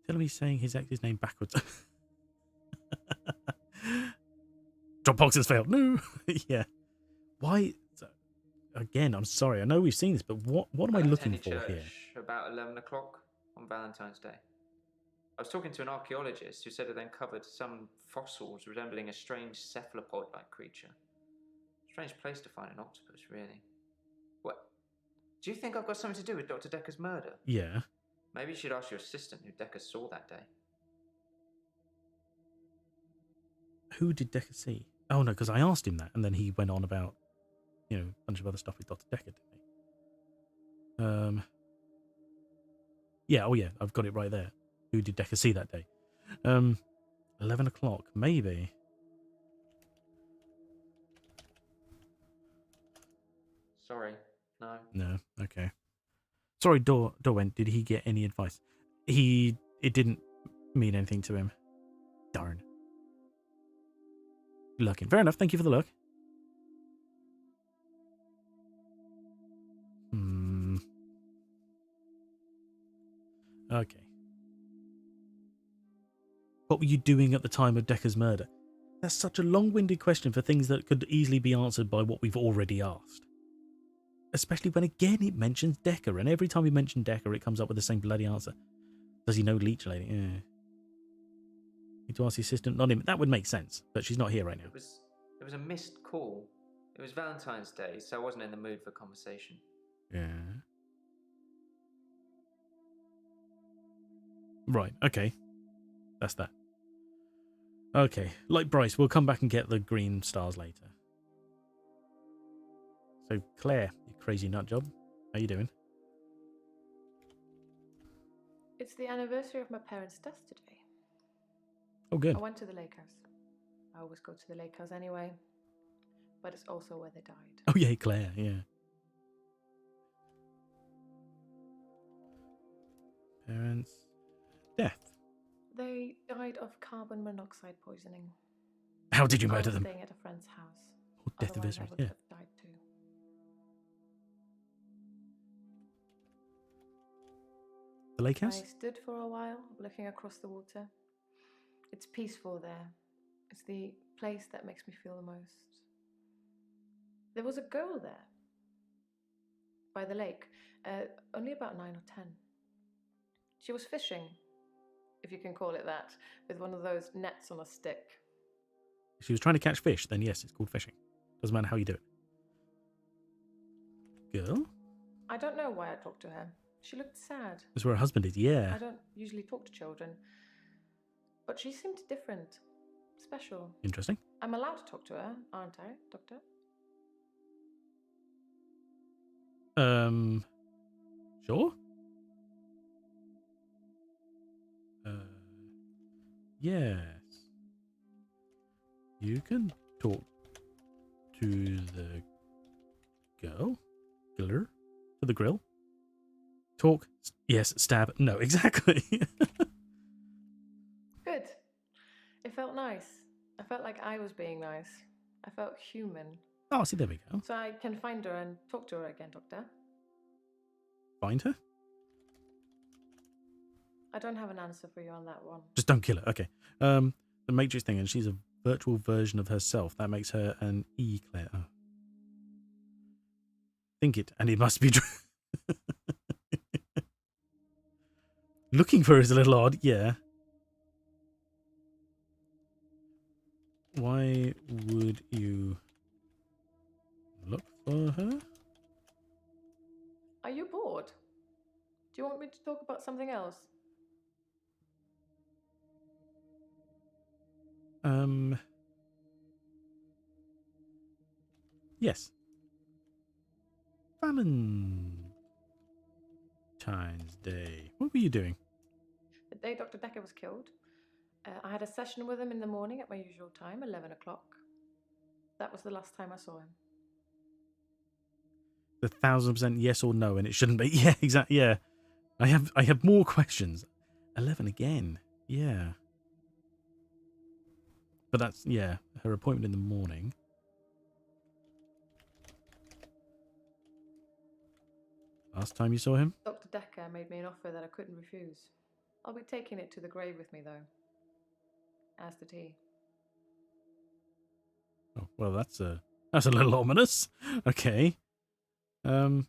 Tell him he's saying his ex's name backwards. Dropbox has failed. No. Yeah. Why? Again, I'm sorry. I know we've seen this, but what am I looking for Church here? About 11 o'clock on Valentine's Day. I was talking to an archaeologist who said it uncovered some fossils resembling a strange cephalopod-like creature. Strange place to find an octopus, really. What? Do you think I've got something to do with Dr. Dekker's murder? Yeah. Maybe you should ask your assistant who Dekker saw that day. Who did Dekker see? Oh, no, because I asked him that, and then he went on about, a bunch of other stuff with Dr. Dekker, didn't he? Yeah, oh yeah, I've got it right there. Who did Dekker see that day? 11 o'clock, maybe. Sorry, no. No, okay. Sorry, Dorwen, did he get any advice? It didn't mean anything to him. Darn. Looking. Fair enough, thank you for the look. Okay. What were you doing at the time of Dekker's murder? That's such a long-winded question for things that could easily be answered by what we've already asked. Especially when, again, it mentions Dekker, and every time we mention Dekker, it comes up with the same bloody answer. Does he know Leech Lady? Yeah. Need to ask the assistant, not him. That would make sense, but she's not here right now. It was a missed call. It was Valentine's Day, so I wasn't in the mood for conversation. Yeah. Right, okay. That's that. Okay, like Bryce, we'll come back and get the green stars later. So, Claire, you crazy nut job, how you doing? It's the anniversary of my parents' death today. Oh, good. I went to the lake house. I always go to the lake house anyway, but it's also where they died. Oh, yeah, Claire, yeah. Parents' death. They died of carbon monoxide poisoning. How did you I murder was them? staying at a friend's house. Oh, death Otherwise, I anniversary, would yeah. have died too. The lake house? I stood for a while, looking across the water. It's peaceful there. It's the place that makes me feel the most. There was a girl there, by the lake, only about 9 or 10. She was fishing, if you can call it that, with one of those nets on a stick. If she was trying to catch fish, then yes, it's called fishing. Doesn't matter how you do it. Girl? I don't know why I talked to her. She looked sad. That's where her husband is, yeah. I don't usually talk to children, but she seemed different, special. Interesting. I'm allowed to talk to her, aren't I, Doctor? Sure? Yes. You can talk to the girl? Giller? To the grill? Talk? Yes. Stab? No, exactly. Good. It felt nice. I felt like I was being nice. I felt human. Oh, see, there we go. So I can find her and talk to her again, Doctor. Find her? I don't have an answer for you on that one. Just don't kill her. Okay. The Matrix thing, and she's a virtual version of herself. That makes her an Eclair. Oh. Think it, and it must be true. Looking for her is a little odd, yeah. Why would you look for her? Are you bored? Do you want me to talk about something else? Yes. Valentine's Day. What were you doing? The day Dr. Dekker was killed, I had a session with him in the morning at my usual time, 11 o'clock. That was the last time I saw him. The 1000% yes or no, and it shouldn't be. Yeah, exactly. Yeah, I have more questions. 11 again. Yeah, but that's her appointment in the morning. Last time you saw him? Dr. Dekker made me an offer that I couldn't refuse. I'll be taking it to the grave with me, though. As did he. Oh well, that's a little ominous. Okay. Hang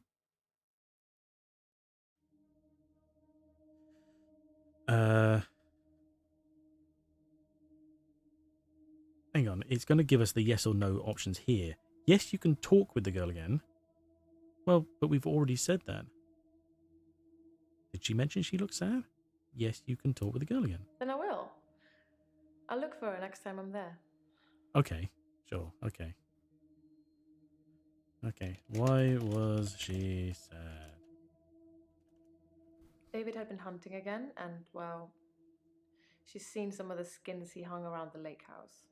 on, it's going to give us the yes or no options here. Yes, you can talk with the girl again. Well, but we've already said that. Did she mention she looks sad? Yes, you can talk with the girl again. Then I will. I'll look for her next time I'm there. Okay, sure, okay. Okay, why was she sad? David had been hunting again, and, well, She's seen some of the skins he hung around the lake house.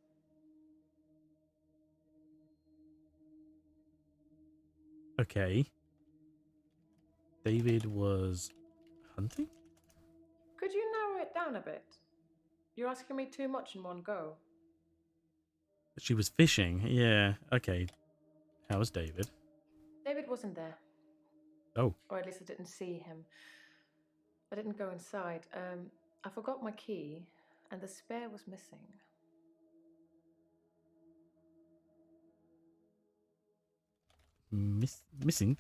Okay. David was hunting? Could you narrow it down a bit? You're asking me too much in one go. She was fishing. Yeah. Okay. How was David? David wasn't there. Oh. Or at least I didn't see him. I didn't go inside. I forgot my key, and the spare was missing. Missing?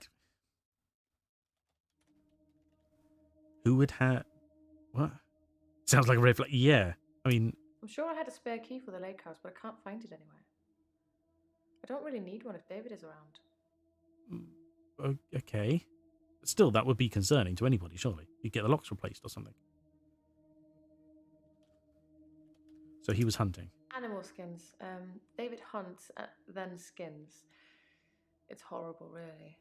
Who would have... What? Sounds like a red flag. Yeah. I mean... I'm sure I had a spare key for the lake house, but I can't find it anywhere. I don't really need one if David is around. Okay. Still, that would be concerning to anybody, surely. You'd get the locks replaced or something. So he was hunting. Animal skins. David hunts, then skins. It's horrible, really.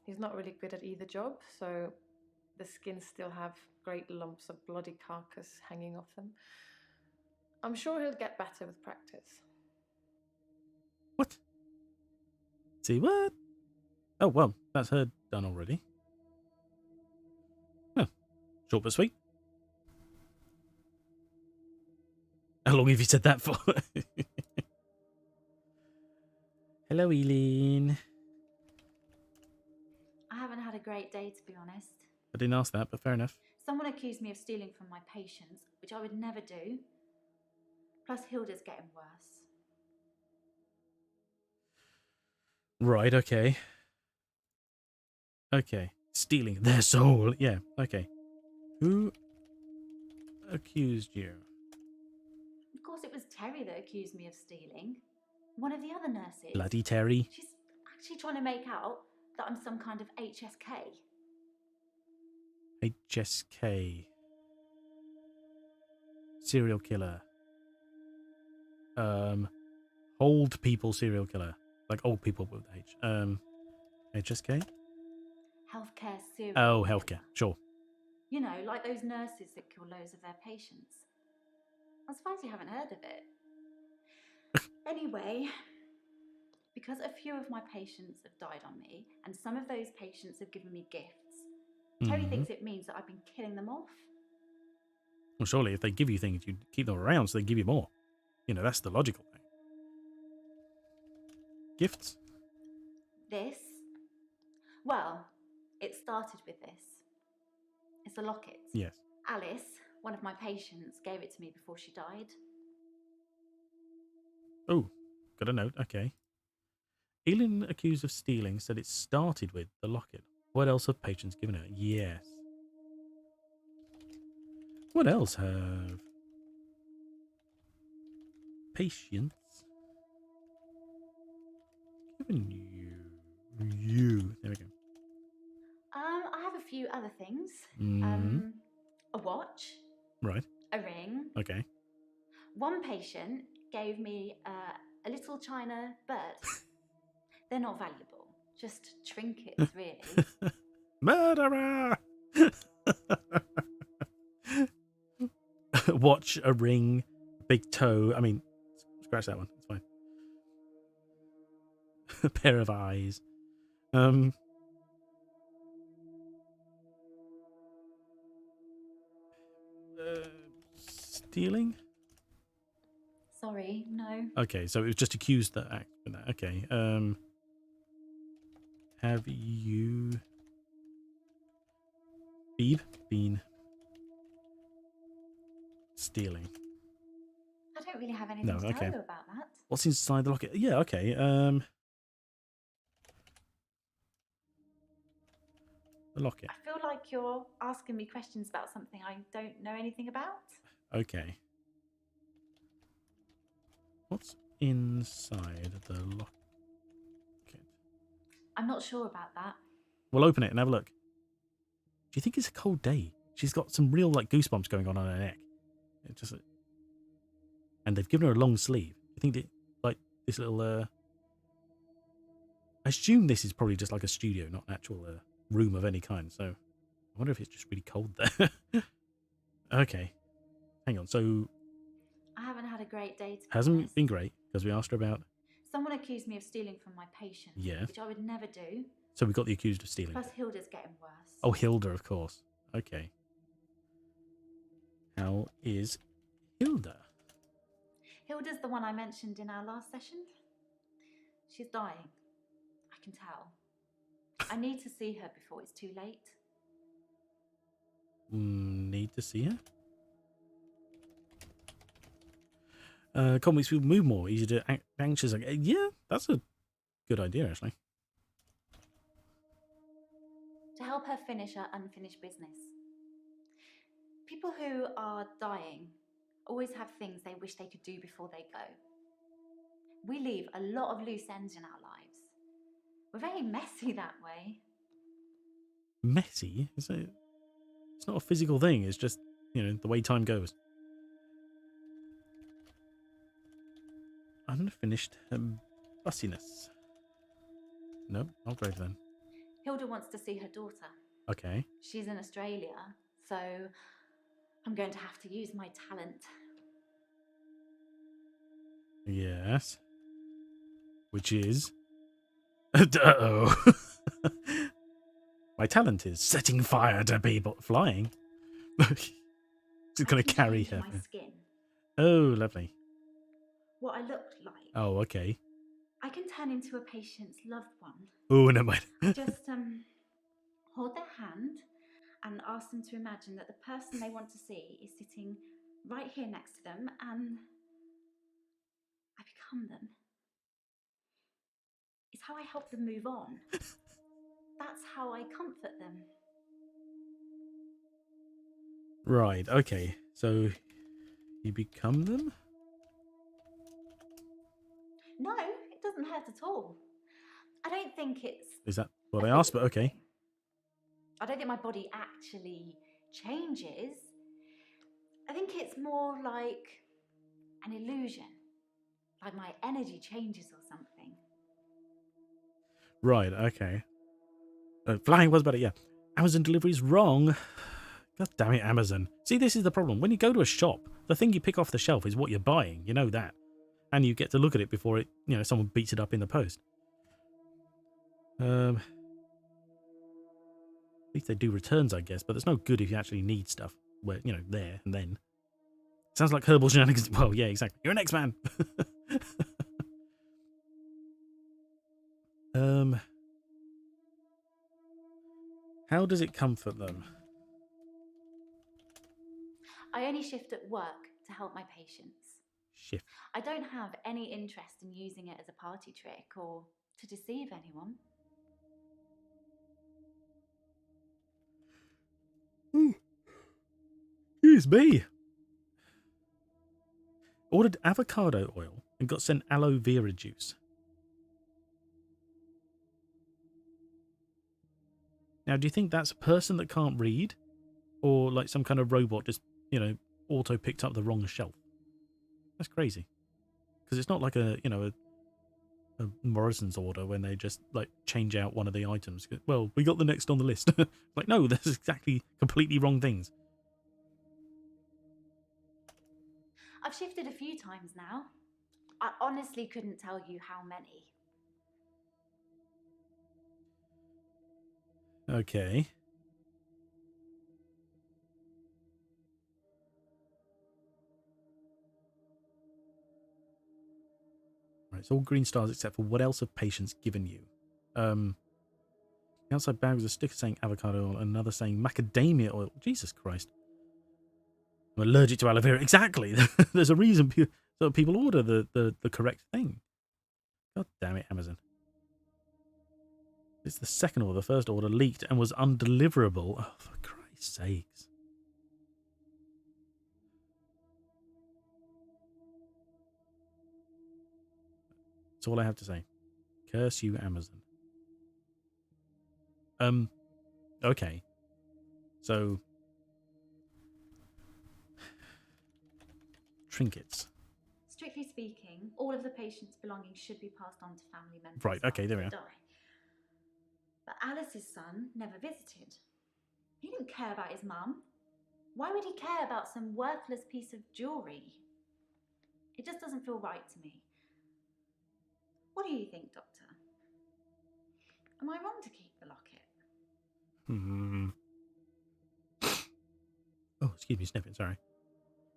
He's not really good at either job, so the skins still have great lumps of bloody carcass hanging off them. I'm sure he'll get better with practice. What? See what? Oh, well, that's her done already. Oh, short but sweet. How long have you said that for? Hello, Eileen. I haven't had a great day, to be honest. I didn't ask that, but fair enough. Someone accused me of stealing from my patients, which I would never do. Plus, Hilda's getting worse. Right, okay. Okay. Stealing their soul. Yeah, okay. Who accused you? Of course, it was Terry that accused me of stealing. One of the other nurses. Bloody Terry. She's actually trying to make out that I'm some kind of HSK. HSK. Serial killer. Old people serial killer. Like old people with H. HSK? Healthcare serial Oh, killer. healthcare. Sure. You know, like those nurses that kill loads of their patients. I'm surprised you haven't heard of it. Anyway, because a few of my patients have died on me, and some of those patients have given me gifts, Terry thinks it means that I've been killing them off. Well, surely if they give you things, you keep them around so they give you more. You know, that's the logical thing. Gifts? This? Well, it started with this. It's a locket. Yes. Alice, one of my patients, gave it to me before she died. Oh, got a note. Okay. Elin, accused of stealing, said it started with the locket. What else have patients given her? Yes. What else have patients given you? There we go. I have a few other things. A watch. Right. A ring. Okay. One patient gave me a little china bird. They're not valuable, just trinkets, really. Murderer! Watch, a ring, big toe. I mean, scratch that one. It's fine. A pair of eyes. Stealing? Sorry, no. Okay, so it was just accused that act for that. Okay. Have you been stealing? I don't really have anything to tell you about that. What's inside the locket? Yeah, okay. The locket. I feel like you're asking me questions about something I don't know anything about. Okay. What's inside the locket? I'm not sure about that. We'll open it and have a look. Do you think it's a cold day? She's got some real like goosebumps going on her neck. It just, and they've given her a long sleeve. I think like this little. I assume this is probably just like a studio, not an actual room of any kind. So I wonder if it's just really cold there. Okay. hang on. So I haven't had a great day, to be hasn't honest. been great because we asked her about. Someone accused me of stealing from my patient, Yeah. which I would never do. So we got the accused of stealing. Plus, Hilda's getting worse. Oh, Hilda, of course. Okay. How is Hilda? Hilda's the one I mentioned in our last session. She's dying. I can tell. I need to see her before it's too late. Need to see her? Can't makes people move more, easy to act anxious. Yeah, that's a good idea, actually. To help her finish her unfinished business. People who are dying always have things they wish they could do before they go. We leave a lot of loose ends in our lives. We're very messy that way. Messy? It's not a physical thing. It's just, the way time goes. Unfinished fussiness. No, I'll go then. Hilda wants to see her daughter. Okay. She's in Australia, so I'm going to have to use my talent. Yes. Which is... Uh-oh. My talent is setting fire to people. Flying. She's going to carry her. My skin. Oh, lovely. What I look like. Oh, okay. I can turn into a patient's loved one. Oh, never mind. Just hold their hand and ask them to imagine that the person they want to see is sitting right here next to them, and I become them. It's how I help them move on. That's how I comfort them. Right, okay. So, you become them? No, it doesn't hurt at all. I don't think it's... Is that what I asked? But okay. I don't think my body actually changes. I think it's more like an illusion. Like my energy changes or something. Right, okay. Flying was better, yeah. Amazon delivery is wrong. God damn it, Amazon. See, this is the problem. When you go to a shop, the thing you pick off the shelf is what you're buying. You know that. And you get to look at it before it, someone beats it up in the post. At least they do returns, I guess, but it's no good if you actually need stuff where, there and then. Sounds like herbal shenanigans. Well, yeah, exactly. You're an X-Man. How does it comfort them? I only shift at work to help my patients. Shift. I don't have any interest in using it as a party trick or to deceive anyone. Ooh. Excuse me. Ordered avocado oil and got sent aloe vera juice. Now, do you think that's a person that can't read? Or like some kind of robot just, auto picked up the wrong shelf? That's crazy. Because it's not like a Morrison's order when they just like change out one of the items. Well, we got the next on the list. Like, no, that's exactly completely wrong things. I've shifted a few times now. I honestly couldn't tell you how many. Okay. Right, it's all green stars except for what else have patients given you? The outside bag was a sticker saying avocado oil, another saying macadamia oil. Jesus Christ. I'm allergic to aloe vera. Exactly. There's a reason people order the correct thing. God damn it, Amazon. It's the second order. The first order leaked and was undeliverable. Oh, for Christ's sakes. That's all I have to say. Curse you, Amazon. Okay. So, trinkets. Strictly speaking, all of the patient's belongings should be passed on to family members. Right, okay, there we are. Die. But Alice's son never visited. He didn't care about his mum. Why would he care about some worthless piece of jewellery? It just doesn't feel right to me. What do you think, Doctor? Am I wrong to keep the locket? Hmm. Oh, excuse me, sniffing, sorry.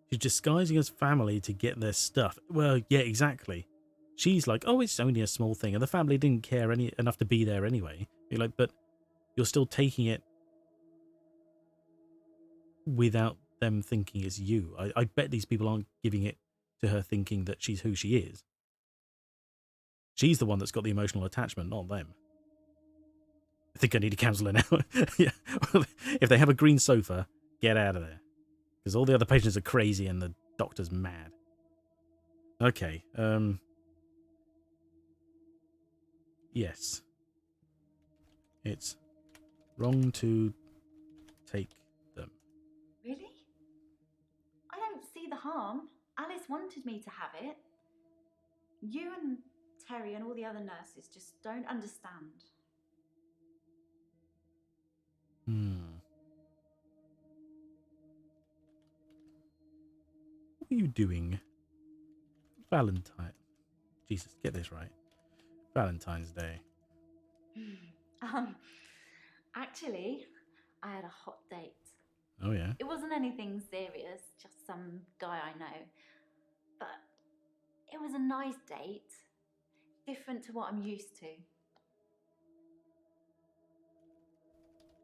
She's disguising as family to get their stuff. Well, yeah, exactly. She's like, oh, it's only a small thing, and the family didn't care enough to be there anyway. You're like, but you're still taking it without them thinking it's you. I bet these people aren't giving it to her thinking that she's who she is. She's the one that's got the emotional attachment, not them. I think I need a counsellor now. Yeah. If they have a green sofa, get out of there. Because all the other patients are crazy and the doctor's mad. Okay. Yes. It's wrong to take them. Really? I don't see the harm. Alice wanted me to have it. You and Terry and all the other nurses just don't understand. What are you doing? Valentine. Jesus, get this right. Valentine's Day. Actually, I had a hot date. Oh, yeah. It wasn't anything serious, just some guy I know. But it was a nice date, different to what I'm used to.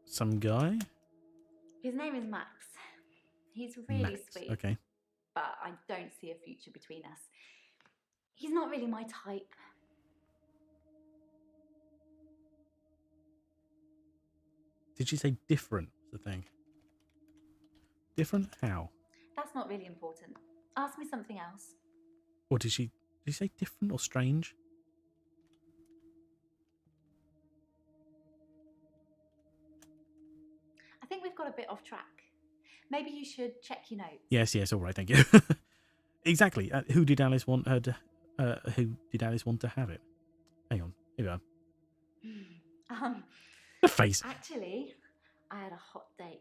Some guy? His name is Max. He's really Max. sweet. Okay. But I don't see a future between us. He's not really my type. Did she say different was the thing? Different? How? That's not really important. Ask me something else. Or did she say different or strange? I think we've got a bit off track. Maybe you should check your notes. Yes, all right, thank you. Exactly. Who did Alice want her to? Who did Alice want to have it? Hang on. Here we are. The face. Actually, I had a hot date.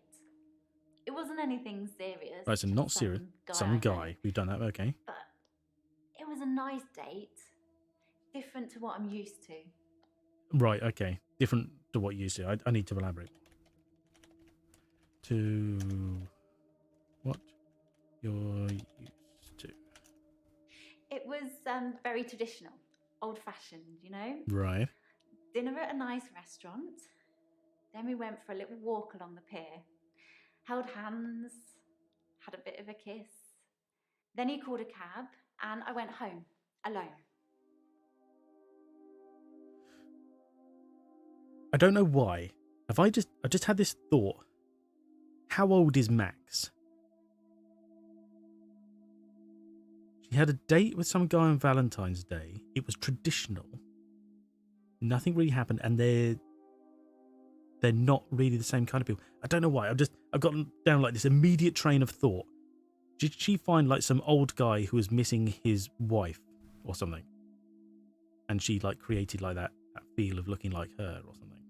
It wasn't anything serious. Right, so not serious. Some I know. guy. We've done that. Okay. But it was a nice date, different to what I'm used to. Right. Okay. Different to what you used to. I need to elaborate. To what you're used to. It was very traditional, old-fashioned, you know? Right. Dinner at a nice restaurant. Then we went for a little walk along the pier. Held hands, had a bit of a kiss. Then he called a cab and I went home, alone. I don't know why. I just had this thought. How old is Max? She had a date with some guy on Valentine's Day. It was traditional. Nothing really happened, and they're not really the same kind of people. I don't know why. I've gotten down like this immediate train of thought. Did she find like some old guy who was missing his wife or something? And she like created like that feel of looking like her or something.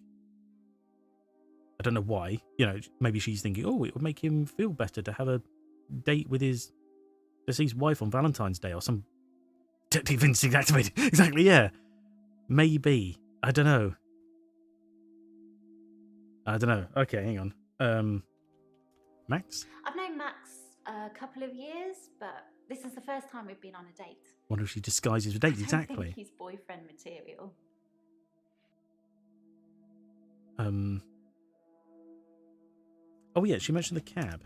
I don't know why. You know, maybe she's thinking, oh, it would make him feel better to have a date with his deceased wife on Valentine's Day or some detective instinct activated. Exactly, yeah. Maybe. I don't know. Okay, hang on. Max? I've known Max a couple of years, but this is the first time we've been on a date. Wonder if she disguises the date. I Exactly. don't think he's boyfriend material. Oh yeah, she mentioned the cab.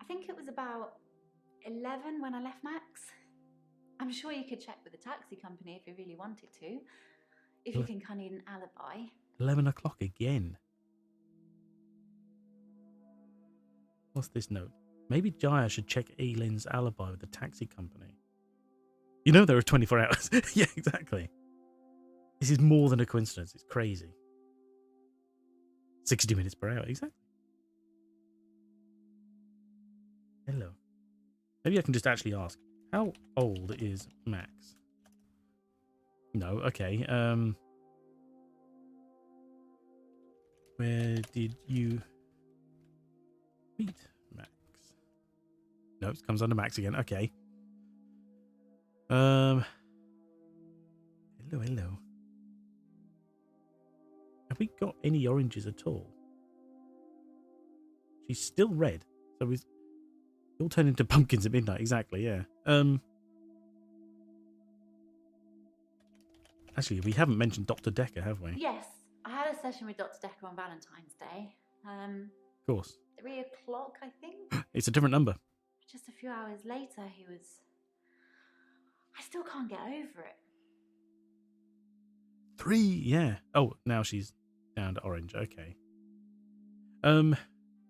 I think it was about 11 when I left Max. I'm sure you could check with the taxi company if you really wanted to. If you think I need an alibi. 11 o'clock again. What's this note? Maybe Jaya should check Eileen's alibi with the taxi company. You know there are 24 hours. Yeah, exactly. This is more than a coincidence. It's crazy. 60 minutes per hour, exactly. Hello. Maybe I can just actually ask, how old is Max? No, okay. Where did you meet Max? No, it comes under Max again. Okay. Hello, hello. Have we got any oranges at all? She's still red. So we all turn into pumpkins at midnight. Exactly, yeah. Actually, we haven't mentioned Dr. Dekker, have we? Yes, I had a session with Dr. Dekker on Valentine's Day. Of course. 3 o'clock, I think. It's a different number. Just a few hours later, he was... I still can't get over it. 3, yeah. Oh, now she's down to orange. Okay.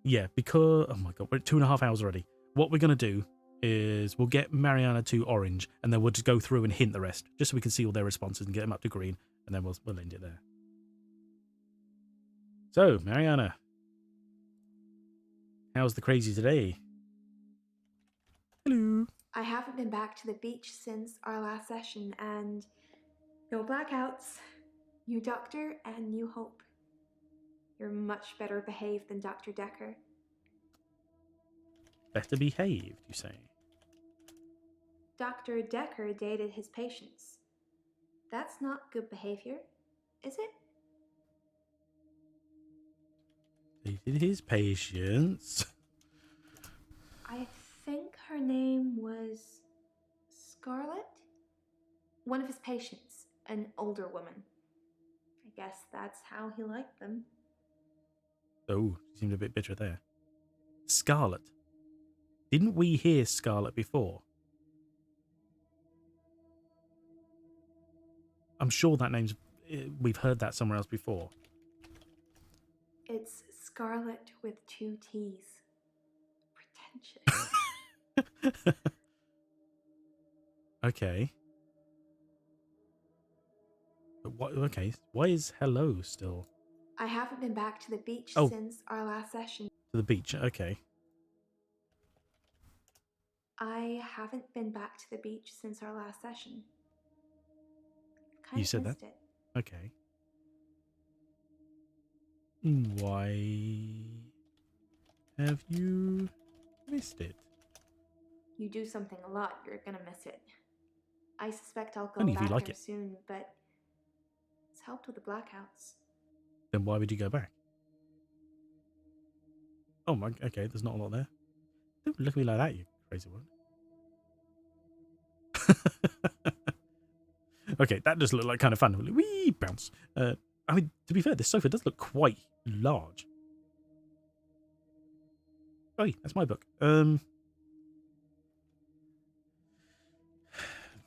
Yeah, because... Oh my god, we're at 2.5 hours already. What we're going to do is we'll get Mariana to orange, and then we'll just go through and hint the rest, just so we can see all their responses and get them up to green, and then we'll end it there. So, Mariana, how's the crazy today? Hello. I haven't been back to the beach since our last session, and no blackouts, new doctor, and new hope. You're much better behaved than Dr. Dekker. Better behaved, you say? Dr. Dekker dated his patients. That's not good behavior, is it? Dated his patients. I think her name was Scarlet? One of his patients, an older woman. I guess that's how he liked them. Oh, she seemed a bit bitter there. Scarlet. Didn't we hear Scarlet before? I'm sure that name's... We've heard that somewhere else before. It's Scarlet with 2 T's. Pretentious. Okay. But what? Okay. Why is hello still? I haven't been back to the beach since our last session. To the beach. Okay. I haven't been back to the beach since our last session. You said that? It. Okay. Why have you missed it? You do something a lot, you're gonna miss it. I suspect I'll go Only if back you like there it. soon, but it's helped with the blackouts. Then why would you go back? Oh my, okay, there's not a lot there. Don't look at me like that, you crazy one. Okay, that does look like kind of fun. Wee bounce. I mean, to be fair, this sofa does look quite large. Oh, that's my book.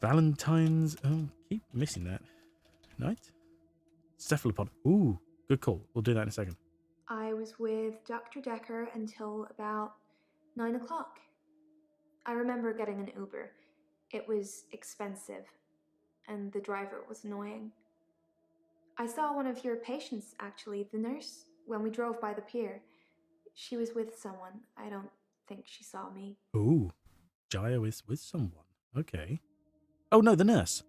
Valentine's. Oh, keep missing that. Night. Cephalopod. Ooh, good call. We'll do that in a second. I was with Dr. Dekker until about 9 o'clock. I remember getting an Uber. It was expensive, and the driver was annoying. I saw one of your patients, actually, the nurse, when we drove by the pier. She was with someone. I don't think she saw me. Ooh, Jaya is with someone. Okay. Oh no, the nurse.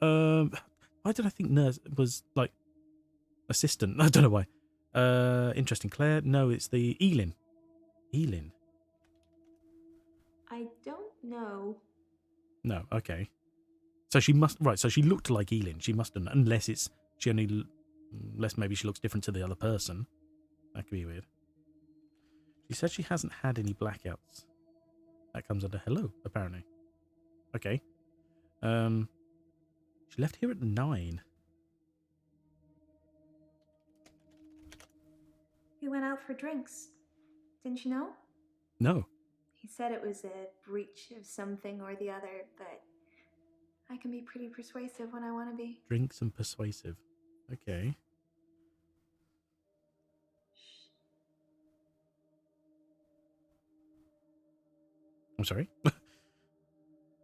Why did I think nurse was like assistant? I don't know why. Interesting. Claire. No, it's the Elin. Elin. I don't know. No. Okay. So she must, right, so she looked like Elin. She must have, unless it's, she only, unless maybe she looks different to the other person. That could be weird. She said she hasn't had any blackouts. That comes under hello, apparently. Okay. She left here at 9. We went out for drinks. Didn't you know? No. He said it was a breach of something or the other, but I can be pretty persuasive when I want to be. Drinks and persuasive. Okay. Shh. I'm sorry.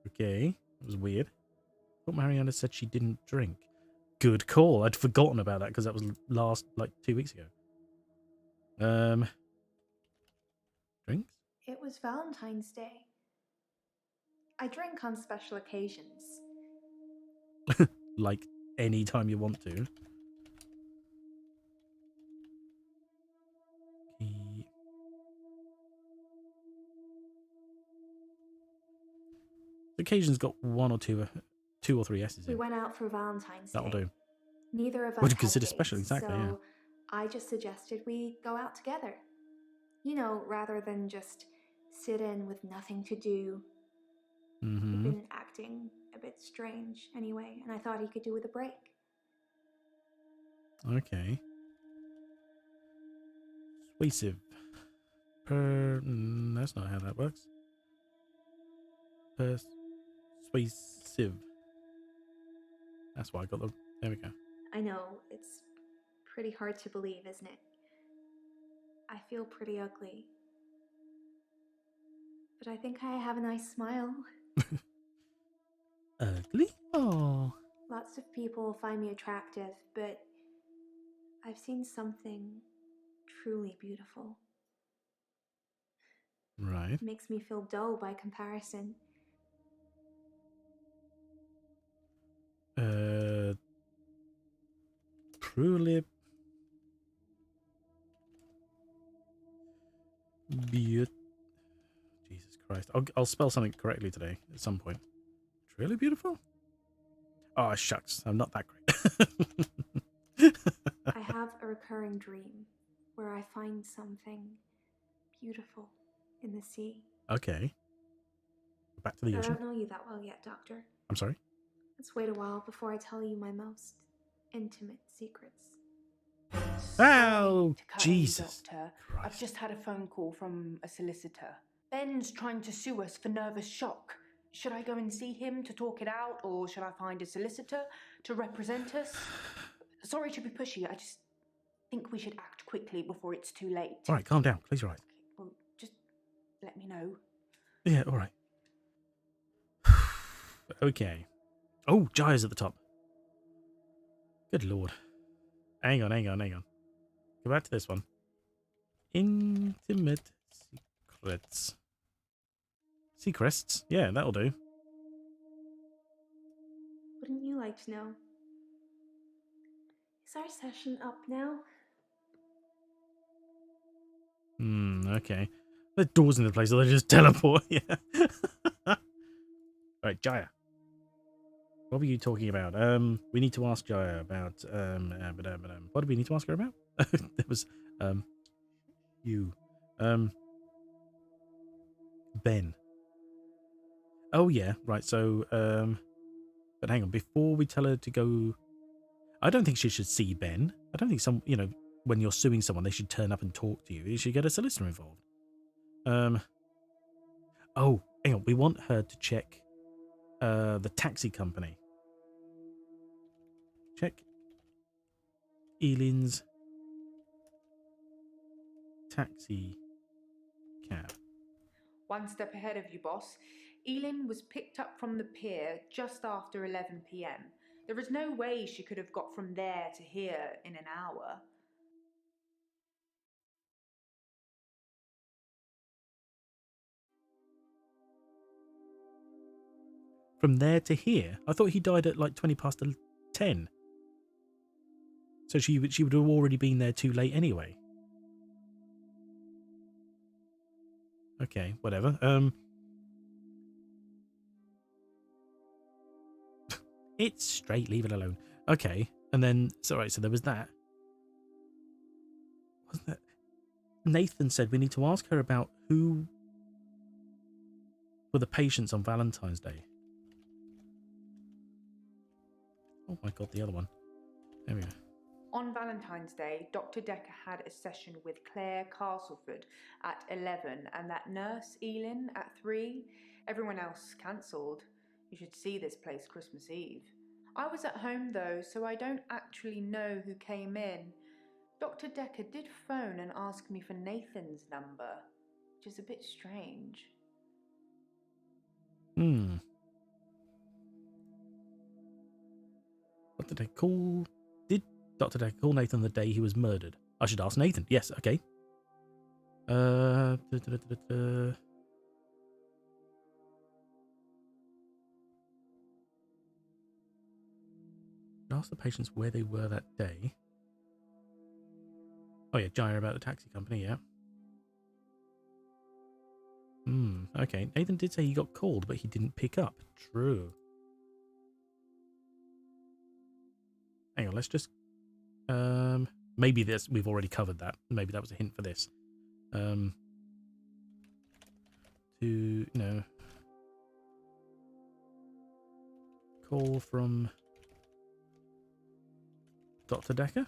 Okay. That was weird. I thought Mariana said she didn't drink. Good call. I'd forgotten about that because that was last, like, 2 weeks ago. Drinks? It was Valentine's Day. I drink on special occasions. Like, any time you want to. The occasion's got one or two or three S's We in. went out for Valentine's That'll Day. do. Neither of us Would you had consider dates, special? Exactly, so yeah. I just suggested we go out together. You know, rather than just sit in with nothing to do. He'd Mm-hmm. been acting a bit strange anyway, and I thought he could do with a break. Okay. Persuasive. That's not how that works. Persuasive. That's why I got the... There we go. I know, it's pretty hard to believe, isn't it? I feel pretty ugly. But I think I have a nice smile. Ugly? Oh. Lots of people find me attractive, but I've seen something truly beautiful. Right. It makes me feel dull by comparison. Truly beautiful. Jesus Christ. I'll spell something correctly today at some point. Truly beautiful? Oh, shucks. I'm not that great. I have a recurring dream where I find something beautiful in the sea. Okay. Back to the I ocean. don't know you that well yet, Doctor. I'm sorry? Let's wait a while before I tell you my most intimate secrets. Oh, To cut Jesus. in, Doctor. Christ. I've just had a phone call from a solicitor. Ben's trying to sue us for nervous shock. Should I go and see him to talk it out, or should I find a solicitor to represent us? Sorry to be pushy, I just think we should act quickly before it's too late. All right, calm down. Close your eyes. Okay, well, just let me know. Yeah, all right. Okay. Oh, Jaya's at the top. Good lord. Hang on. Go back to this one. Intimate secrets. Secrets? Yeah, that'll do. Wouldn't you like to know? Is our session up now? Okay. The doors in the place, so they just teleport. Yeah. Right, Jaya. What were you talking about? We need to ask Jaya about what do we need to ask her about? There was you. Ben. Oh yeah, right, so but hang on, before we tell her to go, I don't think she should see Ben. I don't think when you're suing someone they should turn up and talk to you. You should get a solicitor involved. Oh, hang on, we want her to check the taxi company. Check Eileen's taxi cab. One step ahead of you, boss. Elin was picked up from the pier just after 11 p.m. There is no way she could have got from there to here in an hour. From there to here? I thought he died at like 20 past 10. So she would have already been there too late anyway. Okay, whatever. It's straight, leave it alone. Okay, and then so there was that. Wasn't that Nathan said we need to ask her about who were the patients on Valentine's Day. Oh my god, the other one. There we go. On Valentine's Day, Dr. Dekker had a session with Claire Castleford at 11 and that nurse, Elin, at 3. Everyone else cancelled. You should see this place Christmas Eve. I was at home though, so I don't actually know who came in. Dr. Dekker did phone and ask me for Nathan's number, which is a bit strange. What did they call? Did Dr. Dekker call Nathan the day he was murdered? I should ask Nathan. Yes, okay. Ask the patients where they were that day. Oh yeah, Jaya about the taxi company, yeah. Okay. Nathan did say he got called, but he didn't pick up. True. Hang on, let's just... maybe this... We've already covered that. Maybe that was a hint for this. Call from Dr. Dekker?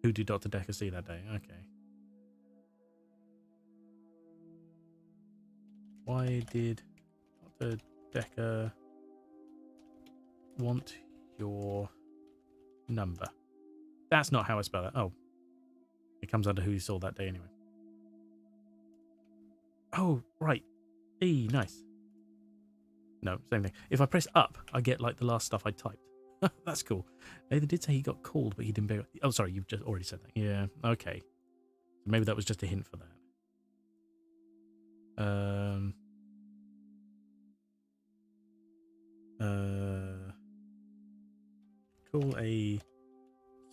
Who did Dr. Dekker see that day? Okay. Why did Dr. Dekker want your number? That's not how I spell it. Oh. It comes under who you saw that day anyway. Oh, right. E, nice. No, same thing. If I press up, I get like the last stuff I typed. That's cool. Nathan did say he got called, but he didn't pick up. Oh, sorry, you've just already said that. Yeah, okay. Maybe that was just a hint for that. Call a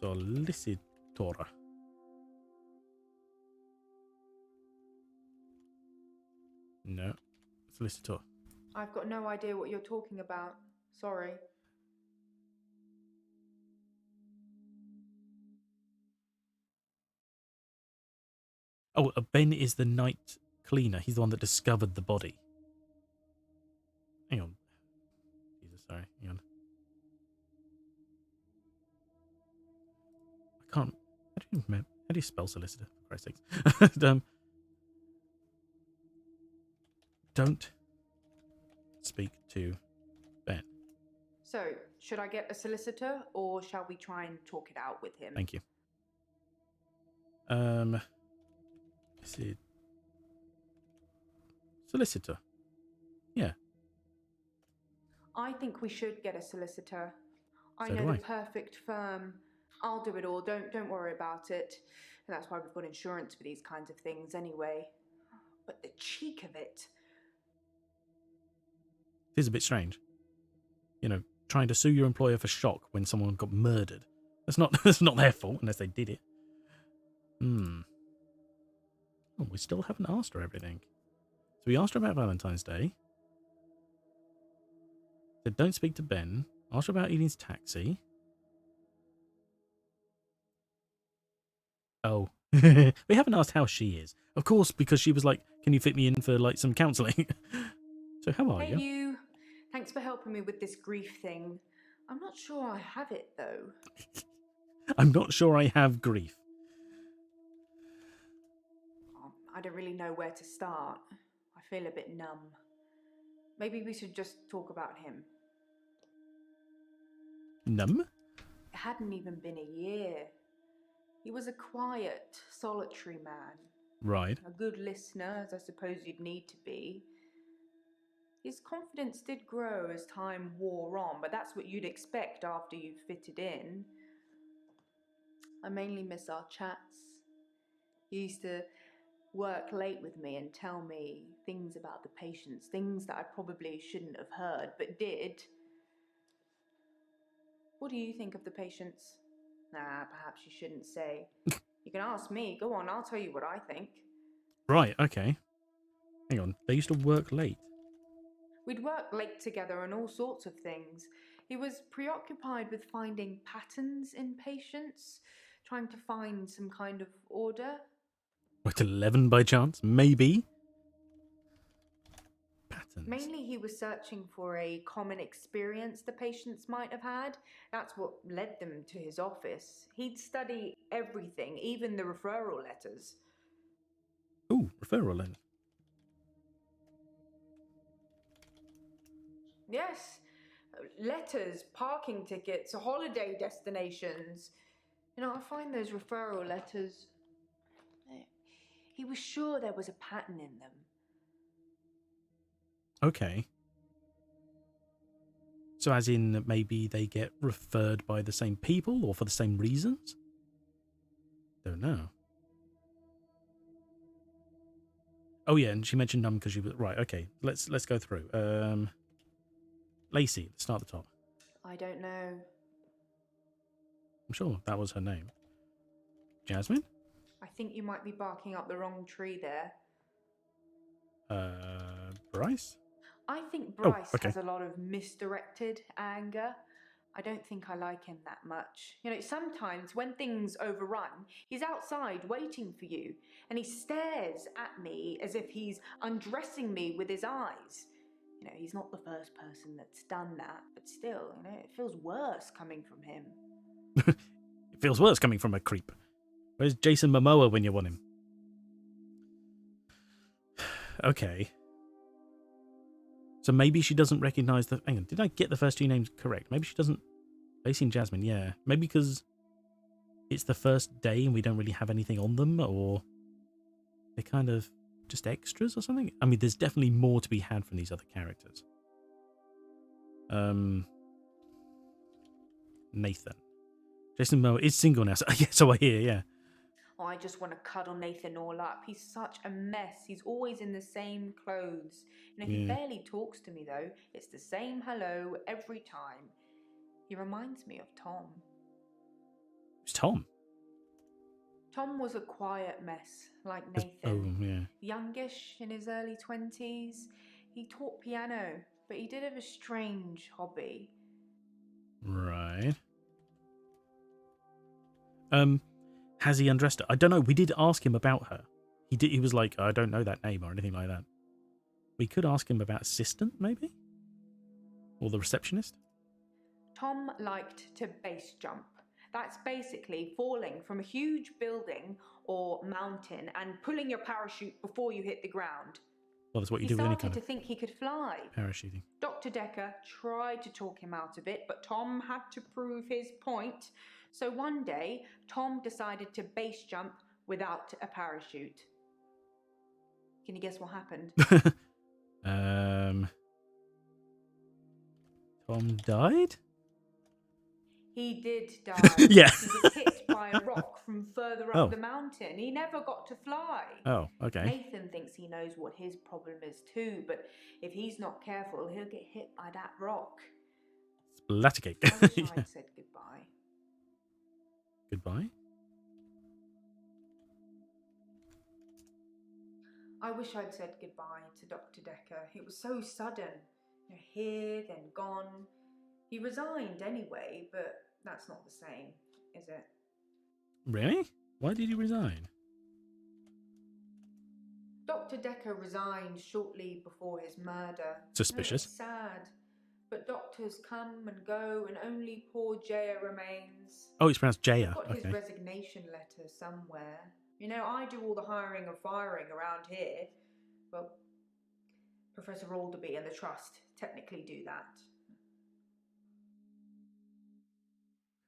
solicitor. No, solicitor. I've got no idea what you're talking about. Sorry. Oh, Ben is the night cleaner. He's the one that discovered the body. Hang on. Jesus, sorry. Hang on. I can't... How do you remember? How do you spell solicitor? For Christ's sakes. Don't speak to Ben. So, should I get a solicitor, or shall we try and talk it out with him? Thank you. Solicitor. Yeah. I think we should get a solicitor. I So know do I. the perfect firm. I'll do it all. Don't worry about it. And that's why we've got insurance for these kinds of things anyway. But the cheek of it. It is a bit strange. You know, trying to sue your employer for shock when someone got murdered. That's not their fault unless they did it. Oh, we still haven't asked her everything. So we asked her about Valentine's Day. Said don't speak to Ben. Asked her about Eden's taxi. Oh. We haven't asked how she is. Of course, because she was like, can you fit me in for like some counselling? So how are Hey, you? you. Thanks for helping me with this grief thing. I'm not sure I have it, though. I'm not sure I have grief. I don't really know where to start. I feel a bit numb. Maybe we should just talk about him. Numb? It hadn't even been a year. He was a quiet, solitary man. Right. A good listener, as I suppose you'd need to be. His confidence did grow as time wore on, but that's what you'd expect after you've fitted in. I mainly miss our chats. He used to work late with me and tell me things about the patients, things that I probably shouldn't have heard, but did. What do you think of the patients? Nah, perhaps you shouldn't say. You can ask me. Go on, I'll tell you what I think. Right, okay. Hang on. They used to work late. We'd work late together on all sorts of things. He was preoccupied with finding patterns in patients, trying to find some kind of order. What, 11 by chance? Maybe? Patterns. Mainly he was searching for a common experience the patients might have had. That's what led them to his office. He'd study everything, even the referral letters. Ooh, referral letters. Yes, letters, parking tickets, holiday destinations. You know, I find those referral letters... He was sure there was a pattern in them. Okay. So as in maybe they get referred by the same people or for the same reasons? Don't know. Oh yeah, and she mentioned numb because she was... Right, okay. Let's go through. Lacey, let's start at the top. I don't know. I'm sure that was her name. Jasmine? I think you might be barking up the wrong tree there. Bryce? I think Oh, Bryce okay. has a lot of misdirected anger. I don't think I like him that much. You know, sometimes when things overrun, he's outside waiting for you, and he stares at me as if he's undressing me with his eyes. You know, he's not the first person that's done that, but still, you know, it feels worse coming from him. It feels worse coming from a creep. Where's Jason Momoa when you want him? Okay. So maybe she doesn't recognise the... Hang on, did I get the first two names correct? Maybe she doesn't... Lacey and Jasmine, yeah. Maybe because it's the first day and we don't really have anything on them, or they're kind of just extras or something? I mean, there's definitely more to be had from these other characters. Nathan. Jason Momoa is single now, so, yeah, so I hear, yeah. Oh, I just want to cuddle Nathan all up. He's such a mess. He's always in the same clothes. You know, he Yeah. barely talks to me, though. It's the same hello every time. He reminds me of Tom. It's Tom. Tom was a quiet mess, like Oh, Nathan. yeah. Youngish, in his early 20s. He taught piano, but he did have a strange hobby. Right. Has he undressed her? I don't know. We did ask him about her. He was like, I don't know that name or anything like that. We could ask him about assistant, maybe? Or the receptionist? Tom liked to base jump. That's basically falling from a huge building or mountain and pulling your parachute before you hit the ground. Well, that's what you He do with any started kind to of think he could fly. parachuting. Dr. Dekker tried to talk him out of it, but Tom had to prove his point. So one day, Tom decided to base jump without a parachute. Can you guess what happened? Tom died? He did die. Yeah. He was hit by a rock from further up Oh. the mountain. He never got to fly. Oh, okay. Nathan thinks he knows what his problem is too, but if he's not careful, he'll get hit by that rock. Splattercake. I wish I'd said goodbye. Goodbye? I wish I'd said goodbye to Dr. Dekker. It was so sudden. You know, here, then gone. He resigned anyway, but that's not the same, is it? Really? Why did he resign? Dr. Dekker resigned shortly before his murder. Suspicious. No, it's sad. But doctors come and go, and only poor Jaya remains. Oh, it's pronounced Jaya. I've got his Okay. resignation letter somewhere. You know, I do all the hiring and firing around here. Well, Professor Alderby and the Trust technically do that.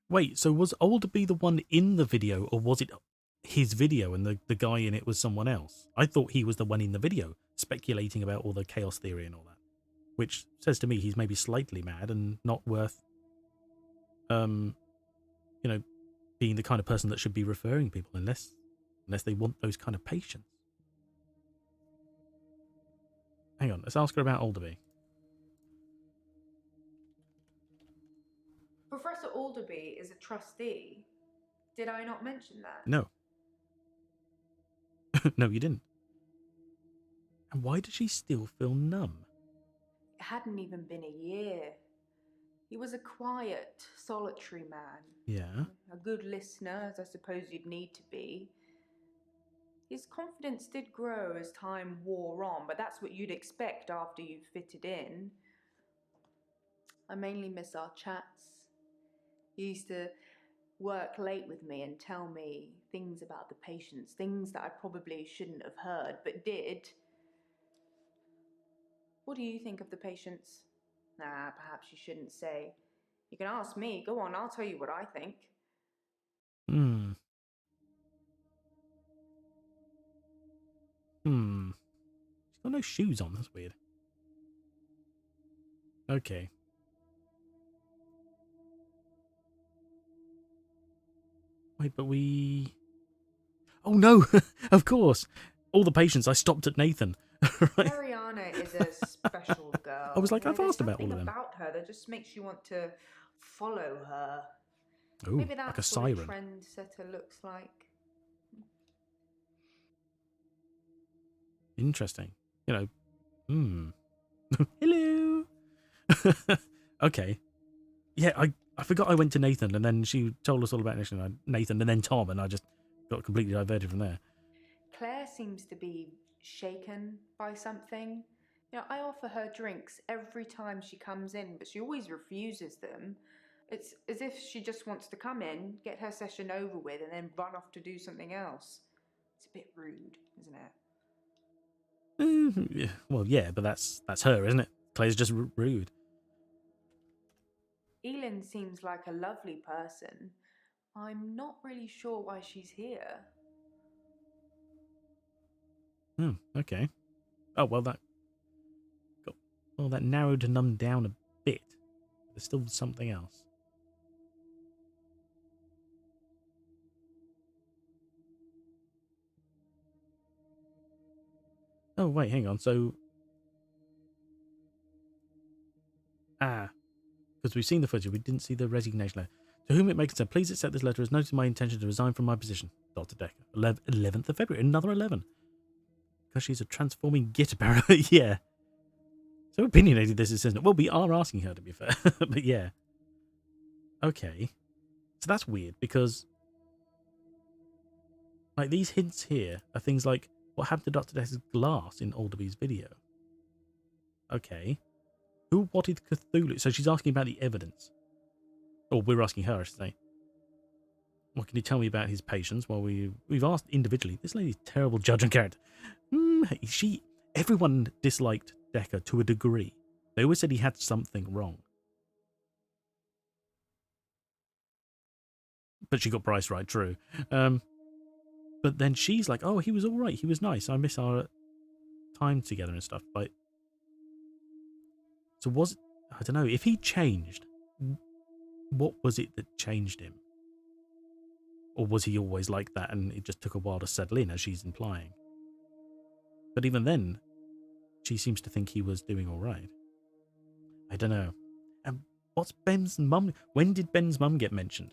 Wait, so was Alderby the one in the video, or was it his video and the guy in it was someone else? I thought he was the one in the video, speculating about all the chaos theory and all that. Which says to me he's maybe slightly mad and not worth, you know, being the kind of person that should be referring people unless they want those kind of patients. Hang on, let's ask her about Alderby. Professor Alderby is a trustee. Did I not mention that? No. No, you didn't. And why does she still feel numb? It hadn't even been a year. He was a quiet, solitary man. Yeah. A good listener, as I suppose you'd need to be. His confidence did grow as time wore on, but that's what you'd expect after you've fitted in. I mainly miss our chats. He used to work late with me and tell me things about the patients, things that I probably shouldn't have heard, but did. What do you think of the patients? Nah, perhaps you shouldn't say. You can ask me. Go on, I'll tell you what I think. She's got no shoes on, that's weird. Okay. Wait, but we... Oh no! Of course! All the patients, I stopped at Nathan. Right? Ariana is a special girl. I was like, You know, I've asked about all of There's them. something about her that just makes you want to follow her. Ooh, Maybe that's like a what a siren. trendsetter looks like. Interesting. you know, hello. Okay. Yeah, I forgot I went to Nathan, and then she told us all about Nathan and then Tom, and I just got completely diverted from there. Claire seems to be shaken by something. I offer her drinks every time she comes in, but she always refuses them. It's as if she just wants to come in, get her session over with, and then run off to do something else. It's a bit rude, isn't it? Yeah, well, yeah, but that's her, isn't it? Claire's just rude. Elin seems like a lovely person. I'm not really sure why she's here. Okay. Oh, well, that narrowed and numbed down a bit. There's still something else. Oh, wait, hang on. So, because we've seen the footage, we didn't see the resignation letter. To whom it may concern, please accept this letter as noting my intention to resign from my position. Dr. Dekker. 11th of February, another 11. Because she's a transforming git, apparently. Yeah. So opinionated this is, isn't it? Well, we are asking her, to be fair. But yeah. Okay. So that's weird, because like these hints here are things like what happened to Dr. Dekker's glass in Alderby's video. Okay. Who wanted Cthulhu? So she's asking about the evidence. Or we're asking her, I should say. What can you tell me about his patients? Well, we've asked individually. This lady's a terrible judge and character. Everyone disliked Dekker to a degree. They always said he had something wrong. But she got Bryce right, true. But then she's like, oh, he was all right. He was nice. I miss our time together and stuff. But so I don't know, if he changed, what was it that changed him? Or was he always like that and it just took a while to settle in, as she's implying? But even then, she seems to think he was doing all right. I don't know. And what's Ben's mum? When did Ben's mum get mentioned?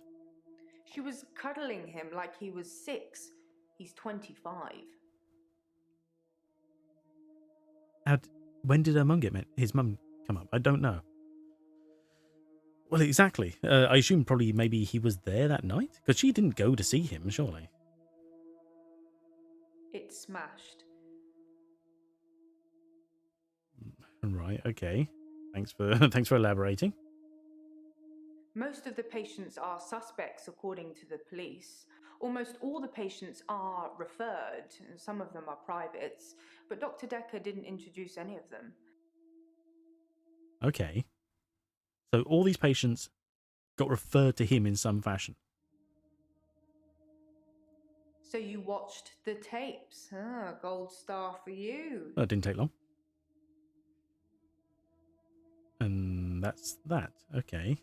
She was cuddling him like he was 6. He's 25. When did her mum get his mum come up? I don't know. Well, exactly. I assume probably maybe he was there that night? Because she didn't go to see him, surely. It smashed. Right, okay. Thanks for elaborating. Most of the patients are suspects, according to the police. Almost all the patients are referred. Some of them are privates, but Dr. Dekker didn't introduce any of them. Okay. So all these patients got referred to him in some fashion. So you watched the tapes. Gold star for you. That didn't take long. And that's that. Okay.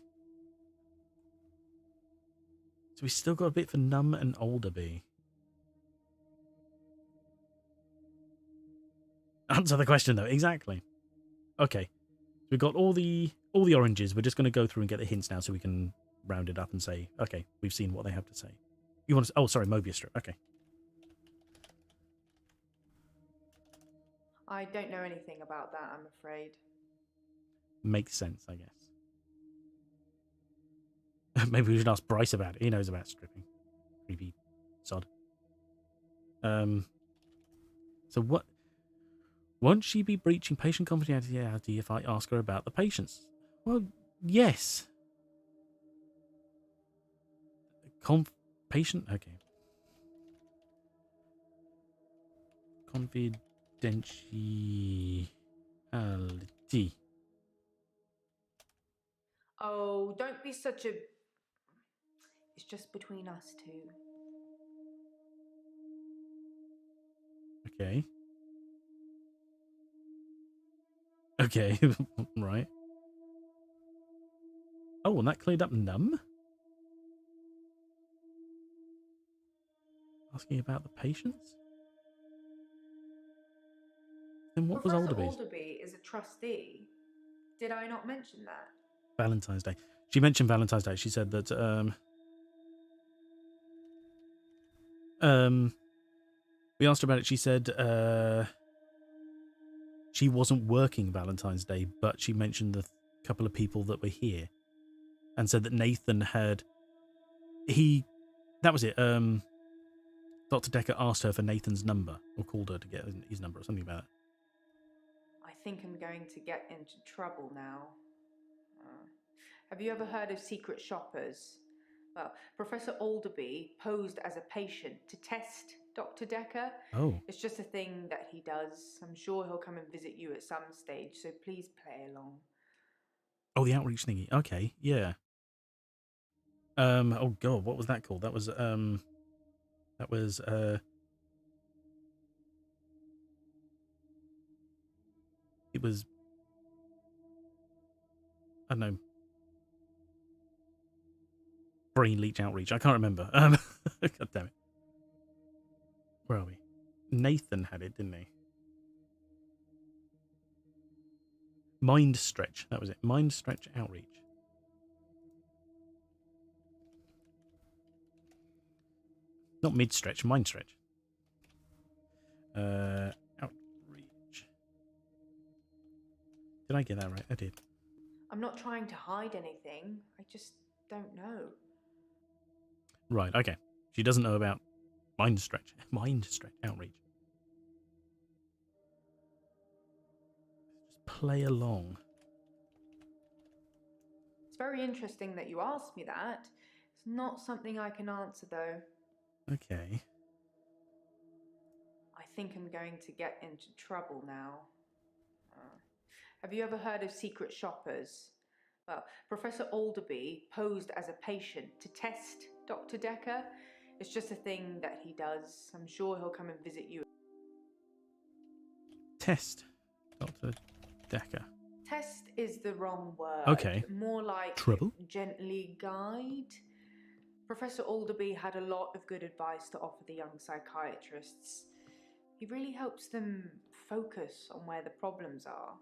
So we still got a bit for Numb and Alderby. Answer the question, though. Exactly. Okay. So we've got all the oranges. We're just going to go through and get the hints now so we can round it up and say, okay, we've seen what they have to say. You want to... Oh, sorry, Mobius strip. Okay. I don't know anything about that, I'm afraid. Makes sense, I guess. Maybe we should ask Bryce about it. He knows about stripping. Creepy sod. So what... Won't she be breaching patient confidentiality if I ask her about the patients? Well, yes. Patient? Okay. Confidentiality. Oh, don't be such a... It's just between us two. Okay. Okay, right. Oh, and that cleared up Numb? Asking about the patients? Then what was Professor Alderby's? Alderby is a trustee. Did I not mention that? Valentine's Day. She mentioned Valentine's Day. She said that, we asked her about it. She said, she wasn't working Valentine's Day, but she mentioned the couple of people that were here and said that Nathan had... That was it. Dr. Dekker asked her for Nathan's number, or called her to get his number, or something about it. I think I'm going to get into trouble now. Have you ever heard of secret shoppers? Well, Professor Alderby posed as a patient to test Dr. Dekker. Oh. It's just a thing that he does. I'm sure he'll come and visit you at some stage, so please play along. Oh, the outreach thingy. Okay, yeah. Oh god, what was that called? That was it was, I don't know, brain leech outreach. I can't remember. God damn it. Where are we? Nathan had it, didn't he? Mind stretch. That was it. Mind stretch outreach. Not mid stretch, mind stretch. Outreach. Did I get that right? I did. I'm not trying to hide anything. I just don't know. Right, okay. She doesn't know about mind stretch. Mind stretch outreach. Just play along. It's very interesting that you asked me that. It's not something I can answer, though. Okay. I think I'm going to get into trouble now. Have you ever heard of secret shoppers? Well, Professor Alderby posed as a patient to test Dr. Dekker. It's just a thing that he does. I'm sure he'll come and visit you. Test Dr. Dekker. Test is the wrong word. Okay. More like Trouble? gently guide. Professor Alderby had a lot of good advice to offer the young psychiatrists. He really helps them focus on where the problems are.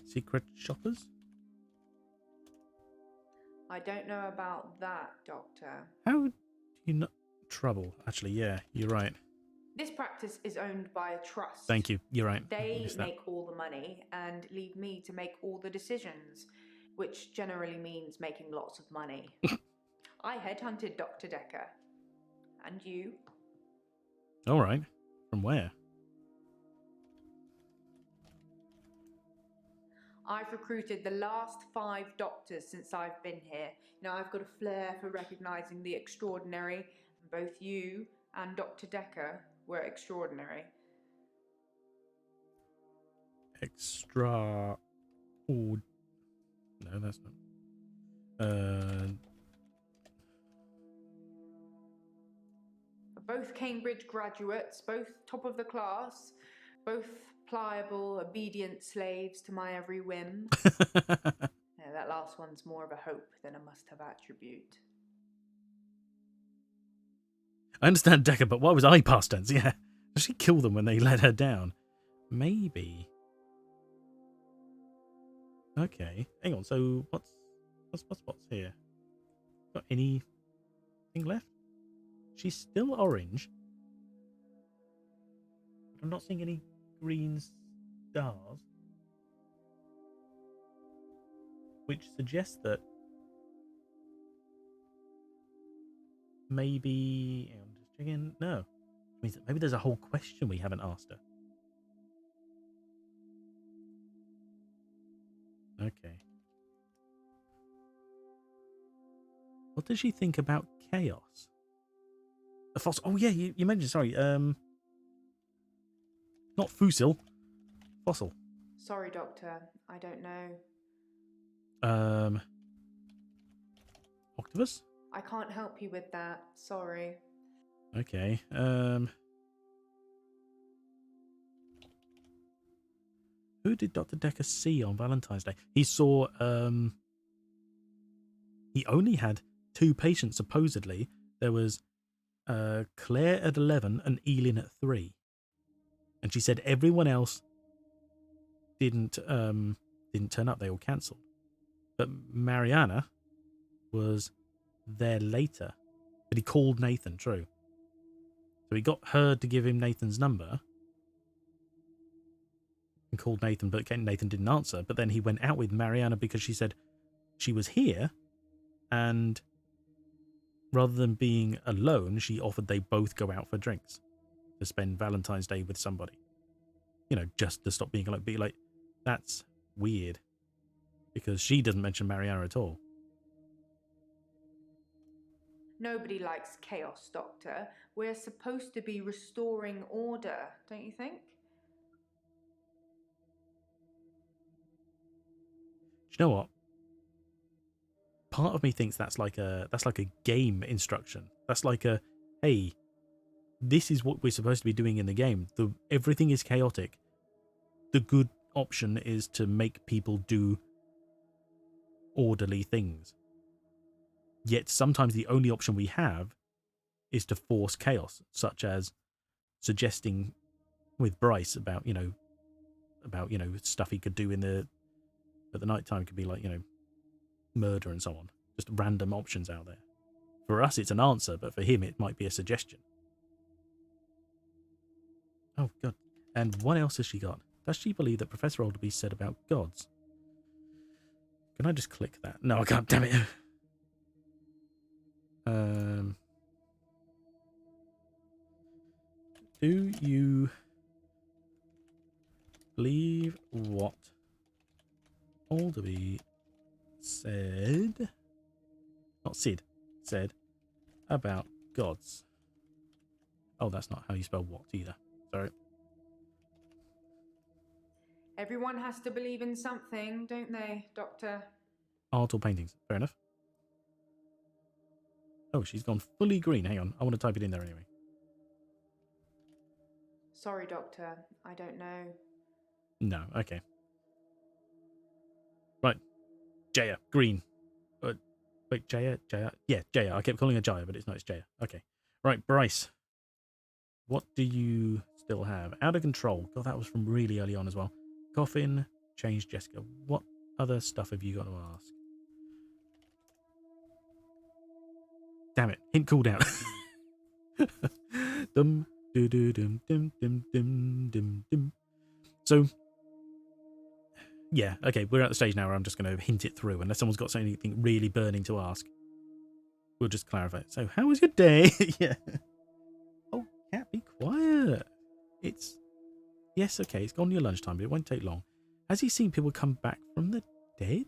Secret shoppers? I don't know about that, Doctor. How do you know? Trouble. Actually, yeah, you're right. This practice is owned by a trust. Thank you. You're right. They make all the money and leave me to make all the decisions, which generally means making lots of money. I headhunted Dr. Dekker. And you? All right. From where? I've recruited the last 5 doctors since I've been here. Now, I've got a flair for recognizing the extraordinary. Both you and Dr. Dekker were extraordinary. No, that's not. Both Cambridge graduates, both top of the class, both pliable, obedient slaves to my every whim. Yeah, that last one's more of a hope than a must-have attribute. I understand Dekker, but why was I past tense? Yeah. Did she kill them when they let her down? Maybe. Okay. Hang on, so what's here? Got anything left? She's still orange. I'm not seeing any green stars. Which suggests that maybe... I'm just checking. No. It means that maybe there's a whole question we haven't asked her. Okay. What does she think about chaos? A fossil. Oh yeah, you mentioned, sorry, not fossil. Fossil. Sorry, Doctor. I don't know. Octopus? I can't help you with that. Sorry. Okay. Who did Dr. Dekker see on Valentine's Day? He saw, he only had 2 patients, supposedly. There was Claire at 11 and Elin at 3. And she said everyone else didn't turn up. They all cancelled. But Mariana was there later. But he called Nathan, true. So he got her to give him Nathan's number and called Nathan, but Nathan didn't answer. But then he went out with Mariana because she said she was here, and rather than being alone, she offered they both go out for drinks to spend Valentine's Day with somebody. You know, just to stop being alone. Be like, that's weird. Because she doesn't mention Mariana at all. Nobody likes chaos, Doctor. We're supposed to be restoring order, don't you think? Do you know what? Part of me thinks that's like a game instruction. That's like a, hey, this is what we're supposed to be doing in the game. Everything is chaotic. The good option is to make people do orderly things. Yet sometimes the only option we have is to force chaos, such as suggesting with Bryce about stuff he could do at the night time. Could be like, murder and so on. Just random options out there. For us, it's an answer, but for him, it might be a suggestion. Oh, God. And what else has she got? Does she believe that Professor Alderby said about gods? Can I just click that? No, I can't, damn it. Do you believe what Alderby said? Not Sid. Said about gods. Oh, that's not how you spell what either. Sorry. Everyone has to believe in something, don't they, Doctor? Art or paintings. Fair enough. Oh, she's gone fully green. Hang on. I want to type it in there anyway. Sorry, Doctor. I don't know. No, okay. Right. Jaya, green. Wait, Jaya? Yeah, Jaya. I kept calling her Jaya, but it's not, it's Jaya. Okay. Right, Bryce. What do you still have? Out of control. God, that was from really early on as well. Coffin, change Jessica. What other stuff have you got to ask? Damn it. Hint cooldown. Dum, do, do, dum, dum, dum, dum, dum, dum. So, yeah, okay, we're at the stage now where I'm just going to hint it through. Unless someone's got anything really burning to ask, we'll just clarify. So, how was your day? Yeah. Oh, cat, be quiet. Yes, okay, it's gone near lunchtime, but it won't take long. Has he seen people come back from the dead?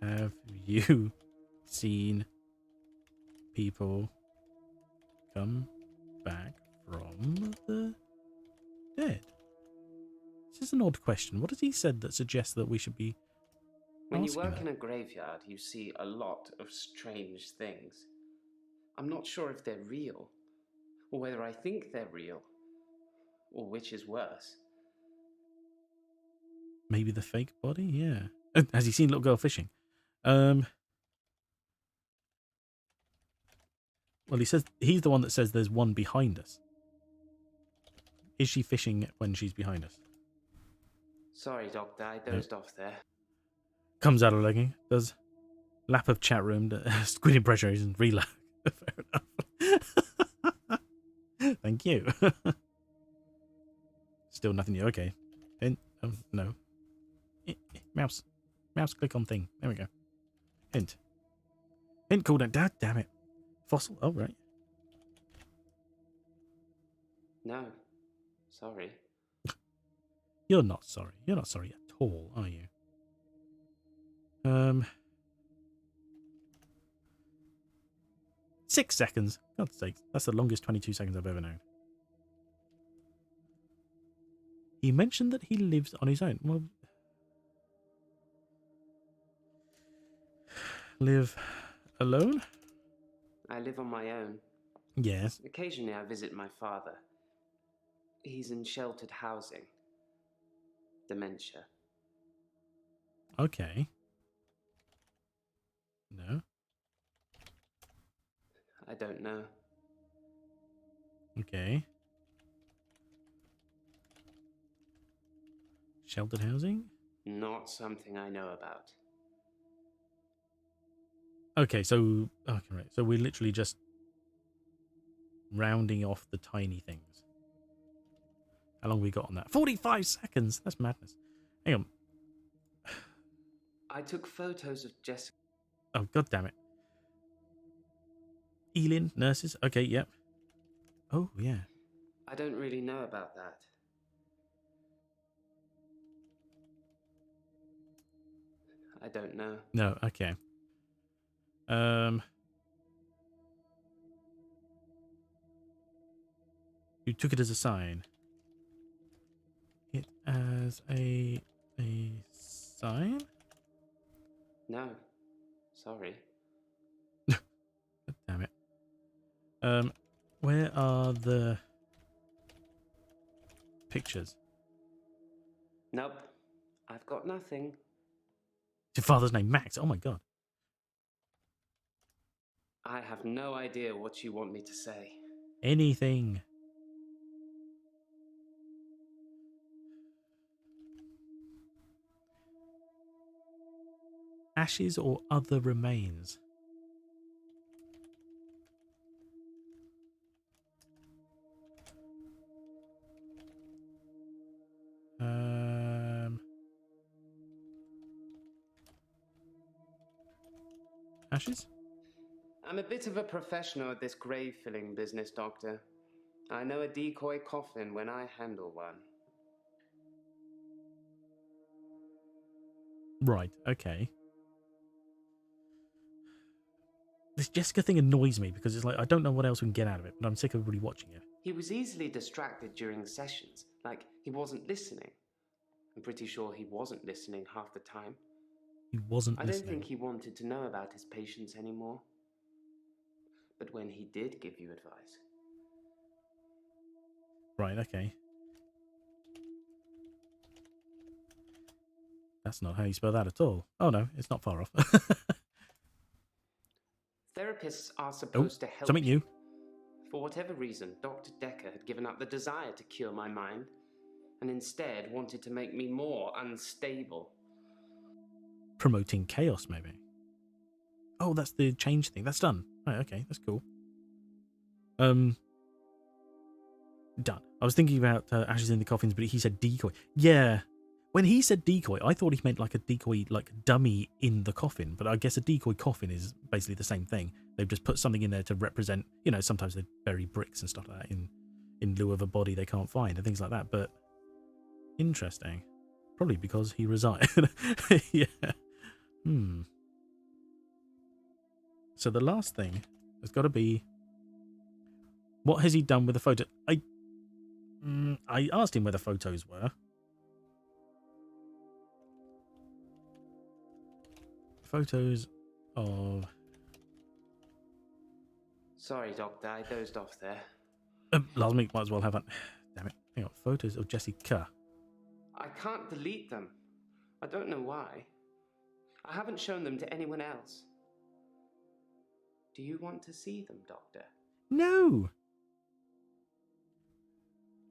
Have you seen people come back from the dead? This is an odd question. What has he said that suggests that we should be When you asking work that? in a graveyard, you see a lot of strange things. I'm not sure if they're real, or whether I think they're real, or which is worse. Maybe the fake body? Yeah. Has he seen little girl fishing? Well, he says he's the one that says there's one behind us. Is she fishing when she's behind us? Sorry, Doctor, I dozed off there. Comes out of legging. Does lap of chat room. Squid impression and reload. Fair enough. Thank you. Still nothing new. Okay. Hint. Oh, no. Mouse. Mouse, click on thing. There we go. Hint. Hint cooldown. Damn it. Fossil. Oh, right. No, sorry. You're not sorry. You're not sorry at all, are you? 6 seconds. God's sake. That's the longest 22 seconds I've ever known. He mentioned that he lives on his own. Well, live alone? I live on my own. Yes. Occasionally I visit my father. He's in sheltered housing. Dementia. Okay. No. I don't know. Okay. Sheltered housing? Not something I know about. Okay, so okay, right. So we're literally just rounding off the tiny things. How long we got on that? 45 seconds. That's madness. Hang on. I took photos of Jessica. Oh, god damn it. Elin, nurses. Okay, yep. Oh, yeah. I don't really know about that. I don't know. No, okay. You took it as a sign. It as a sign? No. Sorry. God damn it. Where are the pictures? Nope. I've got nothing. Your father's name, Max. Oh my god. I have no idea what you want me to say. Anything. Ashes or other remains? Ashes? I'm a bit of a professional at this grave filling business, Doctor. I know a decoy coffin when I handle one. Right, okay. This Jessica thing annoys me because it's like, I don't know what else we can get out of it, but I'm sick of everybody watching it. He was easily distracted during sessions, like he wasn't listening. I'm pretty sure he wasn't listening half the time. He wasn't I listening. don't think he wanted to know about his patients anymore. But when he did give you advice... Right, okay. That's not how you spell that at all. Oh no, it's not far off. Therapists are supposed to help something you. new. For whatever reason, Dr. Dekker had given up the desire to cure my mind, and instead wanted to make me more unstable. Promoting chaos, maybe. Oh, that's the change thing. That's done. Right, okay, that's cool. Done. I was thinking about ashes in the coffins, but he said decoy. Yeah. When he said decoy, I thought he meant like a decoy, like dummy in the coffin. But I guess a decoy coffin is basically the same thing. They've just put something in there to represent, you know, sometimes they bury bricks and stuff like that in lieu of a body they can't find and things like that. But interesting. Probably because he resigned. Yeah. So the last thing has got to be, what has he done with the photo? I asked him where the photos were. Photos of... Sorry, Doctor, I dozed off there. Last week might as well have that. Damn it. Hang on. Photos of Jessica. I can't delete them. I don't know why. I haven't shown them to anyone else. Do you want to see them, Doctor? No!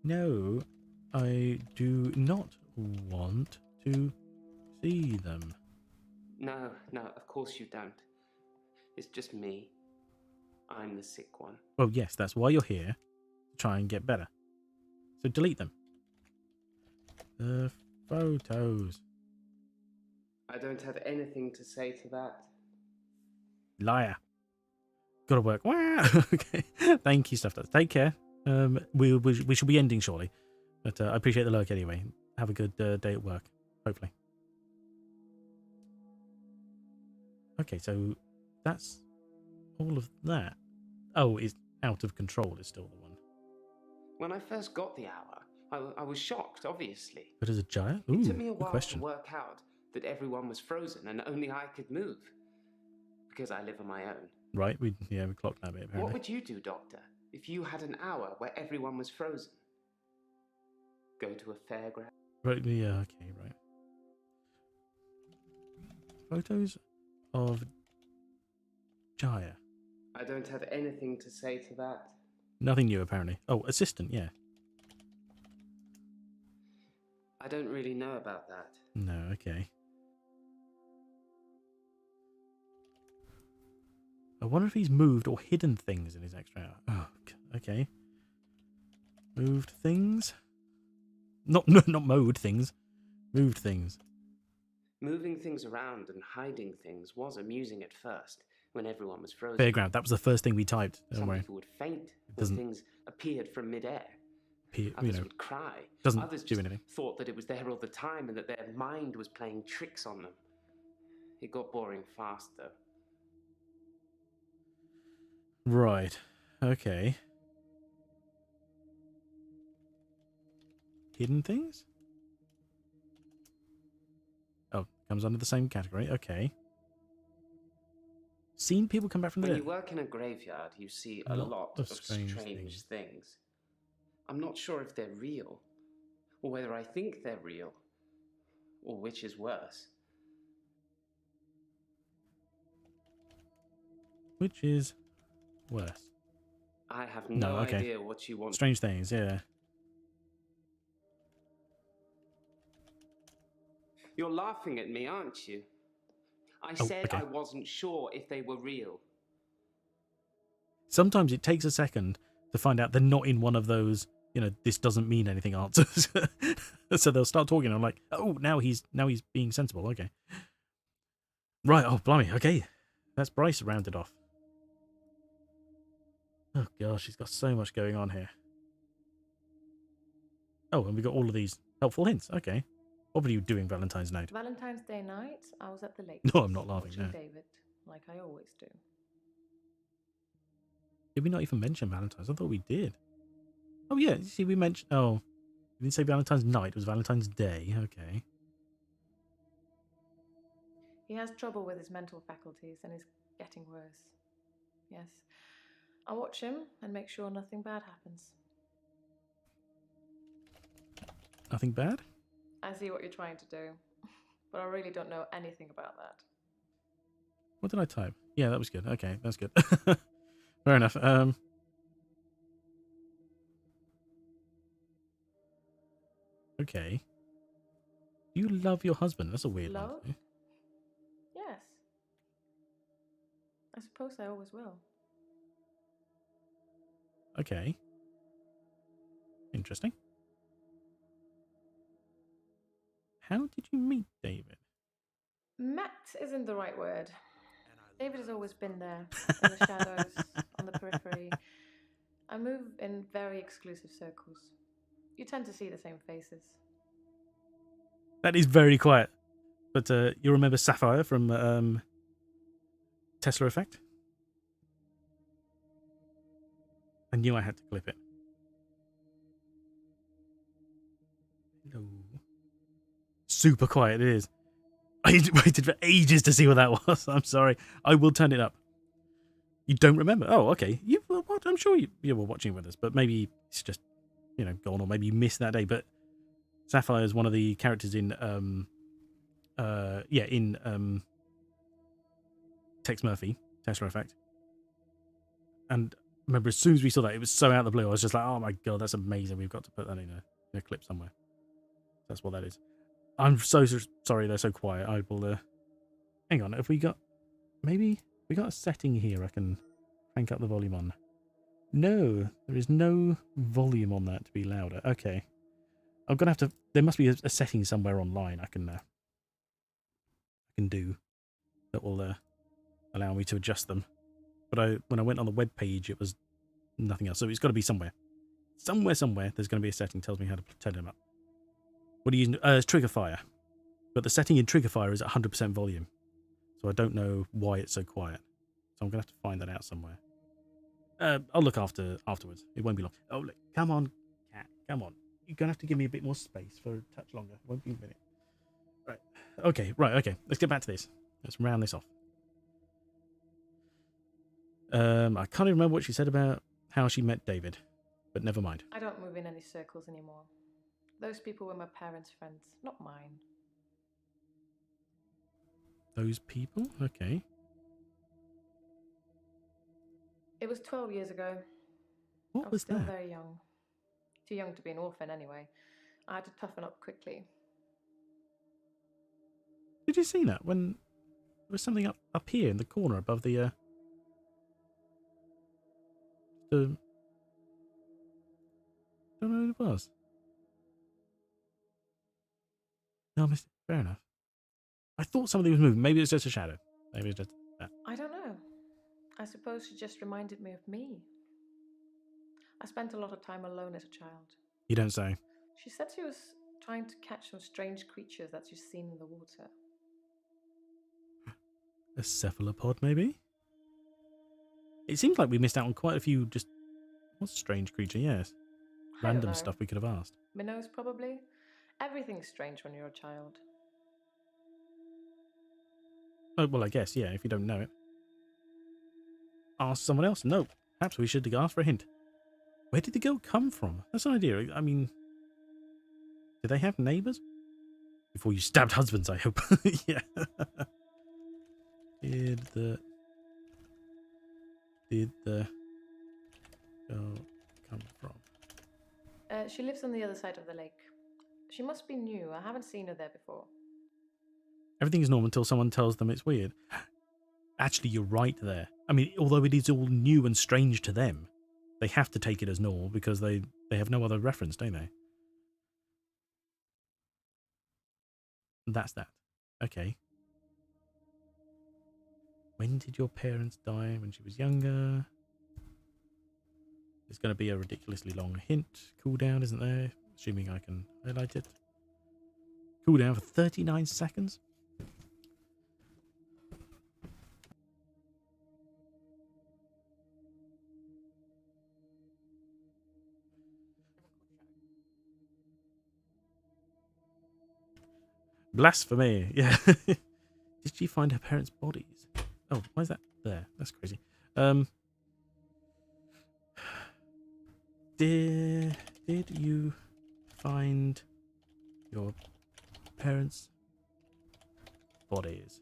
No, I do not want to see them. No, of course you don't. It's just me. I'm the sick one. Well, yes, that's why you're here. To try and get better. So delete them. The photos. I don't have anything to say to that. Liar. Gotta work. Okay. Thank you, Stuff. Take care. We should be ending shortly. But I appreciate the lurk anyway. Have a good day at work. Hopefully. Okay, so that's all of that. Oh, it's out of control is still the one. When I first got the hour, I was shocked, obviously. But as a giant? Ooh, It took me a good while question. to work out that everyone was frozen and only I could move. Because I live on my own. Right, we clocked that bit apparently. What would you do, Doctor, if you had an hour where everyone was frozen? Go to a fairground? Right, yeah, okay, right. Photos of Jaya. I don't have anything to say to that. Nothing new apparently. Oh, assistant, yeah. I don't really know about that. No, okay. I wonder if he's moved or hidden things in his extra hour. Oh, okay. Moved things? Not mowed things. Moved things. Moving things around and hiding things was amusing at first, when everyone was frozen. Fairground. That was the first thing we typed. Don't Some worry. people would faint when doesn't things appeared from midair. You Others know, would cry. doesn't Others do just anything. thought that it was there all the time and that their mind was playing tricks on them. It got boring fast, though. Right. Okay. Hidden things? Oh, comes under the same category. Okay. Seen people come back from the When dead. you work in a graveyard, you see a Lot lot of of strange strange things. I'm not sure if they're real, or whether I think they're real, or which is worse. Which is worse? I have No, no okay. idea what you want. Strange things, yeah. You're laughing at me, aren't you? I said I wasn't sure if they were real. Sometimes it takes a second to find out they're not in one of those, this doesn't mean anything answers. So they'll start talking and I'm like, oh, now he's being sensible, okay. Right, oh blimey, okay. That's Bryce rounded off. Oh gosh, he's got so much going on here. Oh, and we got all of these helpful hints, okay. What were you doing Valentine's night? Valentine's Day night, I was at the lake. No, I'm not laughing, watching no. David, like I always do. Did we not even mention Valentine's? I thought we did. Oh yeah, see we mentioned, oh, we didn't say Valentine's night, it was Valentine's Day, okay. He has trouble with his mental faculties and is getting worse. Yes. I watch him and make sure nothing bad happens. Nothing bad? I see what you're trying to do, but I really don't know anything about that. What did I type? Yeah, that was good. Okay, that's good. Fair enough. Okay. Do you love your husband? That's a weird one. Love? Yes. I suppose I always will. Okay. Interesting. How did you meet David? Met isn't the right word. David has always been there, in the shadows, on the periphery. I move in very exclusive circles. You tend to see the same faces. That is very quiet. But you remember Sapphire from Tesla Effect? I knew I had to clip it. Hello. Super quiet it is. I waited for ages to see what that was. I'm sorry. I will turn it up. You don't remember? Oh, okay. I'm sure you were watching with us, but maybe it's just, gone, or maybe you missed that day. But Sapphire is one of the characters in Tex Murphy, Tesla Effect. And remember, as soon as we saw that, it was so out of the blue. I was just like, oh my god, that's amazing. We've got to put that in a clip somewhere. That's what that is. I'm so sorry they're so quiet. I will, hang on, have we got, maybe, we got a setting here I can crank up the volume on. No, there is no volume on that to be louder. Okay. I'm going to have to, there must be a setting somewhere online I can do that will allow me to adjust them. But when I went on the web page, it was nothing else. So it's got to be somewhere. Somewhere, there's going to be a setting that tells me how to turn them up. What are you using? It's Trigger Fire. But the setting in Trigger Fire is at 100% volume. So I don't know why it's so quiet. So I'm going to have to find that out somewhere. I'll look afterwards. It won't be long. Oh, look. Come on, cat. Come on. You're going to have to give me a bit more space for a touch longer. It won't be a minute. Right. Okay. Let's get back to this. Let's round this off. I can't even remember what she said about how she met David. But never mind. I don't move in any circles anymore. Those people were my parents' friends, not mine. Those people? Okay. It was 12 years ago. What I was was still that? very young. Too young to be an orphan anyway. I had to toughen up quickly. Did you see that? When there was something up here in the corner above the Don't know who it was. No, I missed it. Fair enough. I thought somebody was moving. Maybe it's just a shadow. Maybe it's just that. I don't know. I suppose she just reminded me of me. I spent a lot of time alone as a child. You don't say. She said she was trying to catch some strange creatures that she's seen in the water. A cephalopod, maybe? It seems like we missed out on quite a few just... What's a strange creature? Yes. I don't Random know. stuff we could have asked. Minnows, probably. Everything's strange when you're a child. Oh, well, I guess, yeah, if you don't know it. Ask someone else. No. Perhaps we should ask for a hint. Where did the girl come from? That's an idea. I mean... Do they have neighbours? Before you stabbed husbands, I hope. Yeah. Did the girl come from? She lives on the other side of the lake. She must be new. I haven't seen her there before. Everything is normal until someone tells them it's weird. Actually, you're right there. I mean, although it is all new and strange to them, they have to take it as normal because they have no other reference, don't they? That's that. Okay. When did your parents die? When she was younger? There's going to be a ridiculously long hint cooldown, isn't there? Assuming I can highlight it. Cooldown for 39 seconds. Blasphemy. Yeah. Did she find her parents' bodies? Oh, why is that there? That's crazy. Did you find your parents' bodies?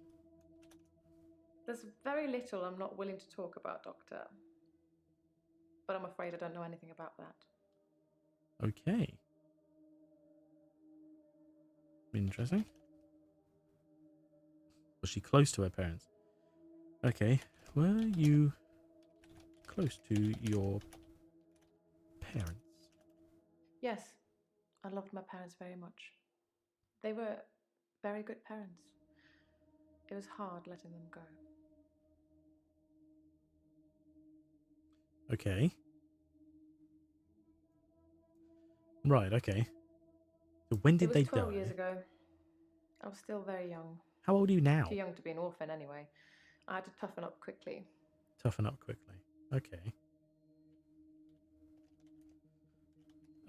There's very little I'm not willing to talk about, Doctor. But I'm afraid I don't know anything about that. Okay. Interesting. Was she close to her parents? Okay. Were you close to your parents? Yes, I loved my parents very much. They were very good parents. It was hard letting them go. Okay. Right, okay. So when did they die? 12 years ago. I was still very young. How old are you now? Too young to be an orphan anyway. I had to toughen up quickly. Toughen up quickly. Okay.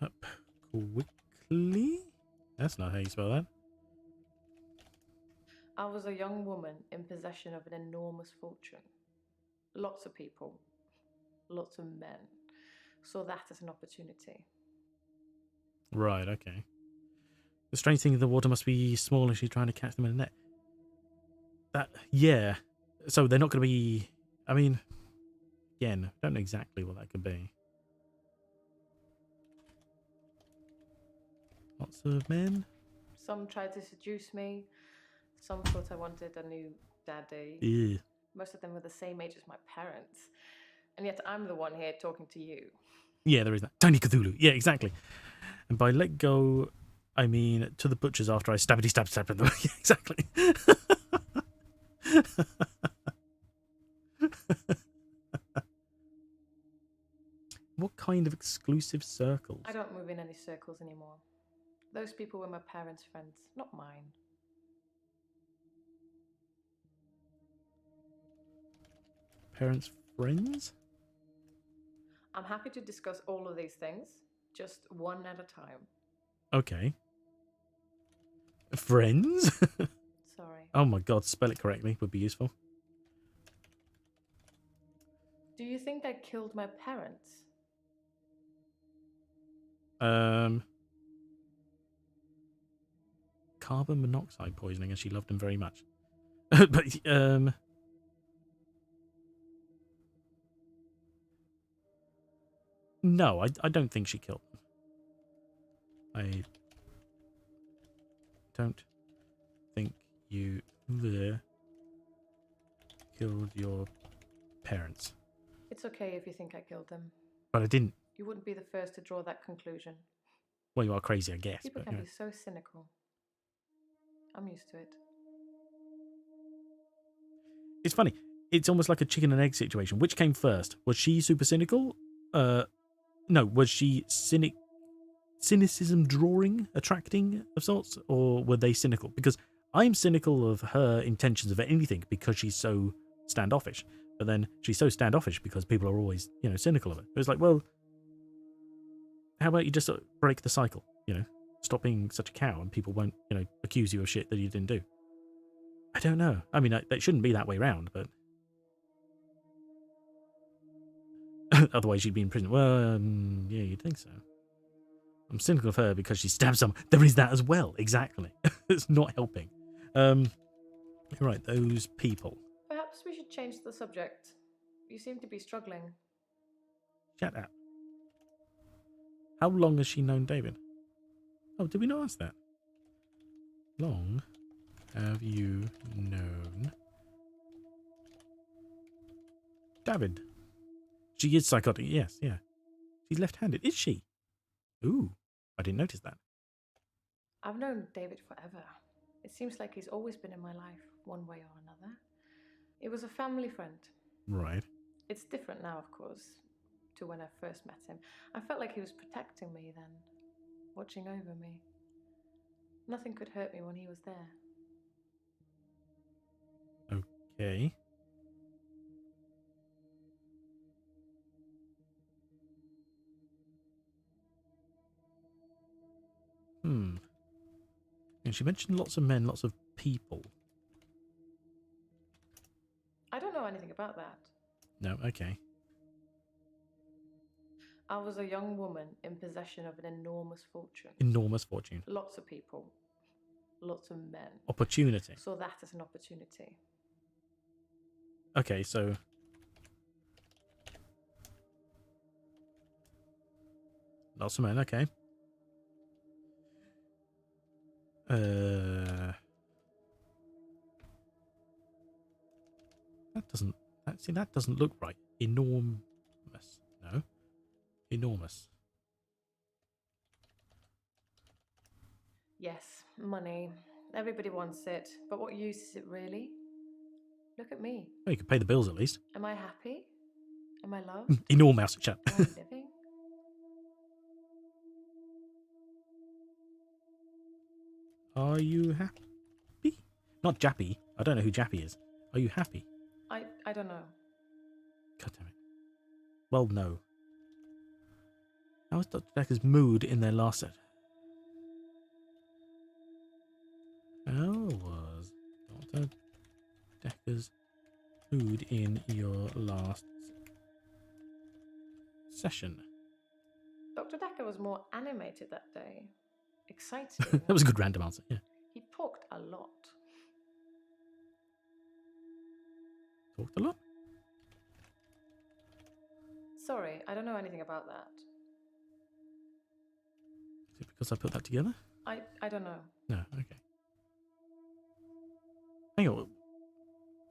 Up quickly? That's not how you spell that. I was a young woman in possession of an enormous fortune. Lots of people, lots of men, saw that as an opportunity. Right, okay. The strange thing is the water must be small and she's trying to catch them in a net. Yeah. So they're not going to be... I mean, again, don't know exactly what that could be. Lots of men? Some tried to seduce me. Some thought I wanted a new daddy. Ew. Most of them were the same age as my parents. And yet I'm the one here talking to you. Yeah, there is that. Tiny Cthulhu. Yeah, exactly. And by let go, I mean to the butchers after I stab them. Yeah, exactly. What kind of exclusive circles? I don't move in any circles anymore. Those people were my parents' friends, not mine. Parents' friends? I'm happy to discuss all of these things, just one at a time. Okay. Friends? Sorry. Oh my god, spell it correctly would be useful. Do you think I killed my parents? Carbon monoxide poisoning, and she loved him very much. But no, I don't think she killed them. I don't think you killed your parents. It's okay if you think I killed them. But I didn't. You wouldn't be the first to draw that conclusion. Well, you are crazy, I guess. People But, can you be so cynical. I'm used to it. It's funny. It's almost like a chicken and egg situation. Which came first? Was she super cynical? No. Was she cynicism drawing, attracting of sorts, or were they cynical? Because I'm cynical of her intentions of anything because she's so standoffish. But then she's so standoffish because people are always, cynical of it. It was like, well, how about you just sort of break the cycle? Stop being such a cow, and people won't, accuse you of shit that you didn't do. I don't know. I mean, it shouldn't be that way around, but otherwise she'd be in prison. Well, yeah, you'd think so. I'm cynical of her because she stabbed someone. There is that as well. Exactly. It's not helping. Right, those people. Perhaps we should change the subject. You seem to be struggling. Shut up. How long has she known David? Oh, did we not ask that? Long have you known David? She is psychotic. Yes, yeah. She's left-handed. Is she? Ooh, I didn't notice that. I've known David forever. It seems like he's always been in my life, one way or another. He was a family friend. Right. It's different now, of course, to when I first met him. I felt like he was protecting me then, watching over me. Nothing could hurt me when he was there. Okay. And she mentioned lots of men, lots of people. I don't know anything about that. No, okay. I was a young woman in possession of an enormous fortune. Enormous fortune. Lots of people. Lots of men. Opportunity. Saw that as an opportunity. Okay, so... Lots of men, okay. That doesn't look right. Enormous. No. Enormous. Yes, money. Everybody wants it. But what use is it really? Look at me. Well, you could pay the bills at least. Am I happy? Am I loved? Enormous. Shut. Am I living? Are you happy? Not Jappy. I don't know who Jappy is. Are you happy? I don't know. God damn it. Well, no. How was Dr. Dekker's mood in their last set? How was Dr. Dekker's mood in your last session? Dr. Dekker was more animated that day. Excited. That was a good random answer, yeah. He talked a lot. Talked a lot? Sorry, I don't know anything about that. Is it because I put that together? I don't know. No, okay. Hang on.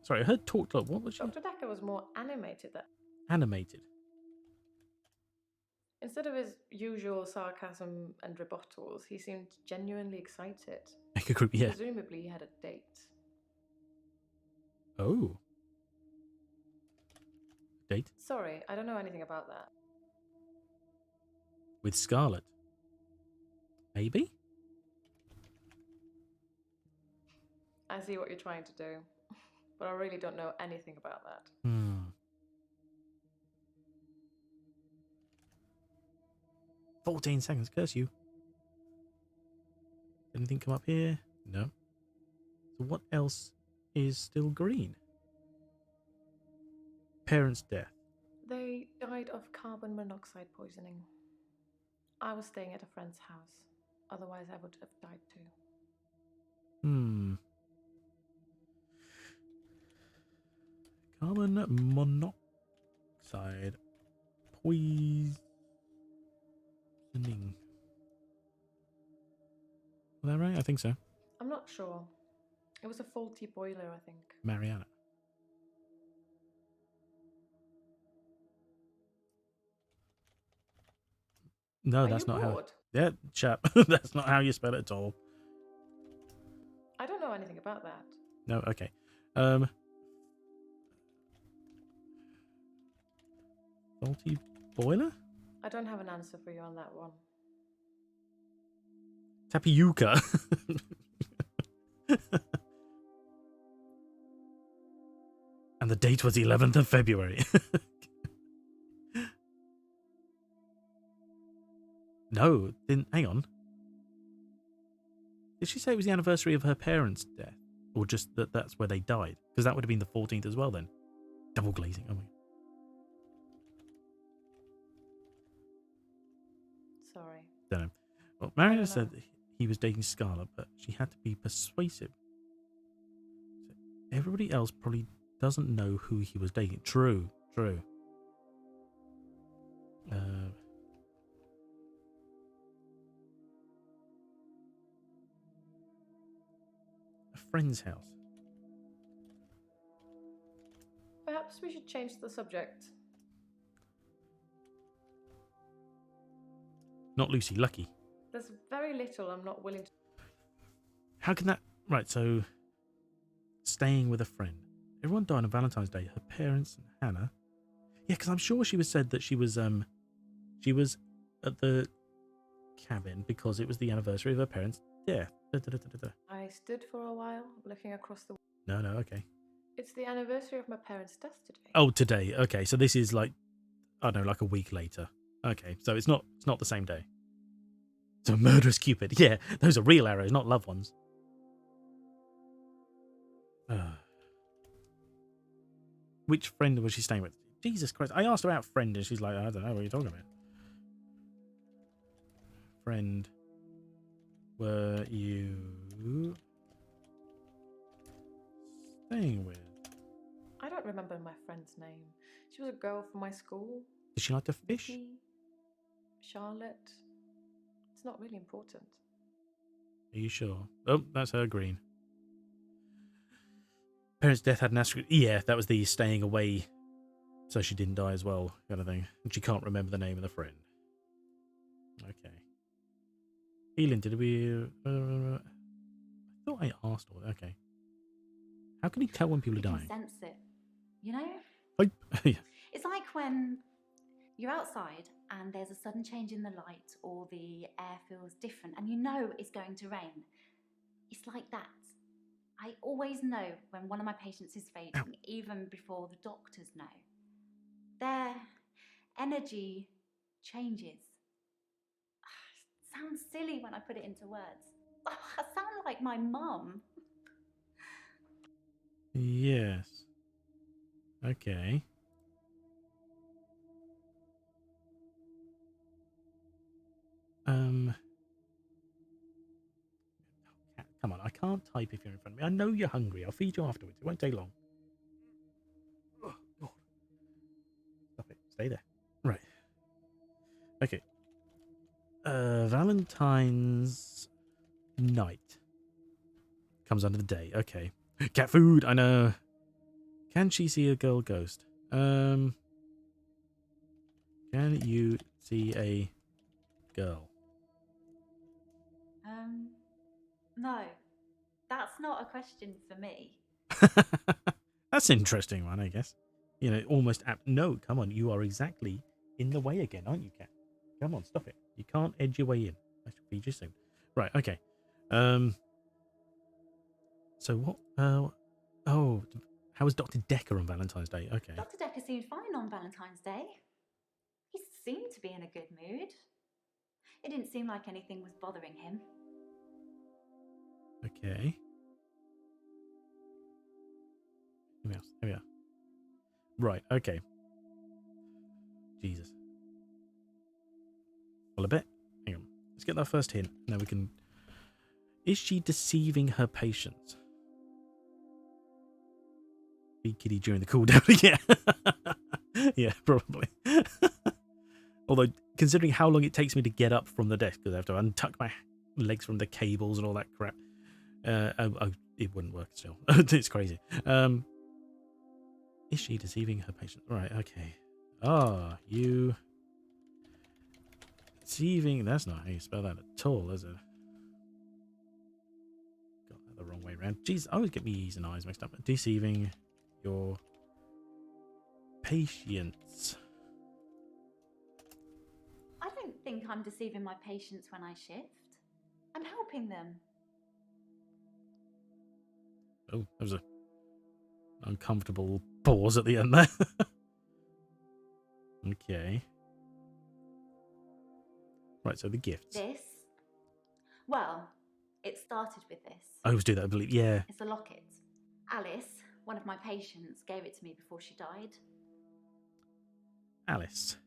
Sorry, I heard talked a lot. What was she? Dr. Dekker was more animated that. Animated. Instead of his usual sarcasm and rebuttals, he seemed genuinely excited. Make a group, yeah. Presumably he had a date. Oh. Date? Sorry, I don't know anything about that. With Scarlet. Maybe? I see what you're trying to do, but I really don't know anything about that. 14 seconds, curse you. Anything come up here? No. So what else is still green? Parents' death. They died of carbon monoxide poisoning. I was staying at a friend's house. Otherwise, I would have died too. Carbon monoxide poisoning. Is that right? I think so. I'm not sure. It was a faulty boiler, I think. Mariana. No, Are that's you not how. bored? Yeah, chap. That's not how you spell it at all. I don't know anything about that. No, okay. Faulty boiler? I don't have an answer for you on that one. Tapioca. And the date was 11th of February. No, didn't. Hang on. Did she say it was the anniversary of her parents' death? Or just that that's where they died? Because that would have been the 14th as well then. Double glazing. Oh my. Sorry. Don't know. Well, I Marion don't said know. he was dating Scarlett, but she had to be persuasive. So everybody else probably doesn't know who he was dating. True. A friend's house. Perhaps we should change the subject. Not Lucy, Lucky. There's very little I'm not willing to. How can that... Right, so... Staying with a friend. Everyone died on Valentine's Day. Her parents and Hannah. Yeah, because I'm sure she was said that she was at the cabin because it was the anniversary of her parents' death. I stood for a while, looking across the. No, okay. It's the anniversary of my parents' death today. Oh, today. Okay, so this is like, I don't know, like a week later. Okay, so it's not the same day. So murderous Cupid. Yeah, those are real arrows, not love ones. Which friend was she staying with? Jesus Christ. I asked about friend and she's like, I don't know what you're talking about. Friend, were you staying with? I don't remember my friend's name. She was a girl from my school. Did she like to fish? Vicky, Charlotte. It's not really important. Are you sure? Oh, that's her green. Parents' death had an asterisk. Yeah, that was the staying away so she didn't die as well kind of thing. And she can't remember the name of the friend. Okay. Healing, did we... I thought I asked all. Okay. How can you tell when people are You can dying? sense it, you know? Yeah. It's like when you're outside and there's a sudden change in the light or the air feels different and you know it's going to rain. It's like that. I always know when one of my patients is fading, even before the doctors know. Their energy changes. It sounds silly when I put it into words. I sound like my mum. Yes. Okay. Come on, I can't type if you're in front of me. I know you're hungry. I'll feed you afterwards. It won't take long. Oh, God. Stop it. Stay there. Right. Okay. Valentine's night comes under the day. Okay. Cat food. I know. Can she see a girl ghost? Can you see a girl? No, that's not a question for me. That's an interesting one, I guess. You know, almost no, come on, you are exactly in the way again, aren't you, Cat? Come on, stop it. You can't edge your way in. I shall feed you soon. Right, okay. So what? Oh, how was Dr. Dekker on Valentine's Day? Okay. Dr. Dekker seemed fine on Valentine's Day. He seemed to be in a good mood. It didn't seem like anything was bothering him. Okay. Here we are. Right, okay. Jesus. Well, a bit. Hang on. Let's get that first hint. Now we can... Is she deceiving her patients? Be kitty during the cool down. Yeah. Yeah, probably. Although, considering how long it takes me to get up from the desk, because I have to untuck my legs from the cables and all that crap, it wouldn't work still. It's crazy. Is she deceiving her patient? Right, okay. You Deceiving. That's not how you spell that at all, is it? Got that the wrong way around. Jeez, I always get my E's and I's mixed up. Deceiving your patients. I don't think I'm deceiving my patients when I shift. I'm helping them. Oh, there was a uncomfortable pause at the end there. Okay. Right, so the gifts. This? Well, it started with this. I always do that, I believe. Yeah. It's a locket. Alice, one of my patients, gave it to me before she died. Alice.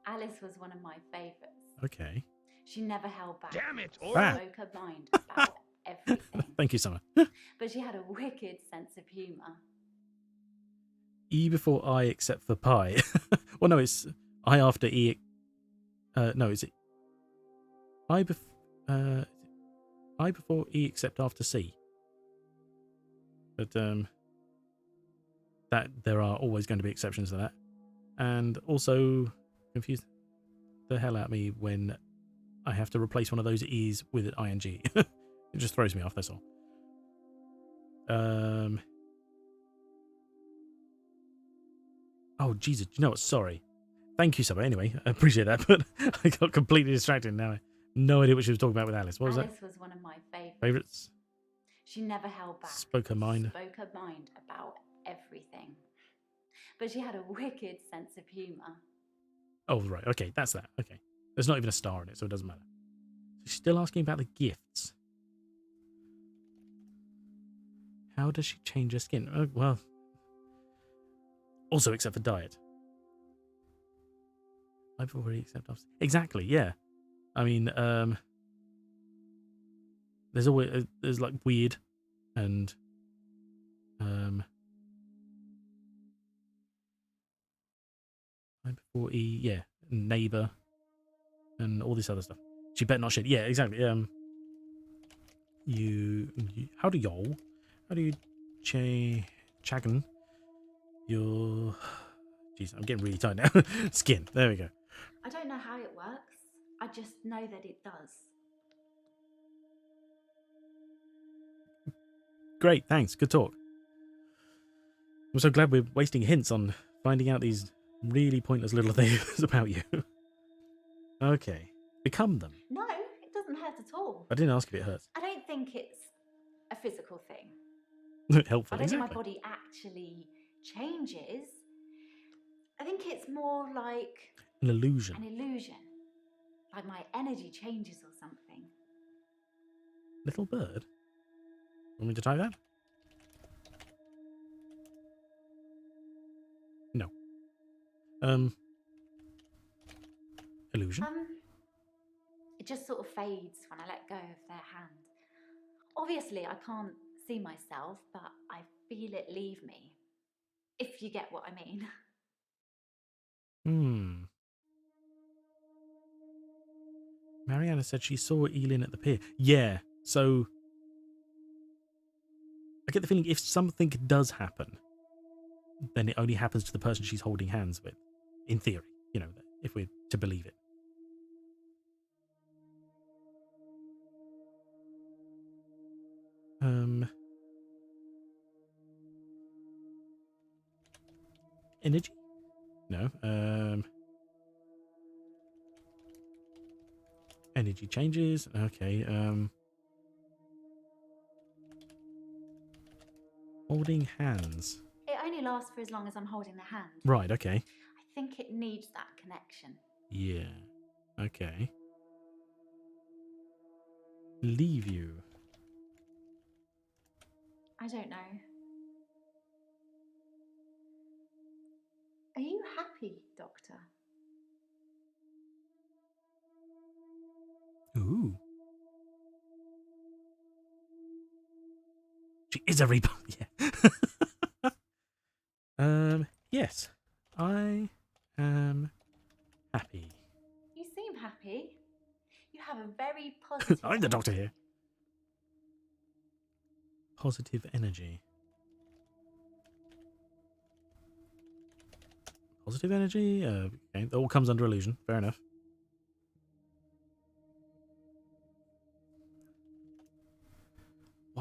Alice was one of my favourites. Okay. She never held back. Damn it, She Aura! spoke her mind about everything. Thank you, Summer. But she had a wicked sense of humour. E before I except for pi. Well, no, it's I after E. No, is it I before E except after C? But that there are always going to be exceptions to that, and also confuse the hell out of me when I have to replace one of those E's with an ing. It just throws me off. That's all. Oh Jesus! You know what? Sorry. Thank you, Summer. Anyway, I appreciate that, but I got completely distracted now. I have no idea what she was talking about with Alice. What was Alice was one of my favourites. Favourites? She never held back. Spoke her mind. Spoke her mind about everything. But she had a wicked sense of humour. Oh, right. Okay, that's that. Okay. There's not even a star in it, so it doesn't matter. So she's still asking about the gifts. How does she change her skin? Oh, well, also except for diet. I've already accepted. Exactly, yeah. I mean, there's always there's like weird and before E, yeah, neighbor and all this other stuff. She better not shit. Yeah, exactly. You how do you chagan your jeez, I'm getting really tired now. Skin. There we go. I don't know how it works. I just know that it does. Great, thanks. Good talk. I'm so glad we're wasting hints on finding out these really pointless little things about you. Okay. Become them. No, it doesn't hurt at all. I didn't ask if it hurts. I don't think it's a physical thing. Helpful, I don't think exactly. my body actually changes. I think it's more like An illusion. an illusion. Like my energy changes or something. Little bird? Want me to try that? No. Illusion? It just sort of fades when I let go of their hand. Obviously, I can't see myself, but I feel it leave me. If you get what I mean. Mariana said she saw Elin at the pier. Yeah, so I get the feeling if something does happen, then it only happens to the person she's holding hands with. In theory, you know, if we're to believe it. Energy? No. Energy changes. Okay. Holding hands. It only lasts for as long as I'm holding the hand. Right, okay. I think it needs that connection. Yeah. Okay. Leave you. I don't know. Are you happy, Doctor? Ooh. She is a reaper. Yeah. Yes. I am happy. You seem happy. You have a very positive I'm the doctor energy. here. Positive energy. Positive energy? Okay, that all comes under illusion. Fair enough.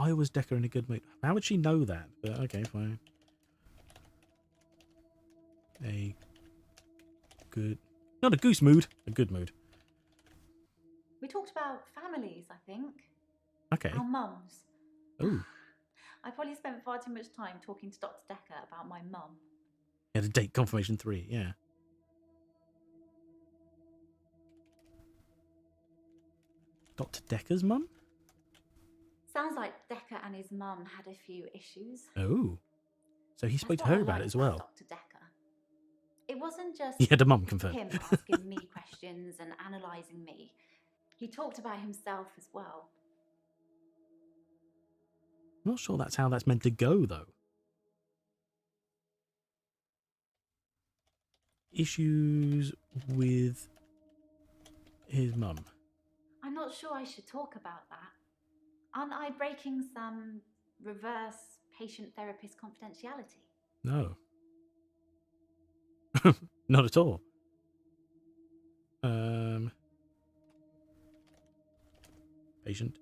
Why was Dekker in a good mood? How would she know that? But okay, fine. A good... Not a goose mood. A good mood. We talked about families, I think. Okay. Our mums. Oh. I probably spent far too much time talking to Dr. Dekker about my mum. You had a date, confirmation 3, yeah. Dr. Dekker's mum? Sounds like Dekker and his mum had a few issues. Oh. So he spoke That's to what her I about it liked as well. Dr. Dekker. It wasn't just He had a mum confirmed. him asking me questions and analysing me. He talked about himself as well. I'm not sure that's how that's meant to go, though. Issues with his mum. I'm not sure I should talk about that. Aren't I breaking some reverse patient-therapist confidentiality? No. Not at all. Patient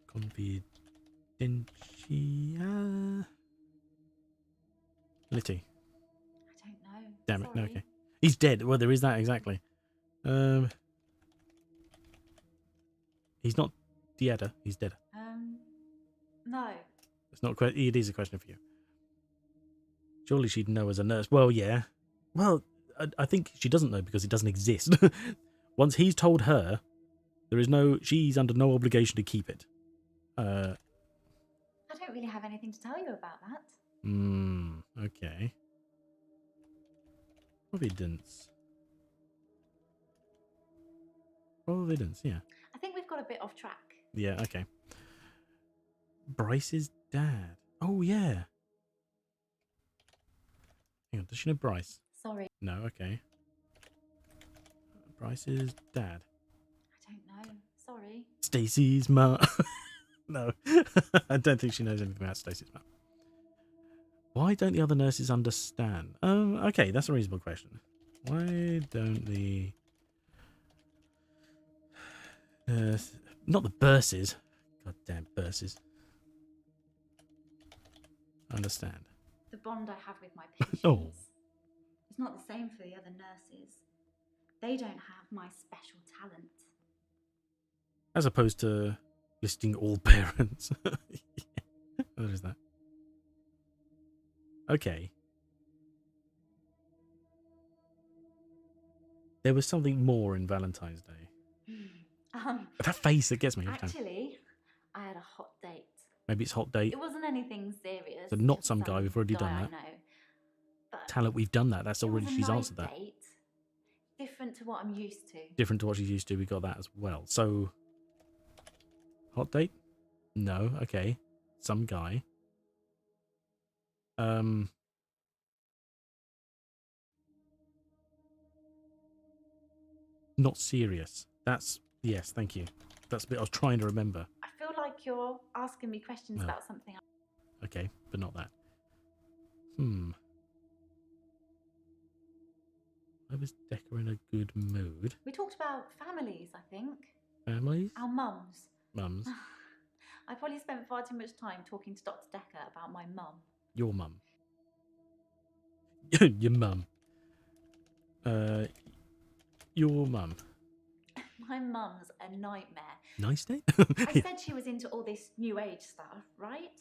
confidentiality. I don't know. Damn it. Sorry. No, okay. He's dead. Well, there is that, exactly. He's not deader. He's dead. No. It's not. It is a question for you. Surely she'd know as a nurse. Well, yeah. Well, I think she doesn't know because it doesn't exist. Once he's told her, she's under no obligation to keep it. I don't really have anything to tell you about that. Okay. Providence, yeah. I think we've got a bit off track. Yeah, okay. Bryce's dad. Oh, yeah. Hang on, does she know Bryce? Sorry. No, okay. Bryce's dad. I don't know. Sorry. Stacy's mum. No, I don't think she knows anything about Stacy's mum. Why don't the other nurses understand? Okay, that's a reasonable question. Why don't the... not the burses. Goddamn burses. Understand. The bond I have with my patients Oh. is not the same for the other nurses. They don't have my special talent. As opposed to listing all parents. Yeah. What is that? Okay. There was something more in Valentine's Day. That face that gets me every time. Actually, I had a hot date. Maybe it's hot date. It wasn't anything serious. So not just some guy. We've already guy done I that. know. But Talent, we've done that. That's it already, was a she's nice answered that. date, different to what I'm used to. Different to what she's used to. We got that as well. So, hot date? No. Okay. Some guy. Not serious. That's, yes, thank you. That's the bit I was trying to remember. I feel like you're asking me questions No. about something. Okay, but not that. I was Dekker in a good mood. We talked about families, I think. Families? Our mums. Mums. I probably spent far too much time talking to Dr. Dekker about my mum. Your mum. Your mum. Your mum. My mum's a nightmare. Nice day? I said she was into all this new age stuff, right?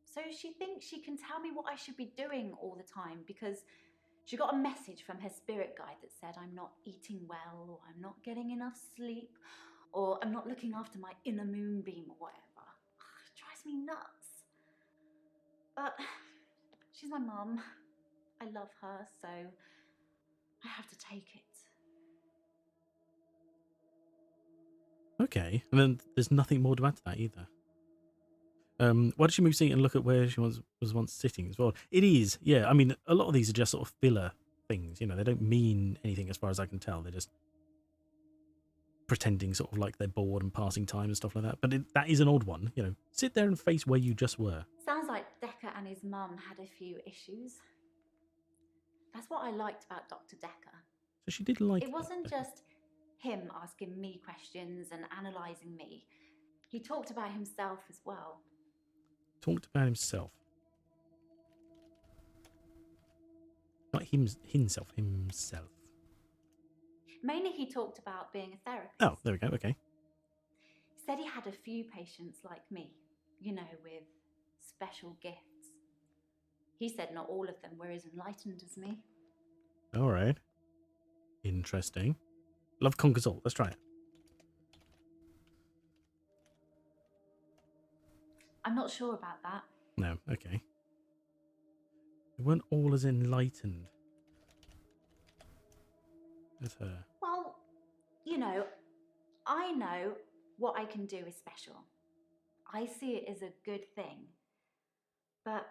So she thinks she can tell me what I should be doing all the time because she got a message from her spirit guide that said I'm not eating well, or I'm not getting enough sleep, or I'm not looking after my inner moonbeam or whatever. It drives me nuts. But she's my mum. I love her, so I have to take it. Okay, and then there's nothing more to add to that either. Why did she move seat and look at where she was once sitting as well? It is, yeah. I mean, a lot of these are just sort of filler things. You know, they don't mean anything as far as I can tell. They're just pretending sort of like they're bored and passing time and stuff like that. But that is an odd one. You know, sit there and face where you just were. Sounds like Dekker and his mum had a few issues. That's what I liked about Dr. Dekker. So she did like it wasn't Dekker. just him asking me questions and analysing me. He talked about himself as well. talked about himself. Not himself. Mainly he talked about being a therapist. Oh, there we go, okay. He said he had a few patients like me, you know, with special gifts. He said not all of them were as enlightened as me. Alright. Interesting. Love conquers all. Let's try it. I'm not sure about that. No, okay. They weren't all as enlightened as her. Well, you know, I know what I can do is special. I see it as a good thing. But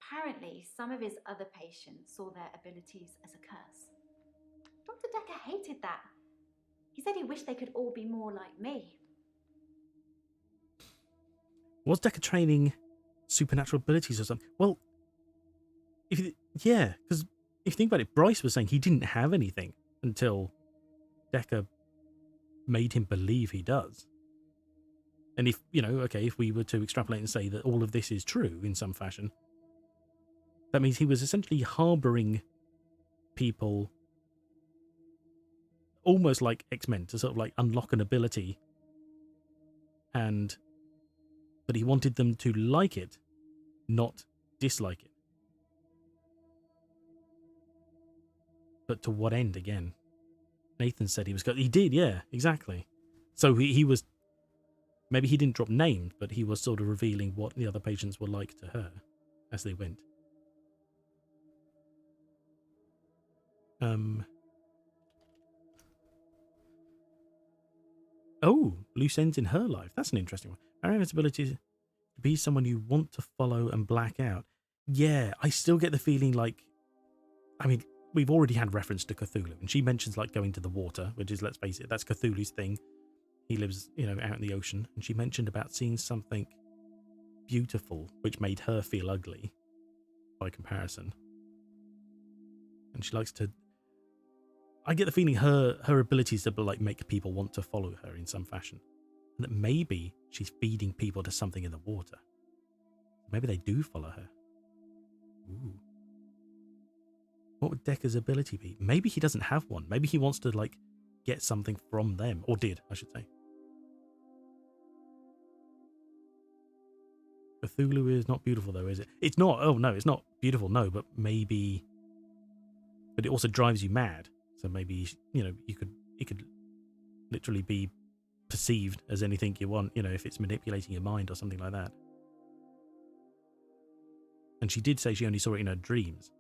apparently, some of his other patients saw their abilities as a curse. Dr. Dekker hated that. He said he wished they could all be more like me. Was Dekker training supernatural abilities or something? Well, yeah, because if you think about it, Bryce was saying he didn't have anything until Dekker made him believe he does. And if, you know, okay, if we were to extrapolate and say that all of this is true in some fashion, that means he was essentially harbouring people almost like X-Men to sort of like unlock an ability, but he wanted them to like it, not dislike it. But to what end again? Nathan said he was he did, yeah, exactly. So he was, maybe he didn't drop names, but he was sort of revealing what the other patients were like to her as they went. Oh, loose ends in her life. That's an interesting one. Marianne's ability is to be someone you want to follow and black out. Yeah, I still get the feeling like, I mean, we've already had reference to Cthulhu, and she mentions like going to the water, which is, let's face it, that's Cthulhu's thing. He lives, you know, out in the ocean, and she mentioned about seeing something beautiful, which made her feel ugly by comparison. And she likes to, I get the feeling her abilities to like make people want to follow her in some fashion, and that maybe she's feeding people to something in the water. Maybe they do follow her. Ooh. What would Dekker's ability be? Maybe he doesn't have one. Maybe he wants to like get something from them, or did, I should say. Cthulhu is not beautiful though, is it? It's not. Oh no, it's not beautiful. No, but maybe. But it also drives you mad. So maybe, you know, it could literally be perceived as anything you want. You know, if it's manipulating your mind or something like that. And she did say she only saw it in her dreams.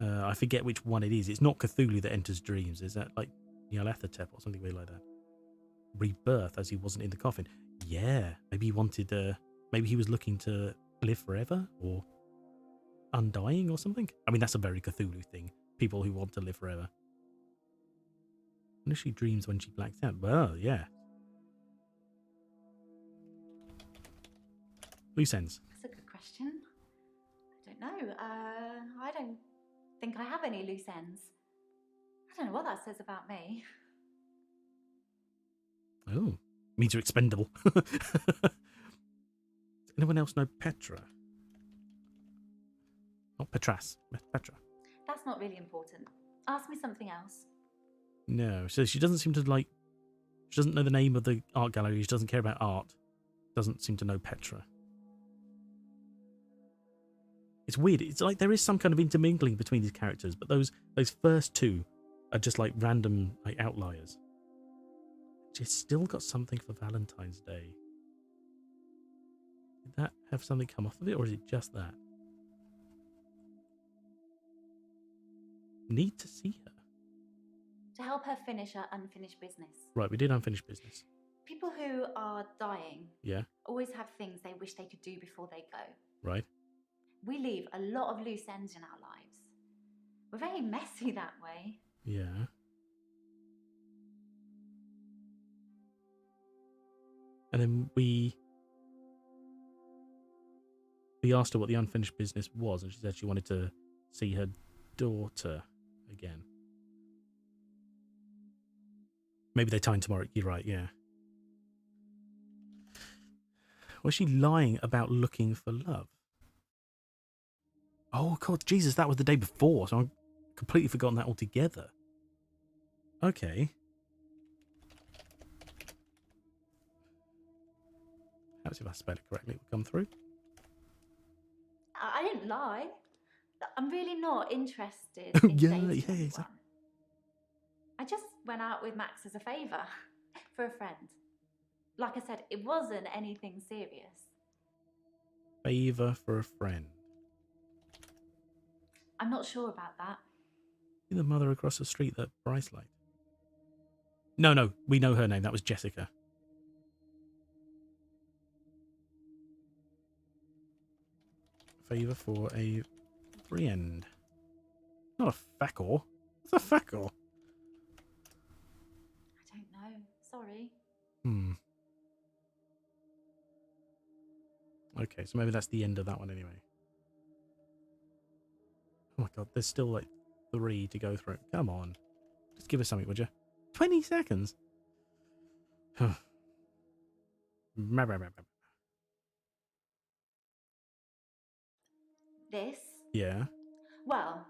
I forget which one it is. It's not Cthulhu that enters dreams. Is that like Nyarlathotep or something weird like that? Rebirth, as he wasn't in the coffin. Yeah, maybe he wanted. Maybe he was looking to live forever or undying or something. I mean, that's a very Cthulhu thing. People who want to live forever. What if she dreams when she blacks out? Well, yeah. Loose ends. That's a good question. I don't know. I don't think I have any loose ends. I don't know what that says about me. Oh, means you're expendable. Does anyone else know Petra? Not Petras, Petra. That's not really important. Ask me something else. No, so she doesn't seem to like. She doesn't know the name of the art gallery. She doesn't care about art. Doesn't seem to know Petra. It's weird. It's like there is some kind of intermingling between these characters, but those first two are just like random like outliers. She's still got something for Valentine's Day. Did that have something come off of it, or is it just that? Need to see her. To help her finish her unfinished business. Right, we did unfinished business. People who are dying always have things they wish they could do before they go. Right. We leave a lot of loose ends in our lives. We're very messy that way. Yeah. And then we asked her what the unfinished business was, and she said she wanted to see her daughter again. Maybe they're tying tomorrow. You're right, yeah. Was she lying about looking for love? Oh, God, Jesus, that was the day before, so I've completely forgotten that altogether. Okay. Perhaps if I spell it correctly, it will come through. I didn't lie. I'm really not interested in Yeah, dating yeah, anyone. exactly. I just went out with Max as a favour for a friend. Like I said, it wasn't anything serious. Favour for a friend. I'm not sure about that. The mother across the street that Bryce liked. No, we know her name. That was Jessica. Favour for a friend. Not a facor. What's a facor? I don't know. Sorry. Okay, so maybe that's the end of that one anyway. Oh my God, there's still like 3 to go through. Come on. Just give us something, would you? 20 seconds? This? Yeah. Well,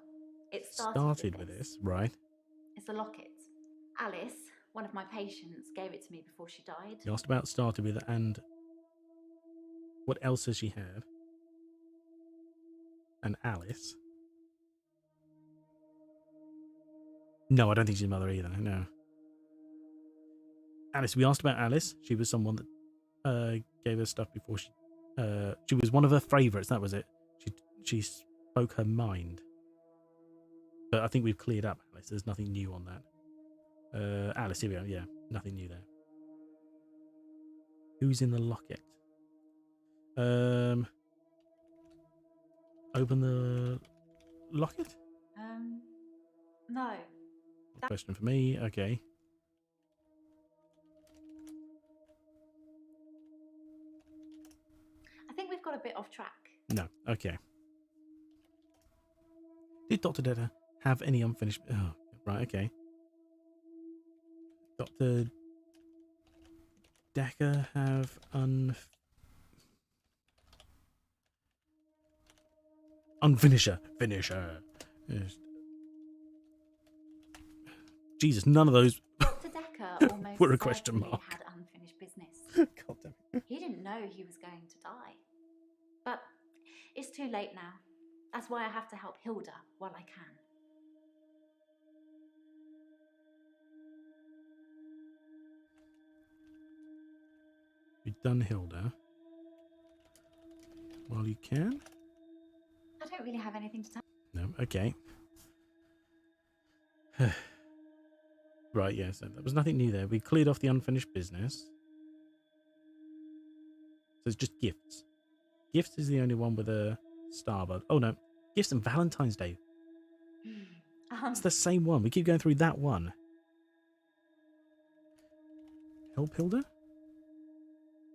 it Started with this, right? It's a locket. Alice, one of my patients, gave it to me before she died. You asked about started with and what else has she had? And Alice. No, I don't think she's mother either. No. Alice, we asked about Alice. She was someone that gave her stuff before she was one of her favourites, that was it. She spoke her mind. But I think we've cleared up Alice. There's nothing new on that. Alice, here we go. Yeah, nothing new there. Who's in the locket? Open the locket? No. Question for me. Okay. I think we've got a bit off track. No. Okay. Did Dr. Dekker have any unfinished... Oh, right, okay. Dr. Dekker have unfinisher. Finisher. Yes. Jesus, none of those Dr. Dekker almost were a question certainly mark. had unfinished business. God damn it. He didn't know he was going to die. But it's too late now. That's why I have to help Hilda while I can. You've done Hilda. Well, you can. I don't really have anything to tell. No, okay. Right, yeah, so there was nothing new there. We cleared off the unfinished business. So it's just gifts. Gifts is the only one with a starboard. Oh, no. Gifts and Valentine's Day. It's the same one. We keep going through that one. Help Hilda?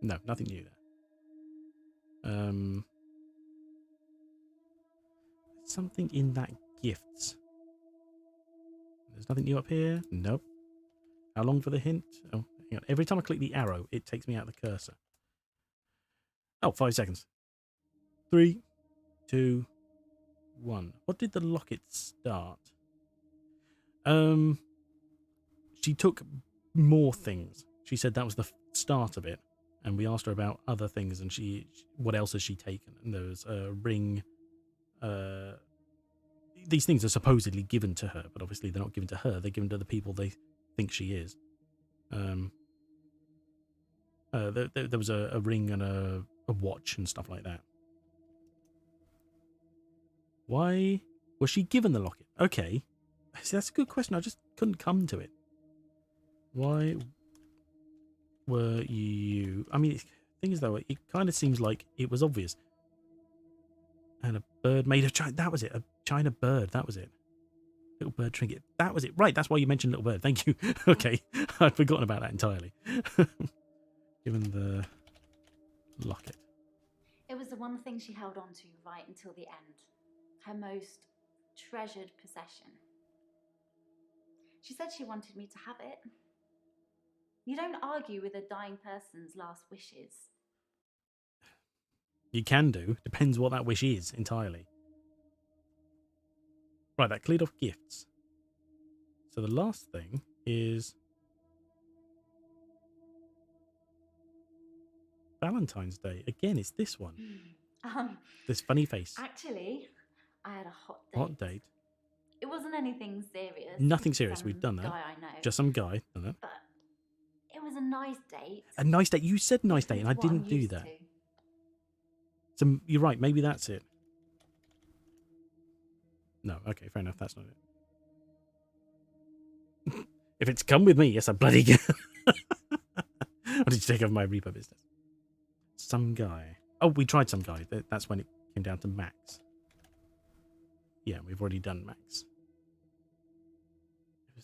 No, nothing new there. Something in that gifts. There's nothing new up here. Nope. How long for the hint? Oh, hang on. Every time I click the arrow, it takes me out the cursor. Oh, 5 seconds. 3, 2, 1. What did the locket start? She took more things. She said that was the start of it. And we asked her about other things, and what else has she taken? And there was a ring. These things are supposedly given to her, but obviously they're not given to her. They're given to the people they think she is. There was a ring and a watch and stuff like that. Why was she given the locket? Okay. See, that's a good question. I just couldn't come to it. Why were you... I mean, the thing is, though, it kind of seems like it was obvious. And a bird made of China. That was it. A China bird. That was it. Little bird trinket. That was it. Right, that's why you mentioned little bird. Thank you. Okay. I'd forgotten about that entirely. Given the locket. It was the one thing she held on to right until the end. Her most treasured possession. She said she wanted me to have it. You don't argue with a dying person's last wishes. You can do. Depends what that wish is entirely. Right, that cleared off gifts. So the last thing is Valentine's Day. Again, it's this one. This funny face. Actually, I had a hot date. Hot date. It wasn't anything serious. Nothing serious. Some We've done that. Guy I know. Just some guy. Done that. But it was a nice date. A nice date. You said nice date, and I Different to what didn't I'm do used that. to. So you're right. Maybe that's it. No. Okay. Fair enough. That's not it. If it's come with me, yes, I bloody can. Or did you take over my Reaper business? Some guy. Oh, we tried some guy. That's when it came down to Max. Yeah, we've already done Max.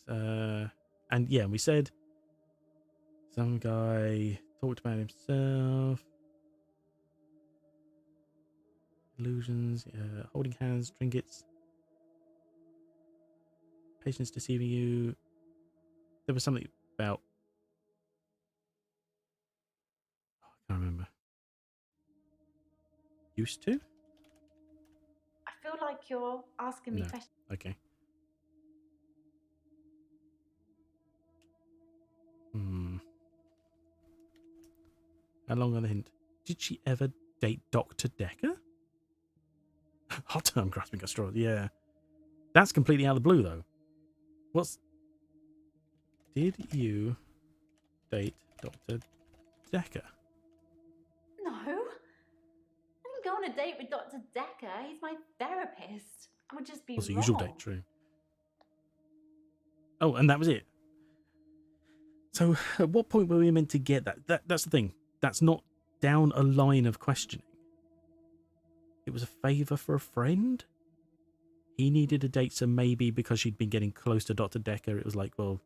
And yeah, we said some guy talked about himself. Illusions, holding hands, trinkets. Patience deceiving you. There was something about... Oh, I can't remember. Used to? I feel like you're asking me No. questions. Okay. How long on the hint? Did she ever date Dr. Dekker? Hot term grasping at straws, yeah. That's completely out of the blue, though. Did you date Dr. Dekker? No. I didn't go on a date with Dr. Dekker. He's my therapist. I would just be Was the wrong. usual date, true. Oh, and that was it. So, at what point were we meant to get that? That's the thing. That's not down a line of questioning. It was a favour for a friend? He needed a date, so maybe because she'd been getting close to Dr. Dekker, it was like, well,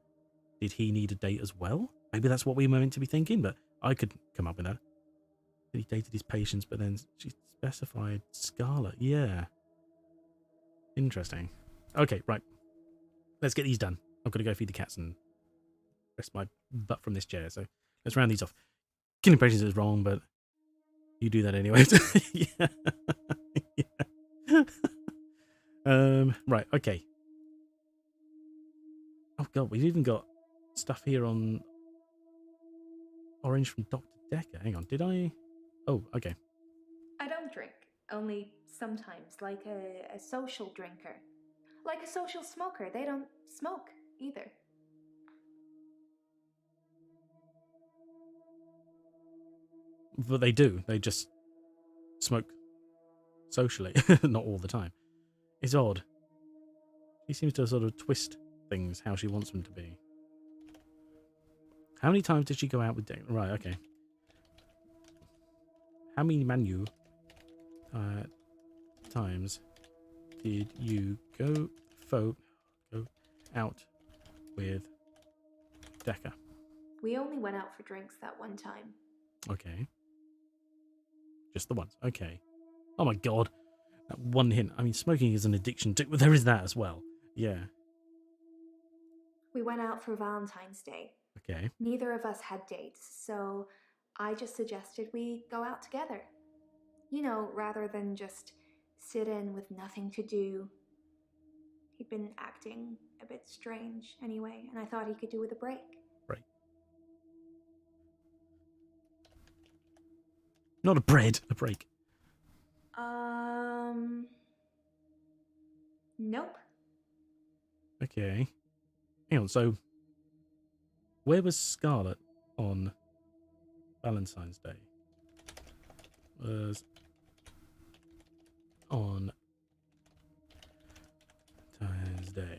did he need a date as well? Maybe that's what we were meant to be thinking, but I could come up with that. He dated his patients, but then she specified Scarlet. Yeah. Interesting. Okay, right. Let's get these done. I've got to go feed the cats and rest my butt from this chair, so let's round these off. Killing patients is wrong, but you do that anyway. Yeah. Yeah. Right, okay. Oh god, we've even got stuff here on orange from Dr. Dekker. Hang on, did I? Oh, okay. I don't drink, only sometimes, like a social drinker. Like a social smoker. They don't smoke either. But they do. They just smoke socially, not all the time. It's odd. She seems to sort of twist things how she wants them to be. How many times did she go out with Dick? Right, okay. How many times did you go out with Dekker? We only went out for drinks that one time. Okay. Just the once. Okay. Oh my god. That one hint. I mean, smoking is an addiction too. There is that as well. Yeah. We went out for Valentine's Day. Okay. Neither of us had dates, so I just suggested we go out together. You know, rather than just sit in with nothing to do. He'd been acting a bit strange anyway, and I thought he could do with a break. Right. Not a bread, a break. Nope. Okay. Hang on, so where was Scarlet on Valentine's Day? Was on Valentine's Day.